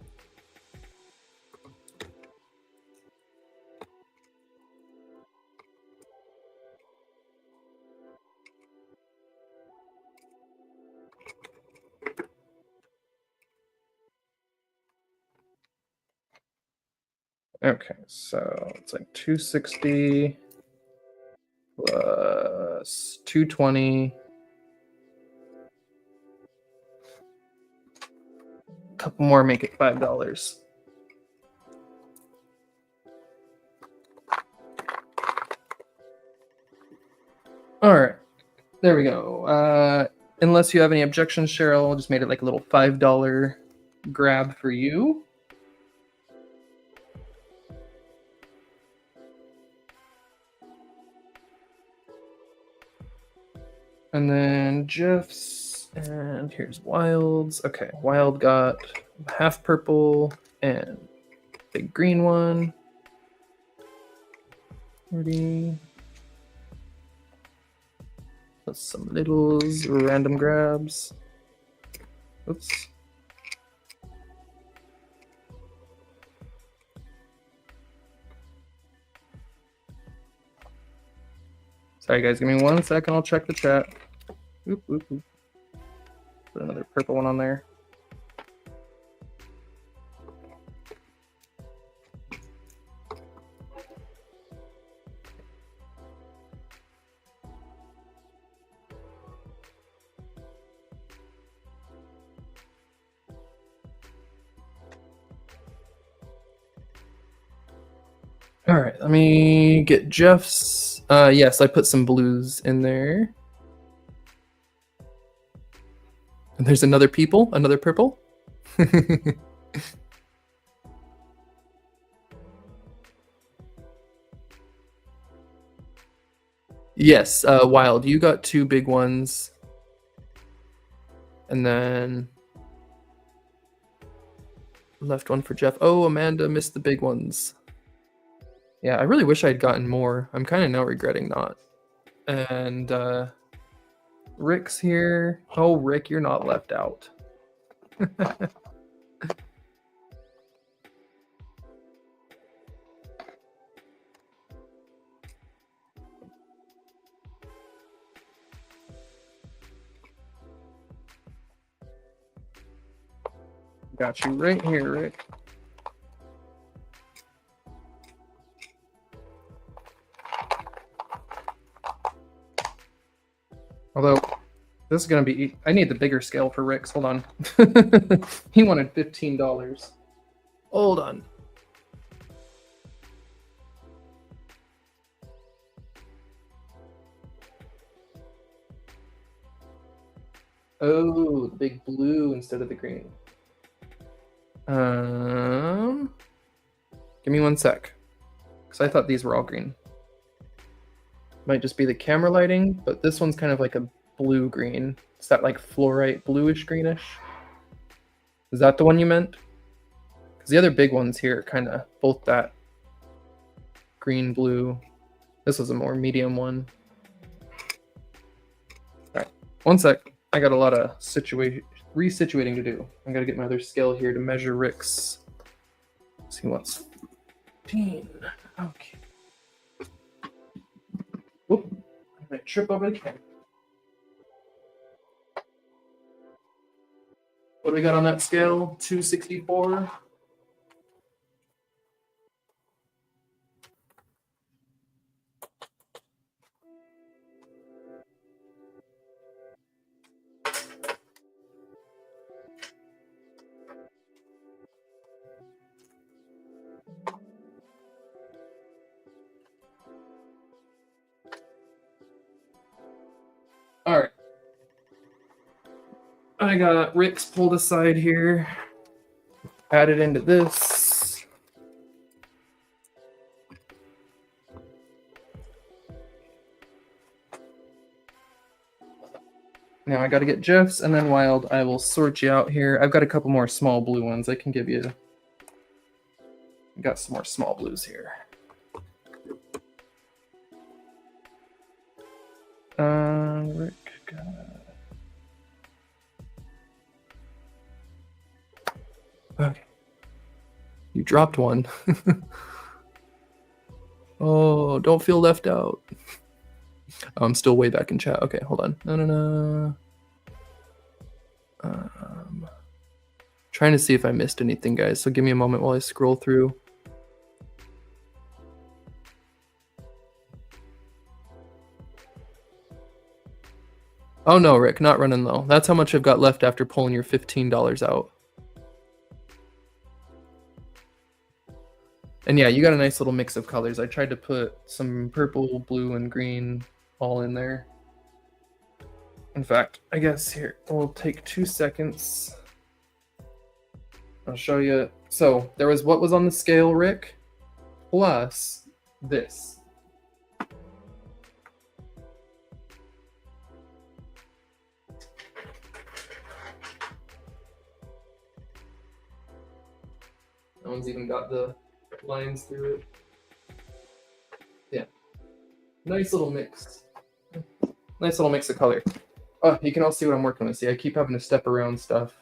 Okay, so it's like 260 plus 220. A couple more make it $5. All right, there we go. Unless you have any objections, Cheryl, I just made it like a little $5 grab for you. And then Jeff's, and here's Wild's. Okay, Wild got half purple and big green one. 30. Plus some littles, random grabs. Oops. Sorry guys, give me 1 second, I'll check the chat. Oop, oop, oop. Put another purple one on there. All right, let me get Jeff's. Yes, I put some blues in there. And there's another purple. Yes, Wild, you got 2 big ones. And then left one for Jeff. Oh, Amanda missed the big ones. Yeah, I really wish I'd gotten more. I'm kind of now regretting not. And Rick's here. Oh, Rick, you're not left out. Got you right here, Rick. Although, this is going to be... I need the bigger scale for Rick's. Hold on. He wanted $15. Hold on. Oh, the big blue instead of the green. Give me one sec. Because I thought these were all green. Might just be the camera lighting, but this one's kind of like a blue-green. It's that like fluorite bluish greenish. Is that the one you meant? Because the other big ones here are kind of both that green-blue. This was a more medium one. All right, one sec. I got a lot of resituating to do. I gotta get my other scale here to measure Rick's. He wants 15. Okay. Whoop. I'm gonna trip over the camera. What do we got on that scale? 264. All right. I got Rick's pulled aside here. Added into this. Now I got to get Jeff's, and then Wild, I will sort you out here. I've got a couple more small blue ones I can give you. Got some more small blues here. Rick got... Okay. You dropped one. Oh, don't feel left out. Oh, I'm still way back in chat. Okay, hold on. No. Trying to see if I missed anything, guys. So give me a moment while I scroll through. Oh no, Rick, not running low. That's how much I've got left after pulling your $15 out. And yeah, you got a nice little mix of colors. I tried to put some purple, blue, and green all in there. In fact, I guess here, we'll take 2 seconds. I'll show you. So there was what was on the scale, Rick, plus this. That one's even got the lines through it. Yeah. Nice little mix. Nice little mix of color. Oh, you can all see what I'm working with. See, I keep having to step around stuff.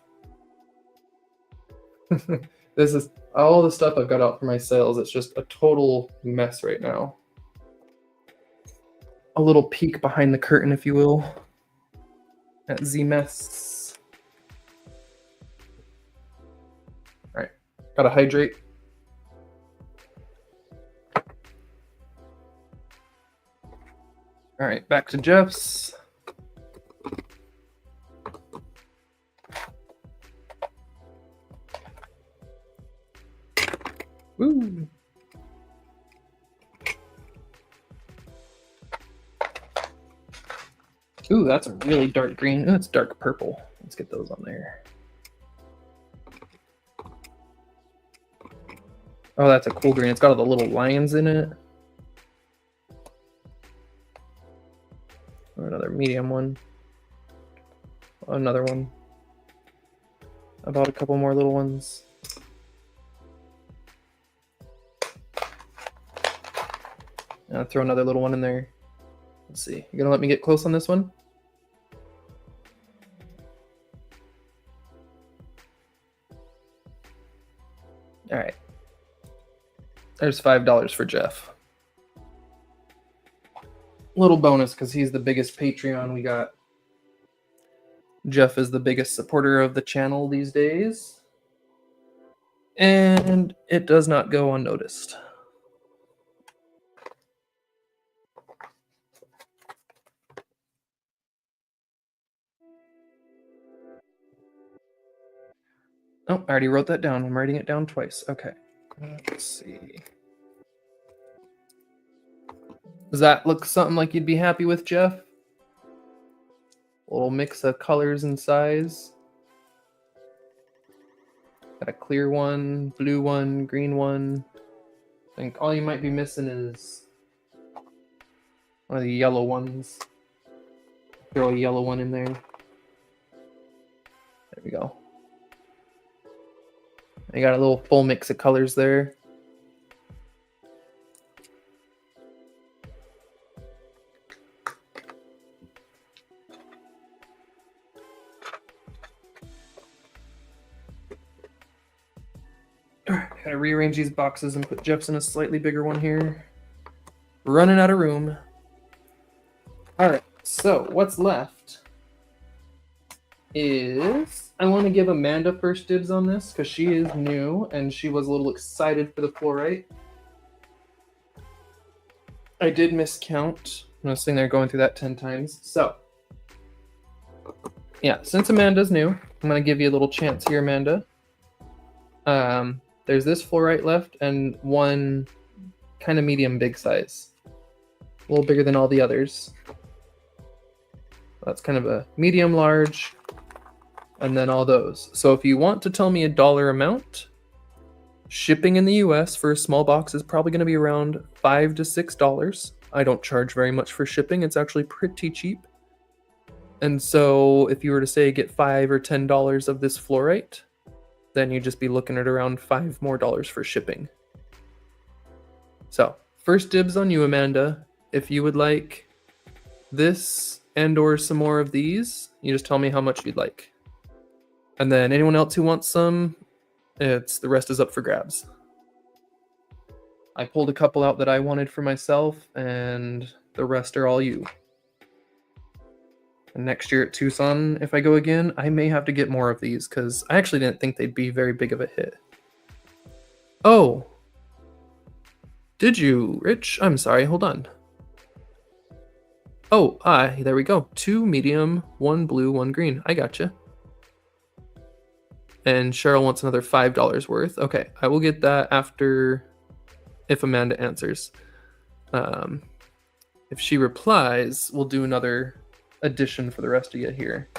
This is all the stuff I've got out for my sales. It's just a total mess right now. A little peek behind the curtain, if you will, at Z-Mess. All right, gotta hydrate. All right, back to Jeff's. Woo. Ooh, that's a really dark green. Ooh, it's dark purple. Let's get those on there. Oh, that's a cool green. It's got all the little lions in it. Or another medium one. Another one. I bought a couple more little ones. I'll throw another little one in there. Let's see. You gonna let me get close on this one? All right. There's $5 for Jeff. Little bonus because he's the biggest Patreon we got. Jeff is the biggest supporter of the channel these days. And it does not go unnoticed. Oh, I already wrote that down. I'm writing it down twice. Okay. Let's see. Does that look something like you'd be happy with, Jeff? A little mix of colors and size. Got a clear one, blue one, green one. I think all you might be missing is one of the yellow ones. Throw a yellow one in there. There we go. I got a little full mix of colors there. Gotta rearrange these boxes and put Jeff's in a slightly bigger one here. Running out of room. Alright, so what's left is I want to give Amanda first dibs on this because she is new and she was a little excited for the fluorite. I did miscount. I was sitting there going through that 10 times. So, yeah, since Amanda's new, I'm going to give you a little chance here, Amanda. There's this fluorite left and one kind of medium big size. A little bigger than all the others. That's kind of a medium large. And then all those. So if you want to tell me a dollar amount, shipping in the US for a small box is probably going to be around $5 to $6. I don't charge very much for shipping. It's actually pretty cheap. And so if you were to say get $5 or $10 of this fluorite, then you'd just be looking at around $5 more for shipping. So first dibs on you, Amanda. If you would like this and or some more of these, you just tell me how much you'd like. And then anyone else who wants some, the rest is up for grabs. I pulled a couple out that I wanted for myself, and the rest are all you. And next year at Tucson, if I go again, I may have to get more of these, because I actually didn't think they'd be very big of a hit. Oh. Did you, Rich? I'm sorry, hold on. Oh, there we go. 2 medium, 1 blue, 1 green. I gotcha. And Cheryl wants another $5 worth. Okay, I will get that after, if Amanda answers. If she replies, we'll do another addition for the rest of you here.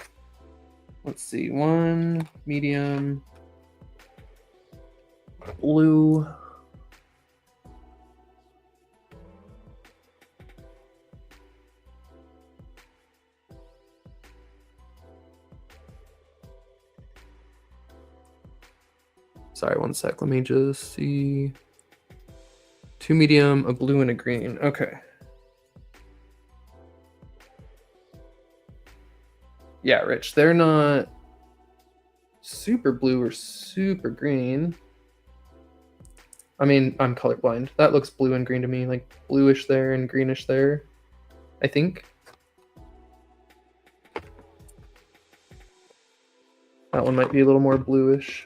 Let's see, 1 medium, blue. Sorry, one sec. Let me just see. 2 medium, a blue, and a green. Okay. Yeah, Rich, they're not super blue or super green. I mean, I'm colorblind. That looks blue and green to me, like bluish there and greenish there, I think. That one might be a little more bluish.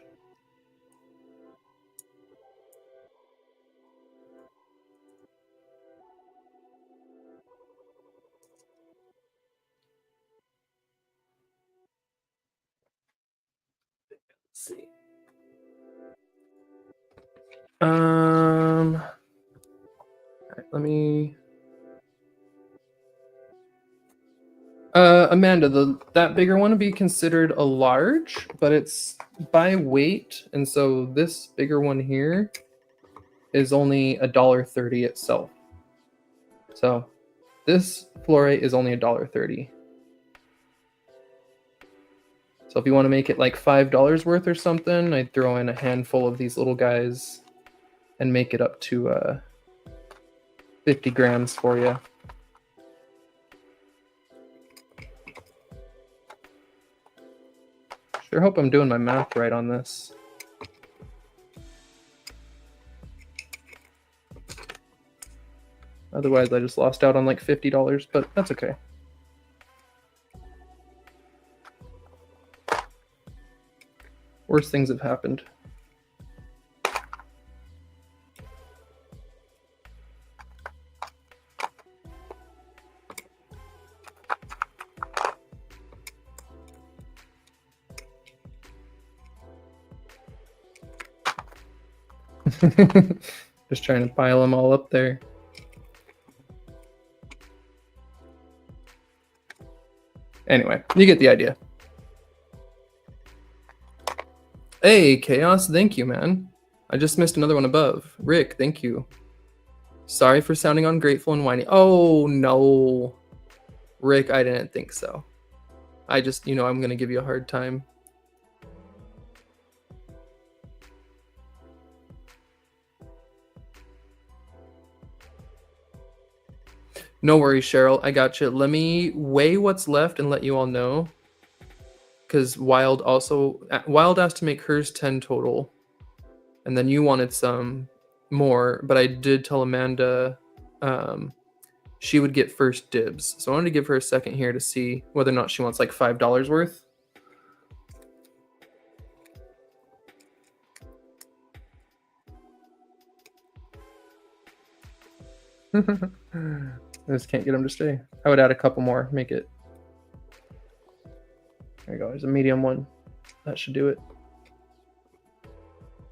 See. All right, let me. Amanda, that bigger one would be considered a large, but it's by weight, and so this bigger one here is only $1.30 itself. So this fluorite is only $1.30. So if you want to make it like $5 worth or something, I'd throw in a handful of these little guys and make it up to 50 grams for you. Sure hope I'm doing my math right on this. Otherwise, I just lost out on like $50, but that's okay. Worse things have happened. Just trying to pile them all up there. Anyway, you get the idea. Hey, Chaos, thank you, man. I just missed another one above. Rick, thank you. Sorry for sounding ungrateful and whiny. Oh, no. Rick, I didn't think so. I just, I'm going to give you a hard time. No worries, Cheryl. I got you. Let me weigh what's left and let you all know. Because Wild asked to make hers 10 total. And then you wanted some more. But I did tell Amanda she would get first dibs. So I wanted to give her a second here to see whether or not she wants like $5 worth. I just can't get him to stay. I would add a couple more, make it. There you go, there's a medium one. That should do it.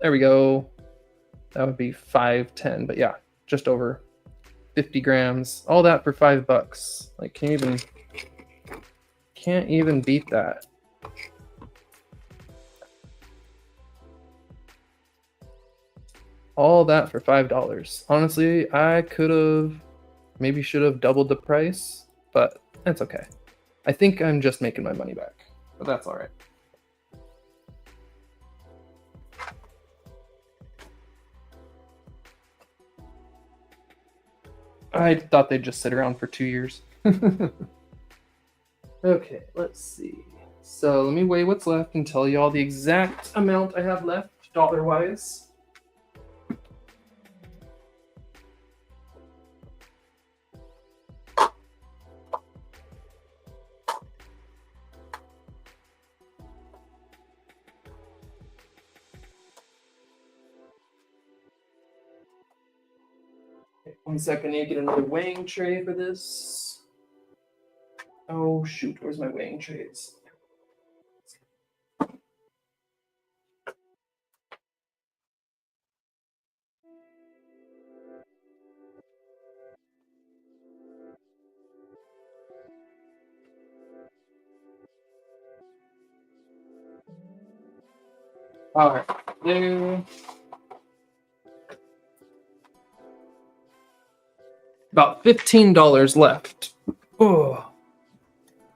There we go. That would be 5.10, but yeah, just over 50 grams. All that for $5. Like, can't even beat that. All that for $5. Honestly, I should have doubled the price, but that's okay. I think I'm just making my money back, but that's all right. I thought they'd just sit around for 2 years. Okay, let's see. So let me weigh what's left and tell you all the exact amount I have left, dollar-wise. Okay, 1 second, I need to get another weighing tray for this. Oh shoot, where's my weighing trays? All right, there. About $15 left. Oh.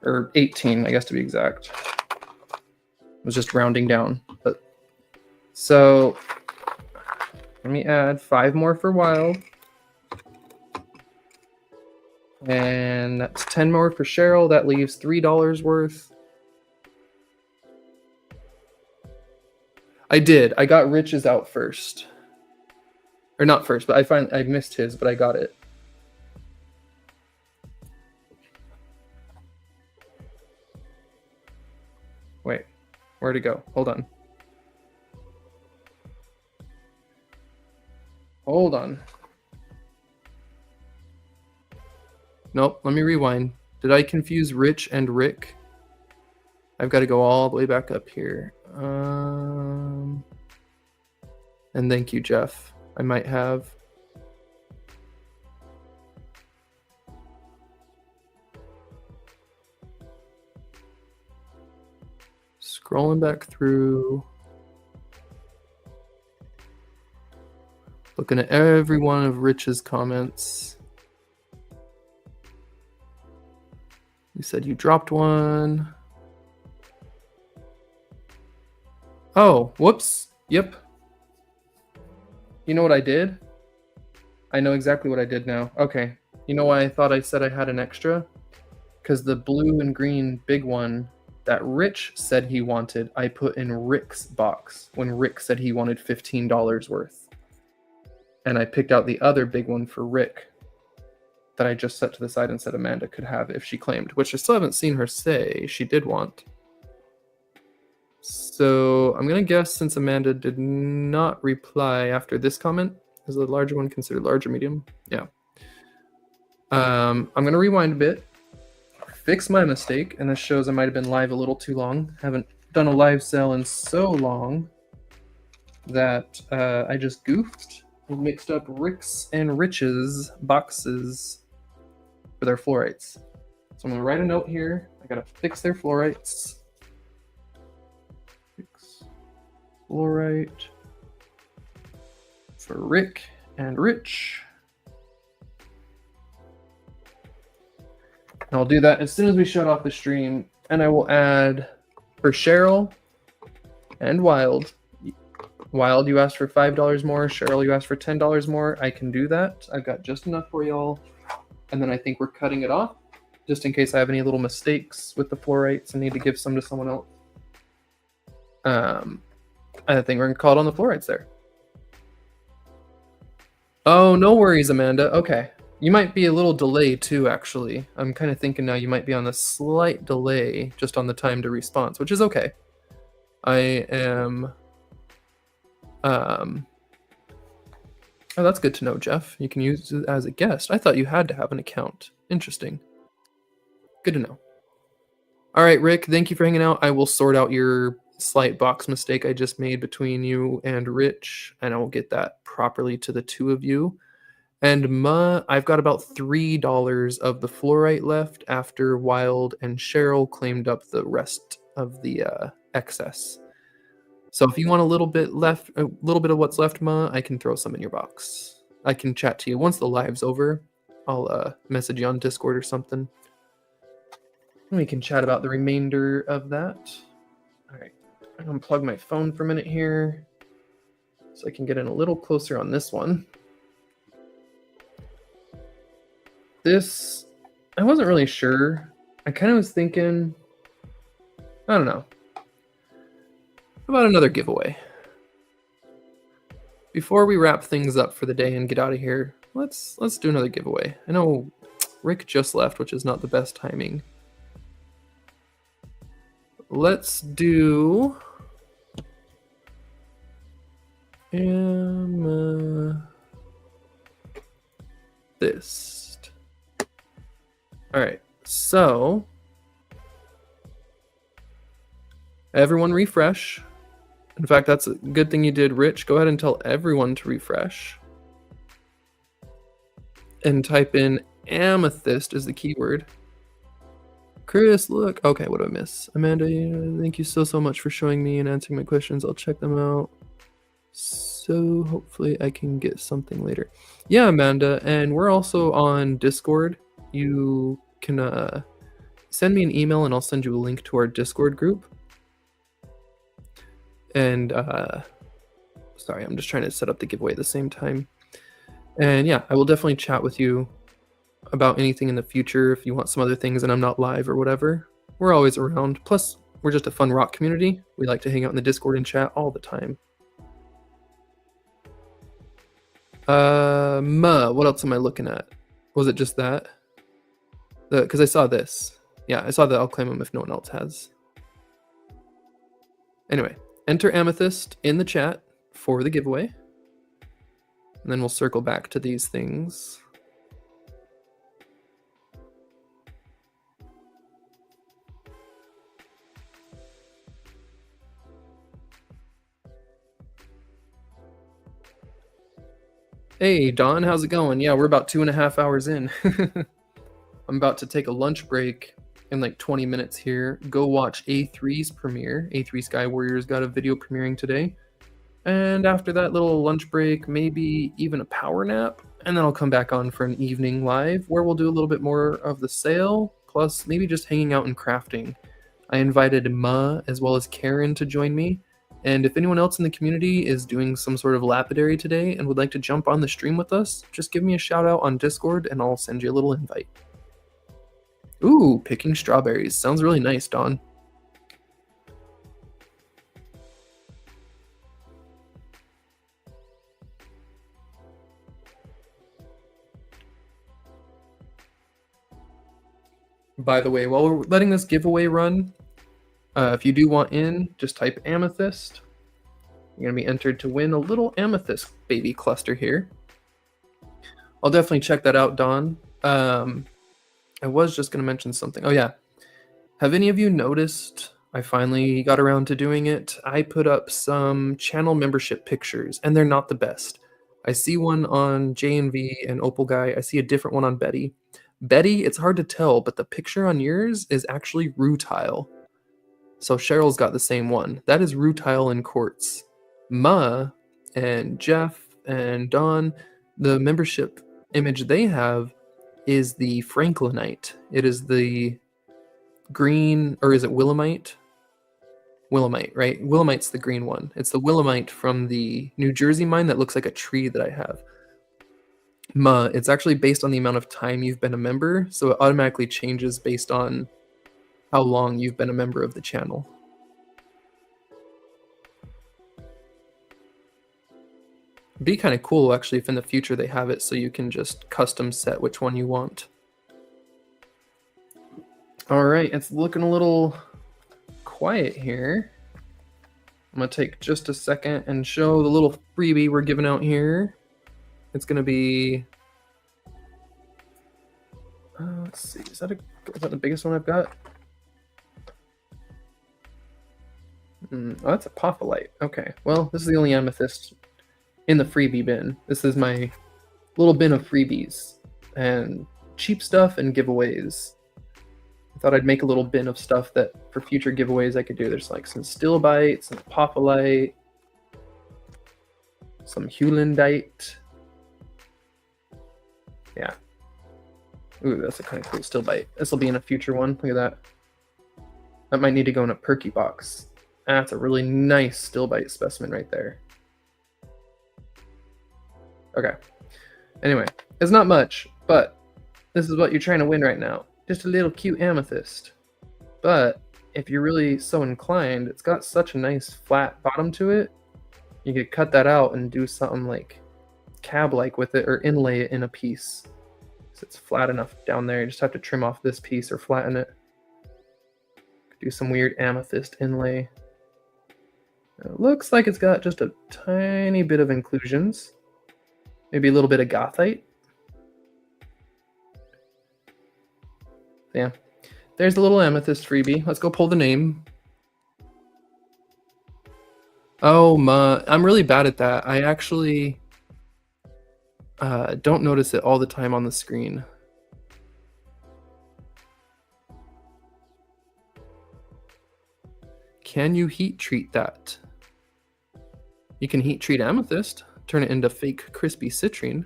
Or 18, I guess to be exact. I was just rounding down. But so let me add 5 more for Wild. And that's 10 more for Cheryl. That leaves $3 worth. I did. I got Rich's out first. Or not first, but I missed his, but I got it. Wait, where'd it go? Hold on. Hold on. Nope, let me rewind. Did I confuse Rich and Rick? I've got to go all the way back up here. And thank you, Jeff. I might have. Scrolling back through. Looking at every one of Rich's comments. You said you dropped one. Oh, whoops. Yep. You know what I did? I know exactly what I did now. Okay. You know why I thought I said I had an extra? Because the blue and green big one that Rich said he wanted, I put in Rick's box when Rick said he wanted $15 worth. And I picked out the other big one for Rick that I just set to the side and said Amanda could have if she claimed, which I still haven't seen her say she did want. So I'm going to guess since Amanda did not reply after this comment, is the larger one considered large or medium? Yeah. I'm going to rewind a bit, fix my mistake, and this shows I might have been live a little too long. Haven't done a live sale in so long that I just goofed and mixed up Rick's and Rich's boxes for their fluorites. So I'm going to write a note here. I got to fix their fluorites. Fix fluorite for Rick and Rich. And I'll do that as soon as we shut off the stream. And I will add for Cheryl and Wild. Wild, you asked for $5 more. Cheryl, you asked for $10 more. I can do that. I've got just enough for y'all. And then I think we're cutting it off just in case I have any little mistakes with the fluorites and need to give some to someone else. I think we're going to call it on the fluorites there. Oh, no worries, Amanda. Okay. You might be a little delayed too, actually. I'm kind of thinking now you might be on a slight delay just on the time to response, which is okay. I am... Oh, that's good to know, Jeff. You can use it as a guest. I thought you had to have an account. Interesting. Good to know. All right, Rick, thank you for hanging out. I will sort out your slight box mistake I just made between you and Rich, and I will get that properly to the two of you. And Ma, I've got about $3 of the fluorite left after Wild and Cheryl claimed up the rest of the excess. So if you want a little bit of what's left, Ma, I can throw some in your box. I can chat to you once the live's over. I'll message you on Discord or something. And we can chat about the remainder of that. All right, I'm gonna unplug my phone for a minute here so I can get in a little closer on this one. This, I wasn't really sure. I kind of was thinking, I don't know. How about another giveaway? Before we wrap things up for the day and get out of here, let's do another giveaway. I know Rick just left, which is not the best timing. Let's do this. All right, so everyone refresh. In fact, that's a good thing you did, Rich. Go ahead and tell everyone to refresh. And type in amethyst as the keyword. Chris, look. Okay, what do I miss? Amanda, thank you so much for showing me and answering my questions. I'll check them out. So hopefully I can get something later. Yeah, Amanda, and we're also on Discord. You can send me an email and I'll send you a link to our Discord group. And sorry, I'm just trying to set up the giveaway at the same time. And yeah, I will definitely chat with you about anything in the future if you want some other things and I'm not live or whatever. We're always around. Plus, we're just a fun rock community. We like to hang out in the Discord and chat all the time. What else am I looking at? Was it just that? Because I saw this. Yeah, I saw that I'll claim them if no one else has. Anyway, enter amethyst in the chat for the giveaway. And then we'll circle back to these things. Hey, Don, how's it going? Yeah, we're about 2.5 hours in. I'm about to take a lunch break in like 20 minutes here. Go watch A3's premiere. A3 Sky Warriors got a video premiering today. And after that little lunch break, maybe even a power nap. And then I'll come back on for an evening live where we'll do a little bit more of the sale, plus maybe just hanging out and crafting. I invited Ma as well as Karen to join me. And if anyone else in the community is doing some sort of lapidary today and would like to jump on the stream with us, just give me a shout out on Discord and I'll send you a little invite. Ooh, picking strawberries. Sounds really nice, Dawn. By the way, while we're letting this giveaway run, if you do want in, just type amethyst. You're going to be entered to win a little amethyst baby cluster here. I'll definitely check that out, Dawn. I was just going to mention something. Oh, yeah. Have any of you noticed, I finally got around to doing it, I put up some channel membership pictures, and they're not the best. I see one on JNV and Opal Guy. I see a different one on Betty. Betty, it's hard to tell, but the picture on yours is actually rutile. So Cheryl's got the same one. That is rutile in quartz. Ma and Jeff and Dawn, the membership image they have is the Franklinite. It is the green, or is it Willemite? Willemite, right? Willemite's the green one. It's the Willemite from the New Jersey mine that looks like a tree that I have. Ma, it's actually based on the amount of time you've been a member, so it automatically changes based on how long you've been a member of the channel. It'd be kind of cool, actually, if in the future they have it so you can just custom set which one you want. All right, it's looking a little quiet here. I'm going to take just a second and show the little freebie we're giving out here. It's going to be... let's see, is that the biggest one I've got? Oh, that's a apophyllite. Okay, well, this is the only amethyst in the freebie bin. This is my little bin of freebies and cheap stuff and giveaways. I thought I'd make a little bin of stuff that for future giveaways I could do. There's like some stilbite, some apophyllite, some hulandite. Yeah. Ooh, that's a kind of cool stilbite. This will be in a future one. Look at that. That might need to go in a Perky box. That's a really nice stilbite specimen right there. Okay. Anyway, it's not much, but this is what you're trying to win right now. Just a little cute amethyst. But if you're really so inclined, it's got such a nice flat bottom to it. You could cut that out and do something like cab-like with it, or inlay it in a piece. So it's flat enough down there. You just have to trim off this piece or flatten it. Do some weird amethyst inlay. It looks like it's got just a tiny bit of inclusions. Maybe a little bit of gothite. Yeah, there's the little amethyst freebie. Let's go pull the name. Oh, I'm really bad at that. I actually don't notice it all the time on the screen. Can you heat treat that? You can heat treat amethyst, turn it into fake crispy citrine.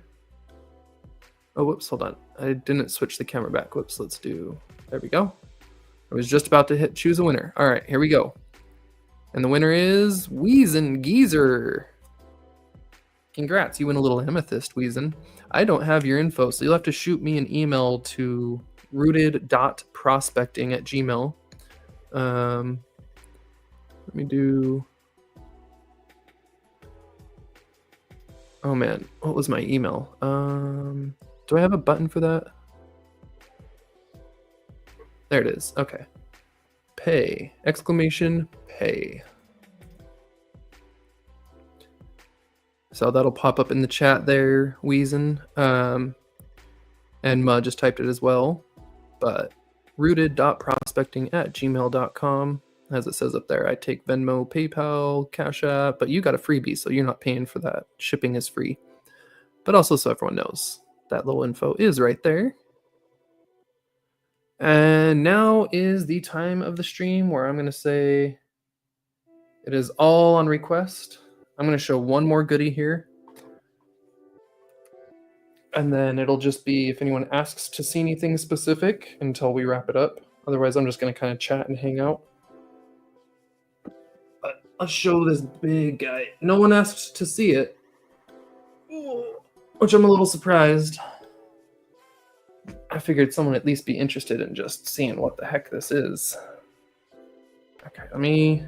Oh, whoops, hold on. I didn't switch the camera back. Whoops, let's do... There we go. I was just about to choose a winner. All right, here we go. And the winner is Weezen Geezer. Congrats, you win a little amethyst, Weezen. I don't have your info, so you'll have to shoot me an email to rooted.prospecting@gmail. Let me do... Oh man, what was my email? Do I have a button for that? There it is. Okay. Pay. Exclamation pay. So that'll pop up in the chat there, Weezen. And Mud just typed it as well. But rooted.prospecting@gmail.com. As it says up there, I take Venmo, PayPal, Cash App, but you got a freebie, so you're not paying for that. Shipping is free. But also so everyone knows, that little info is right there. And now is the time of the stream where I'm going to say it is all on request. I'm going to show one more goodie here. And then it'll just be if anyone asks to see anything specific until we wrap it up. Otherwise, I'm just going to kind of chat and hang out. But Let's show this big guy. No one asked to see it, which I'm a little surprised. I figured someone would at least be interested in just seeing what the heck this is. Okay, let me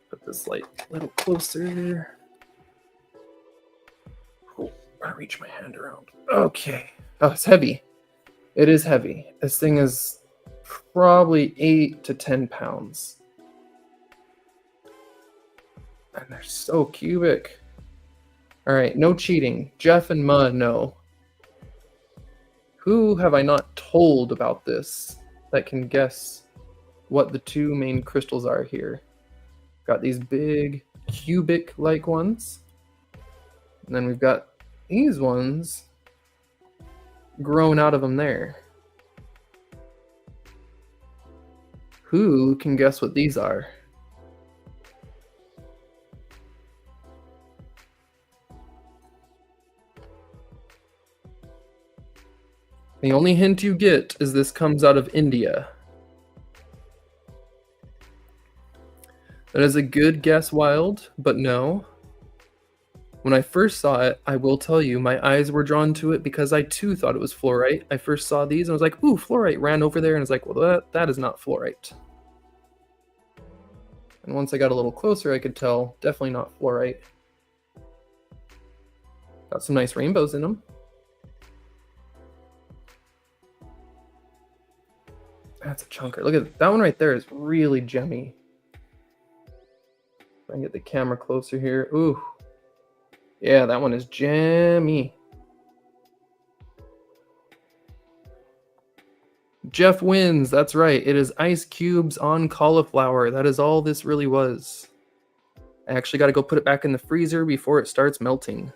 put this light a little closer. Oh, I reach my hand around. Okay. Oh, it's heavy. It is heavy. This thing is probably 8 to 10 pounds. And they're so cubic. All right, no cheating. Jeff and Ma, no. Who have I not told about this that can guess what the two main crystals are here? Got these big cubic-like ones. And then we've got these ones grown out of them there. Who can guess what these are? The only hint you get is this comes out of India. That is a good guess, Wild, but no. When I first saw it, I will tell you, my eyes were drawn to it because I too thought it was fluorite. I first saw these and I was like, ooh, fluorite. Ran over there and was like, well, that is not fluorite. And once I got a little closer, I could tell, definitely not fluorite. Got some nice rainbows in them. That's a chunker. Look at that one right there is really gemmy. If I can get the camera closer here. Ooh. Yeah, that one is gemmy. Jeff wins. That's right. It is ice cubes on cauliflower. That is all this really was. I actually got to go put it back in the freezer before it starts melting.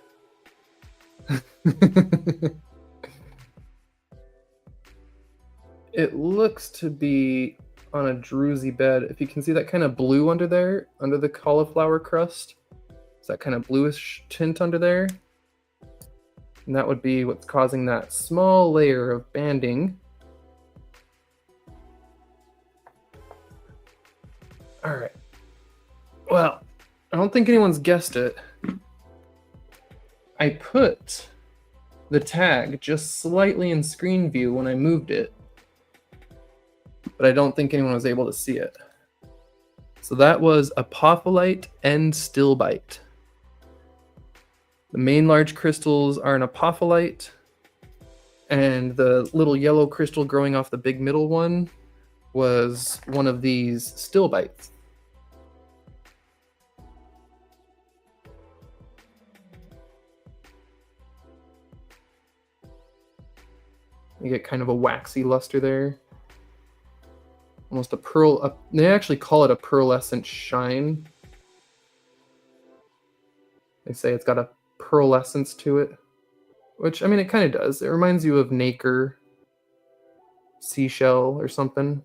It looks to be on a druzy bed. If you can see that kind of blue under there, under the cauliflower crust. It's that kind of bluish tint under there. And that would be what's causing that small layer of banding. All right. Well, I don't think anyone's guessed it. I put the tag just slightly in screen view when I moved it, but I don't think anyone was able to see it. So that was apophyllite and stilbite. The main large crystals are an apophyllite, and the little yellow crystal growing off the big middle one was one of these stilbites. You get kind of a waxy luster there. Almost a pearl. They actually call it a pearlescent shine. They say it's got a pearlescence to it, which, I mean, it kind of does. It reminds you of nacre, seashell, or something.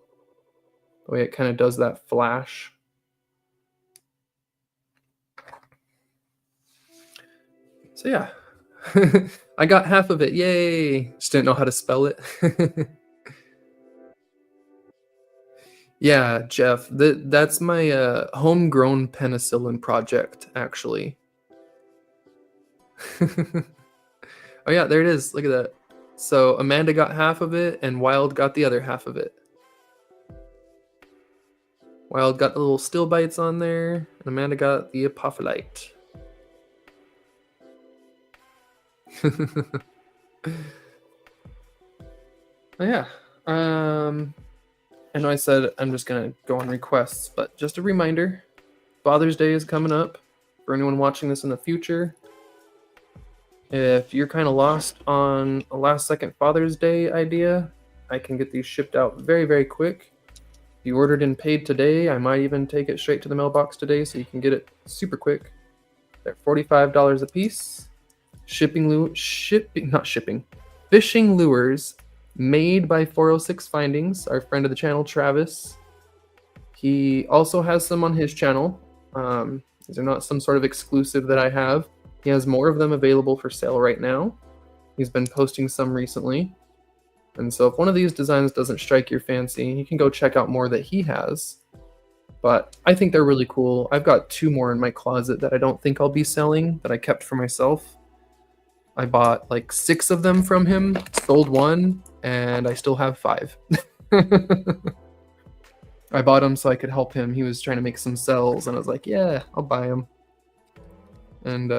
The way it kind of does that flash. So yeah, I got half of it. Yay! Just didn't know how to spell it. Yeah, Jeff, that's my homegrown penicillin project, actually. Oh yeah, there it is. Look at that. So Amanda got half of it, and Wild got the other half of it. Wild got the little still bites on there, and Amanda got the apophyllite. Oh yeah. I know I said I'm just gonna go on requests, but just a reminder, Father's Day is coming up. For anyone watching this in the future, if you're kind of lost on a last second Father's Day idea, I can get these shipped out very, very quick. If you ordered and paid today, I might even take it straight to the mailbox today so you can get it super quick. They're $45 a piece. Fishing lures made by 406 Findings, our friend of the channel, Travis. He also has some on his channel. These are not some sort of exclusive that I have. He has more of them available for sale right now. He's been posting some recently. And so if one of these designs doesn't strike your fancy, you can go check out more that he has. But I think they're really cool. I've got 2 more in my closet that I don't think I'll be selling, that I kept for myself. I bought like 6 of them from him, sold 1, and I still have 5. I bought them so I could help him. He was trying to make some cells, and I was like, yeah, I'll buy them. And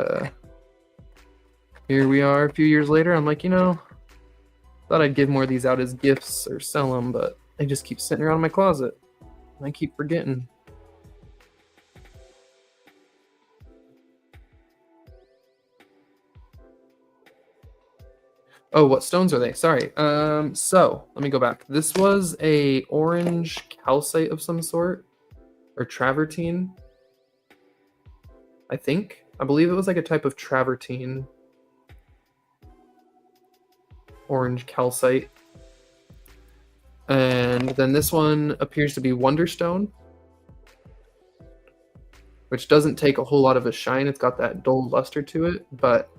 here we are a few years later. I'm like, thought I'd give more of these out as gifts or sell them, but they just keep sitting around in my closet. I keep forgetting. Oh, what stones are they? Sorry. So let me go back. This was a orange calcite of some sort, or travertine. I believe it was like a type of travertine. Orange calcite. And then this one appears to be Wonderstone, which doesn't take a whole lot of a shine. It's got that dull luster to it, but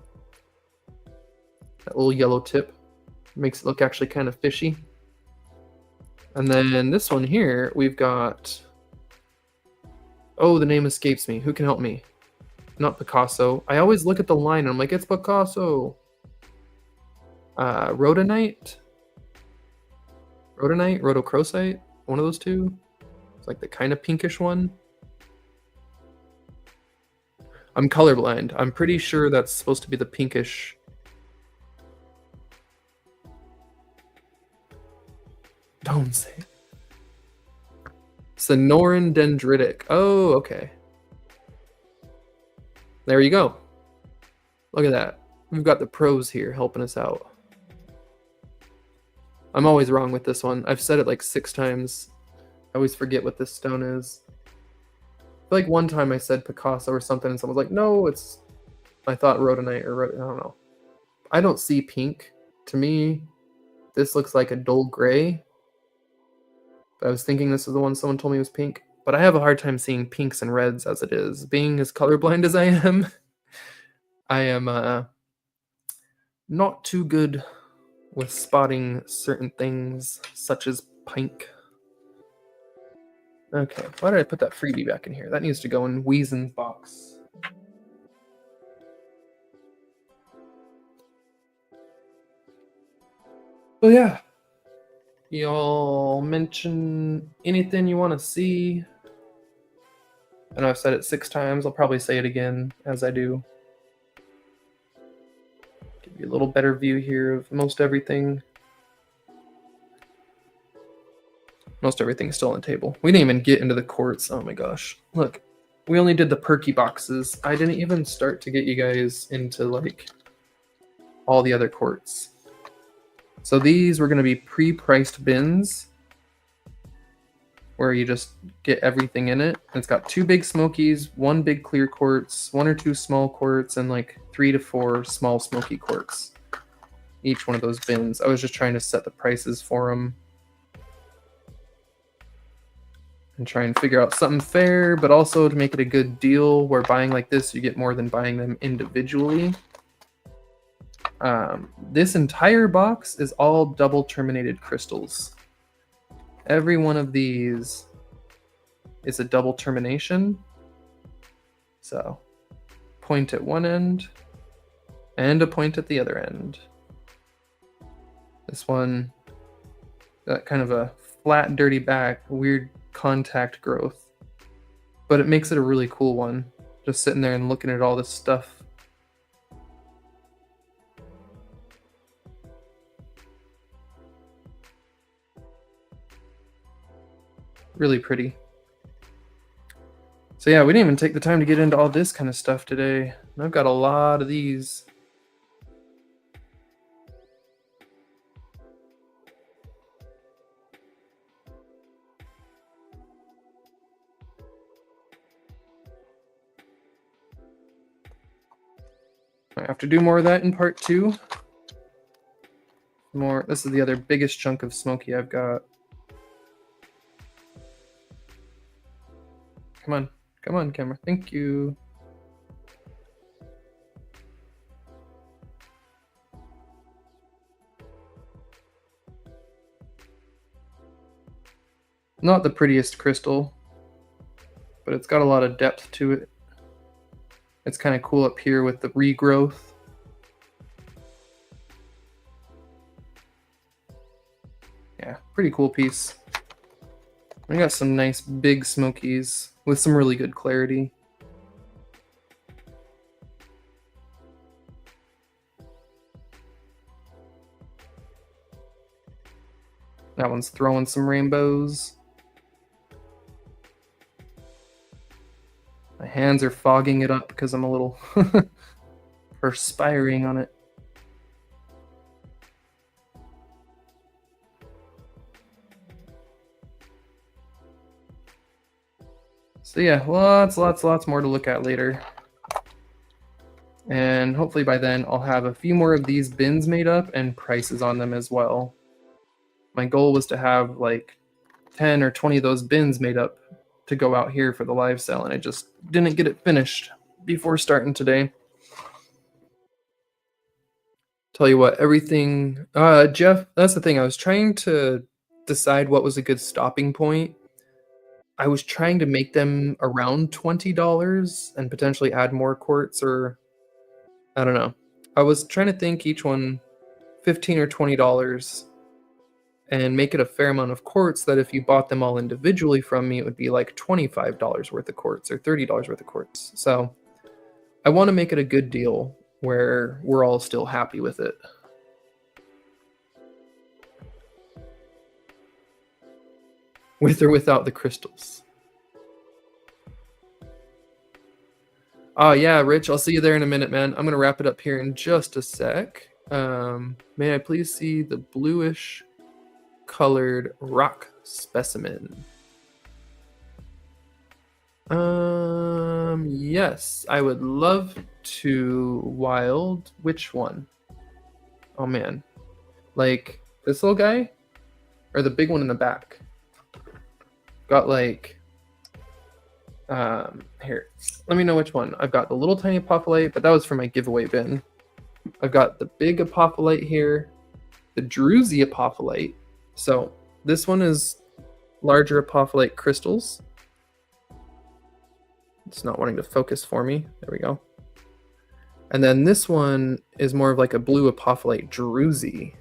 that little yellow tip makes it look actually kind of fishy. And then this one here, we've got... Oh, the name escapes me. Who can help me? Not Picasso. I always look at the line and I'm like, it's Picasso. Rhodonite? Rhodochrosite? One of those two? It's like the kind of pinkish one. I'm colorblind. I'm pretty sure that's supposed to be the pinkish. Don't say. Sonoran dendritic. Oh, okay. There you go. Look at that. We've got the pros here helping us out. I'm always wrong with this one. I've said it like 6 times. I always forget what this stone is. Like one time I said Picasso or something and someone was like, no, it's... I thought rhodonite or I don't know. I don't see pink. To me, this looks like a dull gray. I was thinking this is the one someone told me was pink, but I have a hard time seeing pinks and reds as it is. Being as colorblind as I am not too good with spotting certain things, such as pink. Okay, why did I put that freebie back in here? That needs to go in Weezen's box. Oh yeah. Y'all mention anything you want to see. I know I've said it 6 times. I'll probably say it again as I do. Give you a little better view here of most everything. Most everything's still on the table. We didn't even get into the quartz. Oh my gosh. Look, we only did the Perky boxes. I didn't even start to get you guys into like all the other quartz. So these were going to be pre-priced bins where you just get everything in it. And it's got 2 big smokies, 1 big clear quartz, 1 or 2 small quartz, and like 3 to 4 small smoky quartz. Each one of those bins. I was just trying to set the prices for them and try and figure out something fair, but also to make it a good deal where buying like this, you get more than buying them individually. This entire box is all double terminated crystals. Every one of these is a double termination. So, point at one end and a point at the other end. This one got kind of a flat, dirty back, weird contact growth, but it makes it a really cool one. Just sitting there and looking at all this stuff. Really pretty. So yeah, we didn't even take the time to get into all this kind of stuff today. I've got a lot of these. I have to do more of that in part 2. More. This is the other biggest chunk of smoky I've got. Come on, camera. Thank you. Not the prettiest crystal. but it's got a lot of depth to it. It's kind of cool up here with the regrowth. Yeah, pretty cool piece. I got some nice big smokies with some really good clarity. That one's throwing some rainbows. My hands are fogging it up because I'm a little perspiring on it. So yeah, lots more to look at later. And hopefully by then I'll have a few more of these bins made up and prices on them as well. My goal was to have like 10 or 20 of those bins made up to go out here for the live sale, and I just didn't get it finished before starting today. Tell you what, everything, Jeff, that's the thing. I was trying to decide what was a good stopping point. I was trying to make them around $20 and potentially add more quartz, or I don't know. I was trying to think each one $15 or $20 and make it a fair amount of quartz that if you bought them all individually from me, it would be like $25 worth of quartz or $30 worth of quartz. So I want to make it a good deal where we're all still happy with it. With or without the crystals. Oh yeah, Rich, I'll see you there in a minute, man. I'm gonna wrap it up here in just a sec. May I please see the bluish colored rock specimen? Yes, I would love to. Wild, which one? Oh man, like this little guy, or the big one in the back? Got like, here, let me know which one. I've got the little tiny apophyllite, but that was for my giveaway bin. I've got the big apophyllite here, the druzy apophyllite. So this one is larger apophyllite crystals. It's not wanting to focus for me. There we go. And then this one is more of like a blue apophyllite druzy.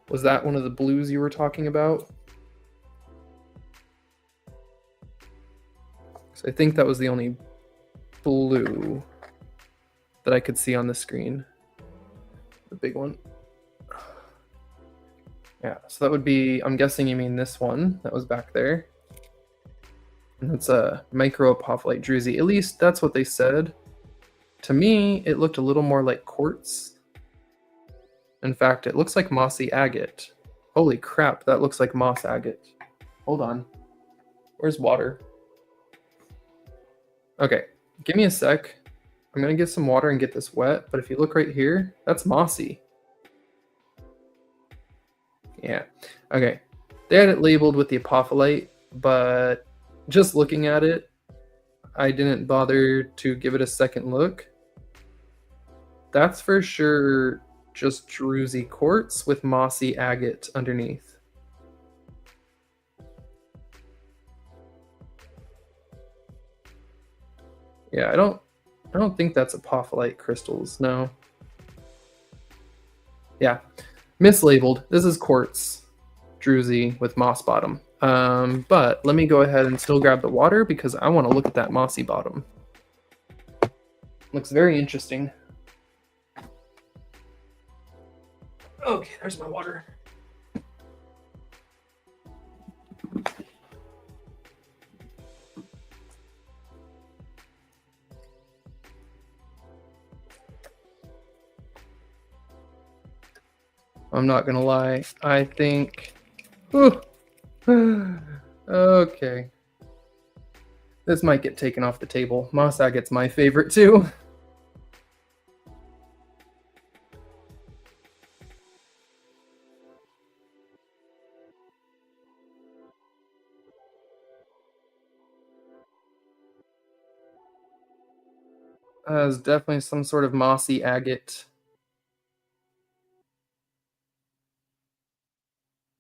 Was that one of the blues you were talking about? So I think that was the only blue that I could see on the screen. The big one. Yeah, so that would be, I'm guessing you mean this one that was back there. And it's a micro apophyllite druzy. At least that's what they said. To me, it looked a little more like quartz. In fact, it looks like mossy agate. Holy crap, that looks like moss agate. Hold on. Where's water? Okay, give me a sec. I'm gonna get some water and get this wet, but if you look right here, that's mossy. Yeah, okay. They had it labeled with the apophyllite, but just looking at it, I didn't bother to give it a second look. That's for sure just druzy quartz with mossy agate underneath. Yeah, I don't think that's apophyllite crystals, no. Yeah, mislabeled. This is quartz druzy with moss bottom. But let me go ahead and still grab the water because I want to look at that mossy bottom. Looks very interesting. Okay, there's my water. I'm not gonna lie, I think, okay, this might get taken off the table. Moss agate's my favorite too. It's definitely some sort of mossy agate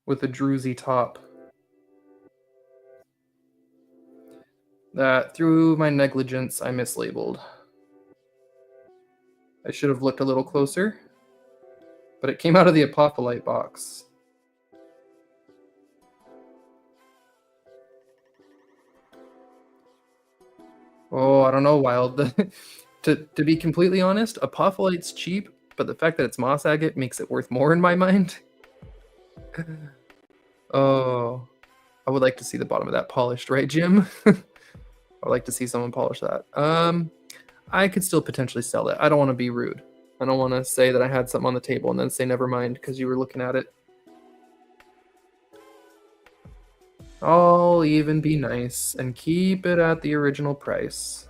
with a druzy top. That through my negligence, I mislabeled. I should have looked a little closer, but it came out of the apophyllite box. Oh, I don't know, Wild. To be completely honest, apophyllite's cheap, but the fact that it's moss agate makes it worth more in my mind. Oh, I would like to see the bottom of that polished, right, Jim? I would like to see someone polish that. I could still potentially sell it. I don't want to be rude. I don't want to say that I had something on the table and then say never mind because you were looking at it. I'll even be nice and keep it at the original price.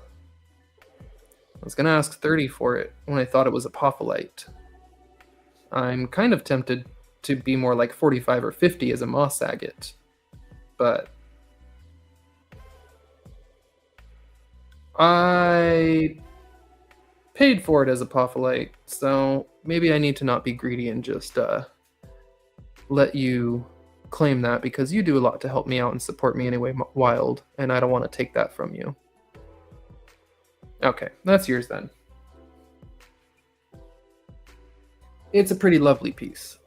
I was going to ask 30 for it when I thought it was apophyllite. I'm kind of tempted to be more like 45 or 50 as a moss agate, but I paid for it as apophyllite, so maybe I need to not be greedy and just let you claim that because you do a lot to help me out and support me anyway, Wild, and I don't want to take that from you. Okay, that's yours then. It's a pretty lovely piece.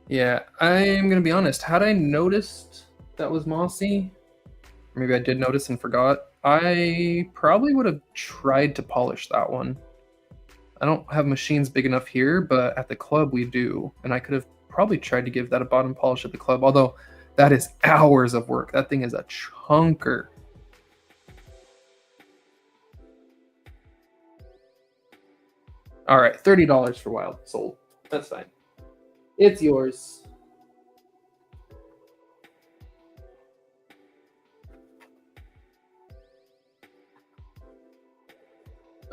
Yeah, I'm gonna be honest. Had I noticed that was mossy, or maybe I did notice and forgot, I probably would have tried to polish that one. I don't have machines big enough here, but at the club we do, and I could have probably tried to give that a bottom polish at the club, although that is hours of work. That thing is a chunker. All right, $30 for Wild. Sold. That's fine. It's yours.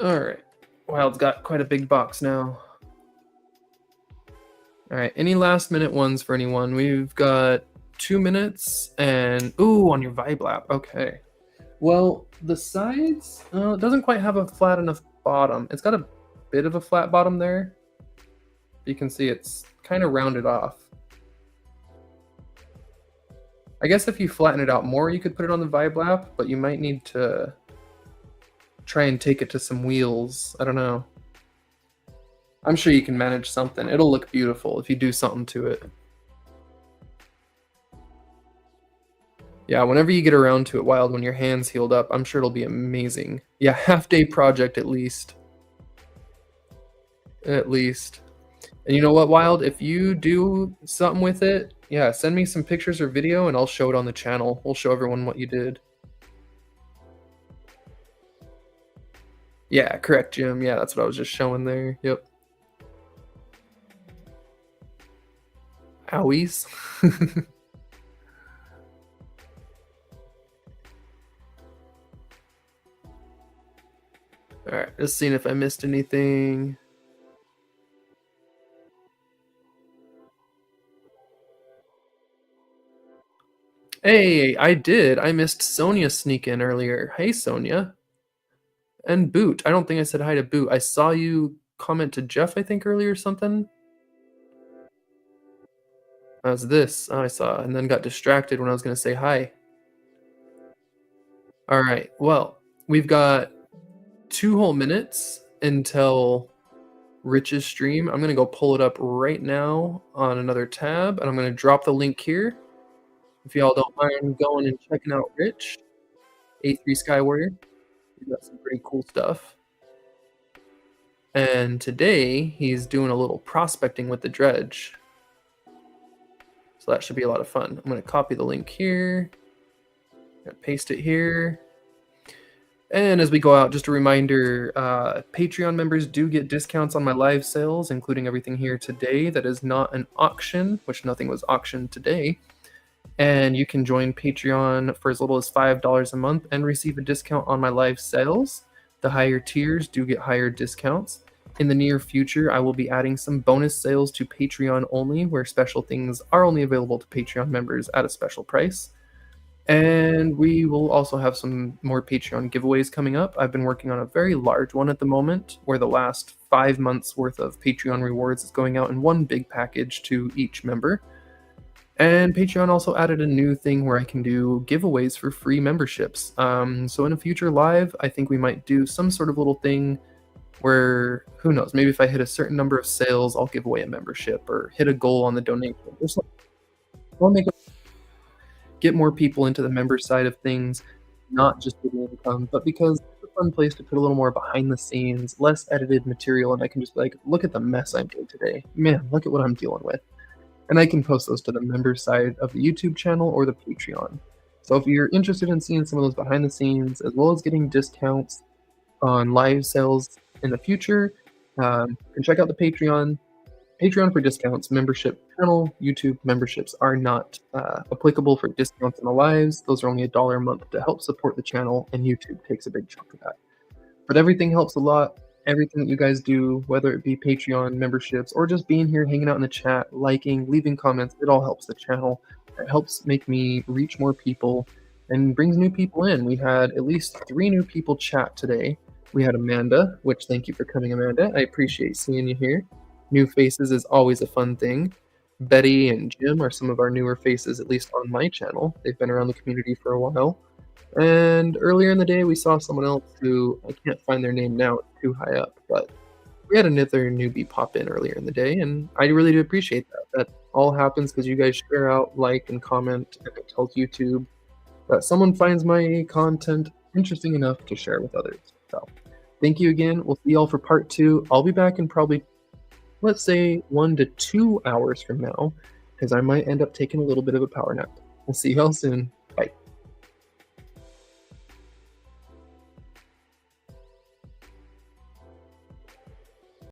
All right. Wild's got quite a big box now. All right. Any last minute ones for anyone? We've got 2 minutes and ooh, on your Vibe Lab. Okay. Well, the sides, it doesn't quite have a flat enough bottom. It's got a bit of a flat bottom there. You can see it's kind of rounded off. I guess if you flatten it out more, you could put it on the Vibe Lab, but you might need to try and take it to some wheels. I don't know. I'm sure you can manage something. It'll look beautiful if you do something to it. Yeah, whenever you get around to it, Wild, when your hand's healed up, I'm sure it'll be amazing. Yeah, half-day project at least. At least. And you know what, Wild? If you do something with it, yeah, send me some pictures or video and I'll show it on the channel. We'll show everyone what you did. Yeah, correct, Jim. Yeah, that's what I was just showing there. Yep. Owies. All right, just seeing if I missed anything. Hey, I did. I missed Sonia sneak in earlier. Hey, Sonia. And Boot. I don't think I said hi to Boot. I saw you comment to Jeff, I think, earlier or something. How's this? Oh, I saw, and then got distracted when I was going to say hi. All right. Well, we've got 2 whole minutes until Rich's stream. I'm going to go pull it up right now on another tab, and I'm going to drop the link here. If y'all don't mind going and checking out Rich, A3 Sky Warrior. He's got some pretty cool stuff. And today, he's doing a little prospecting with the dredge. So that should be a lot of fun. I'm going to copy the link here. Paste it here. And as we go out, just a reminder, Patreon members do get discounts on my live sales, including everything here today that is not an auction, which nothing was auctioned today. And you can join Patreon for as little as $5 a month and receive a discount on my live sales. The higher tiers do get higher discounts. In the near future, I will be adding some bonus sales to Patreon only, where special things are only available to Patreon members at a special price. And we will also have some more Patreon giveaways coming up. I've been working on a very large one at the moment, where the last 5 months worth of Patreon rewards is going out in one big package to each member. And Patreon also added a new thing where I can do giveaways for free memberships. So in a future live, I think we might do some sort of little thing where, who knows, maybe if I hit a certain number of sales, I'll give away a membership or hit a goal on the donation. I'll get more people into the member side of things, not just for the income, but because it's a fun place to put a little more behind the scenes, less edited material, and I can just be like, look at the mess I'm doing today. Man, look at what I'm dealing with. And I can post those to the member side of the YouTube channel or the Patreon. So if you're interested in seeing some of those behind the scenes, as well as getting discounts on live sales in the future, you can check out the Patreon. Patreon for discounts, membership channel, YouTube memberships are not applicable for discounts in the lives. Those are only $1 a month to help support the channel, and YouTube takes a big chunk of that. But everything helps a lot. Everything that you guys do, whether it be Patreon memberships or just being here, hanging out in the chat, liking, leaving comments, it all helps the channel. It helps make me reach more people and brings new people in. We had at least 3 new people chat today. We had Amanda, which thank you for coming, Amanda. I appreciate seeing you here. New faces is always a fun thing. Betty and Jim are some of our newer faces, at least on my channel. They've been around the community for a while. And earlier in the day, we saw someone else who, I can't find their name now, it's too high up, but we had another newbie pop in earlier in the day, and I really do appreciate that. That all happens because you guys share out, like, and comment, and it tells YouTube that someone finds my content interesting enough to share with others. So, thank you again. We'll see y'all for part 2. I'll be back in probably, let's say, 1 to 2 hours from now, because I might end up taking a little bit of a power nap. We'll see y'all soon.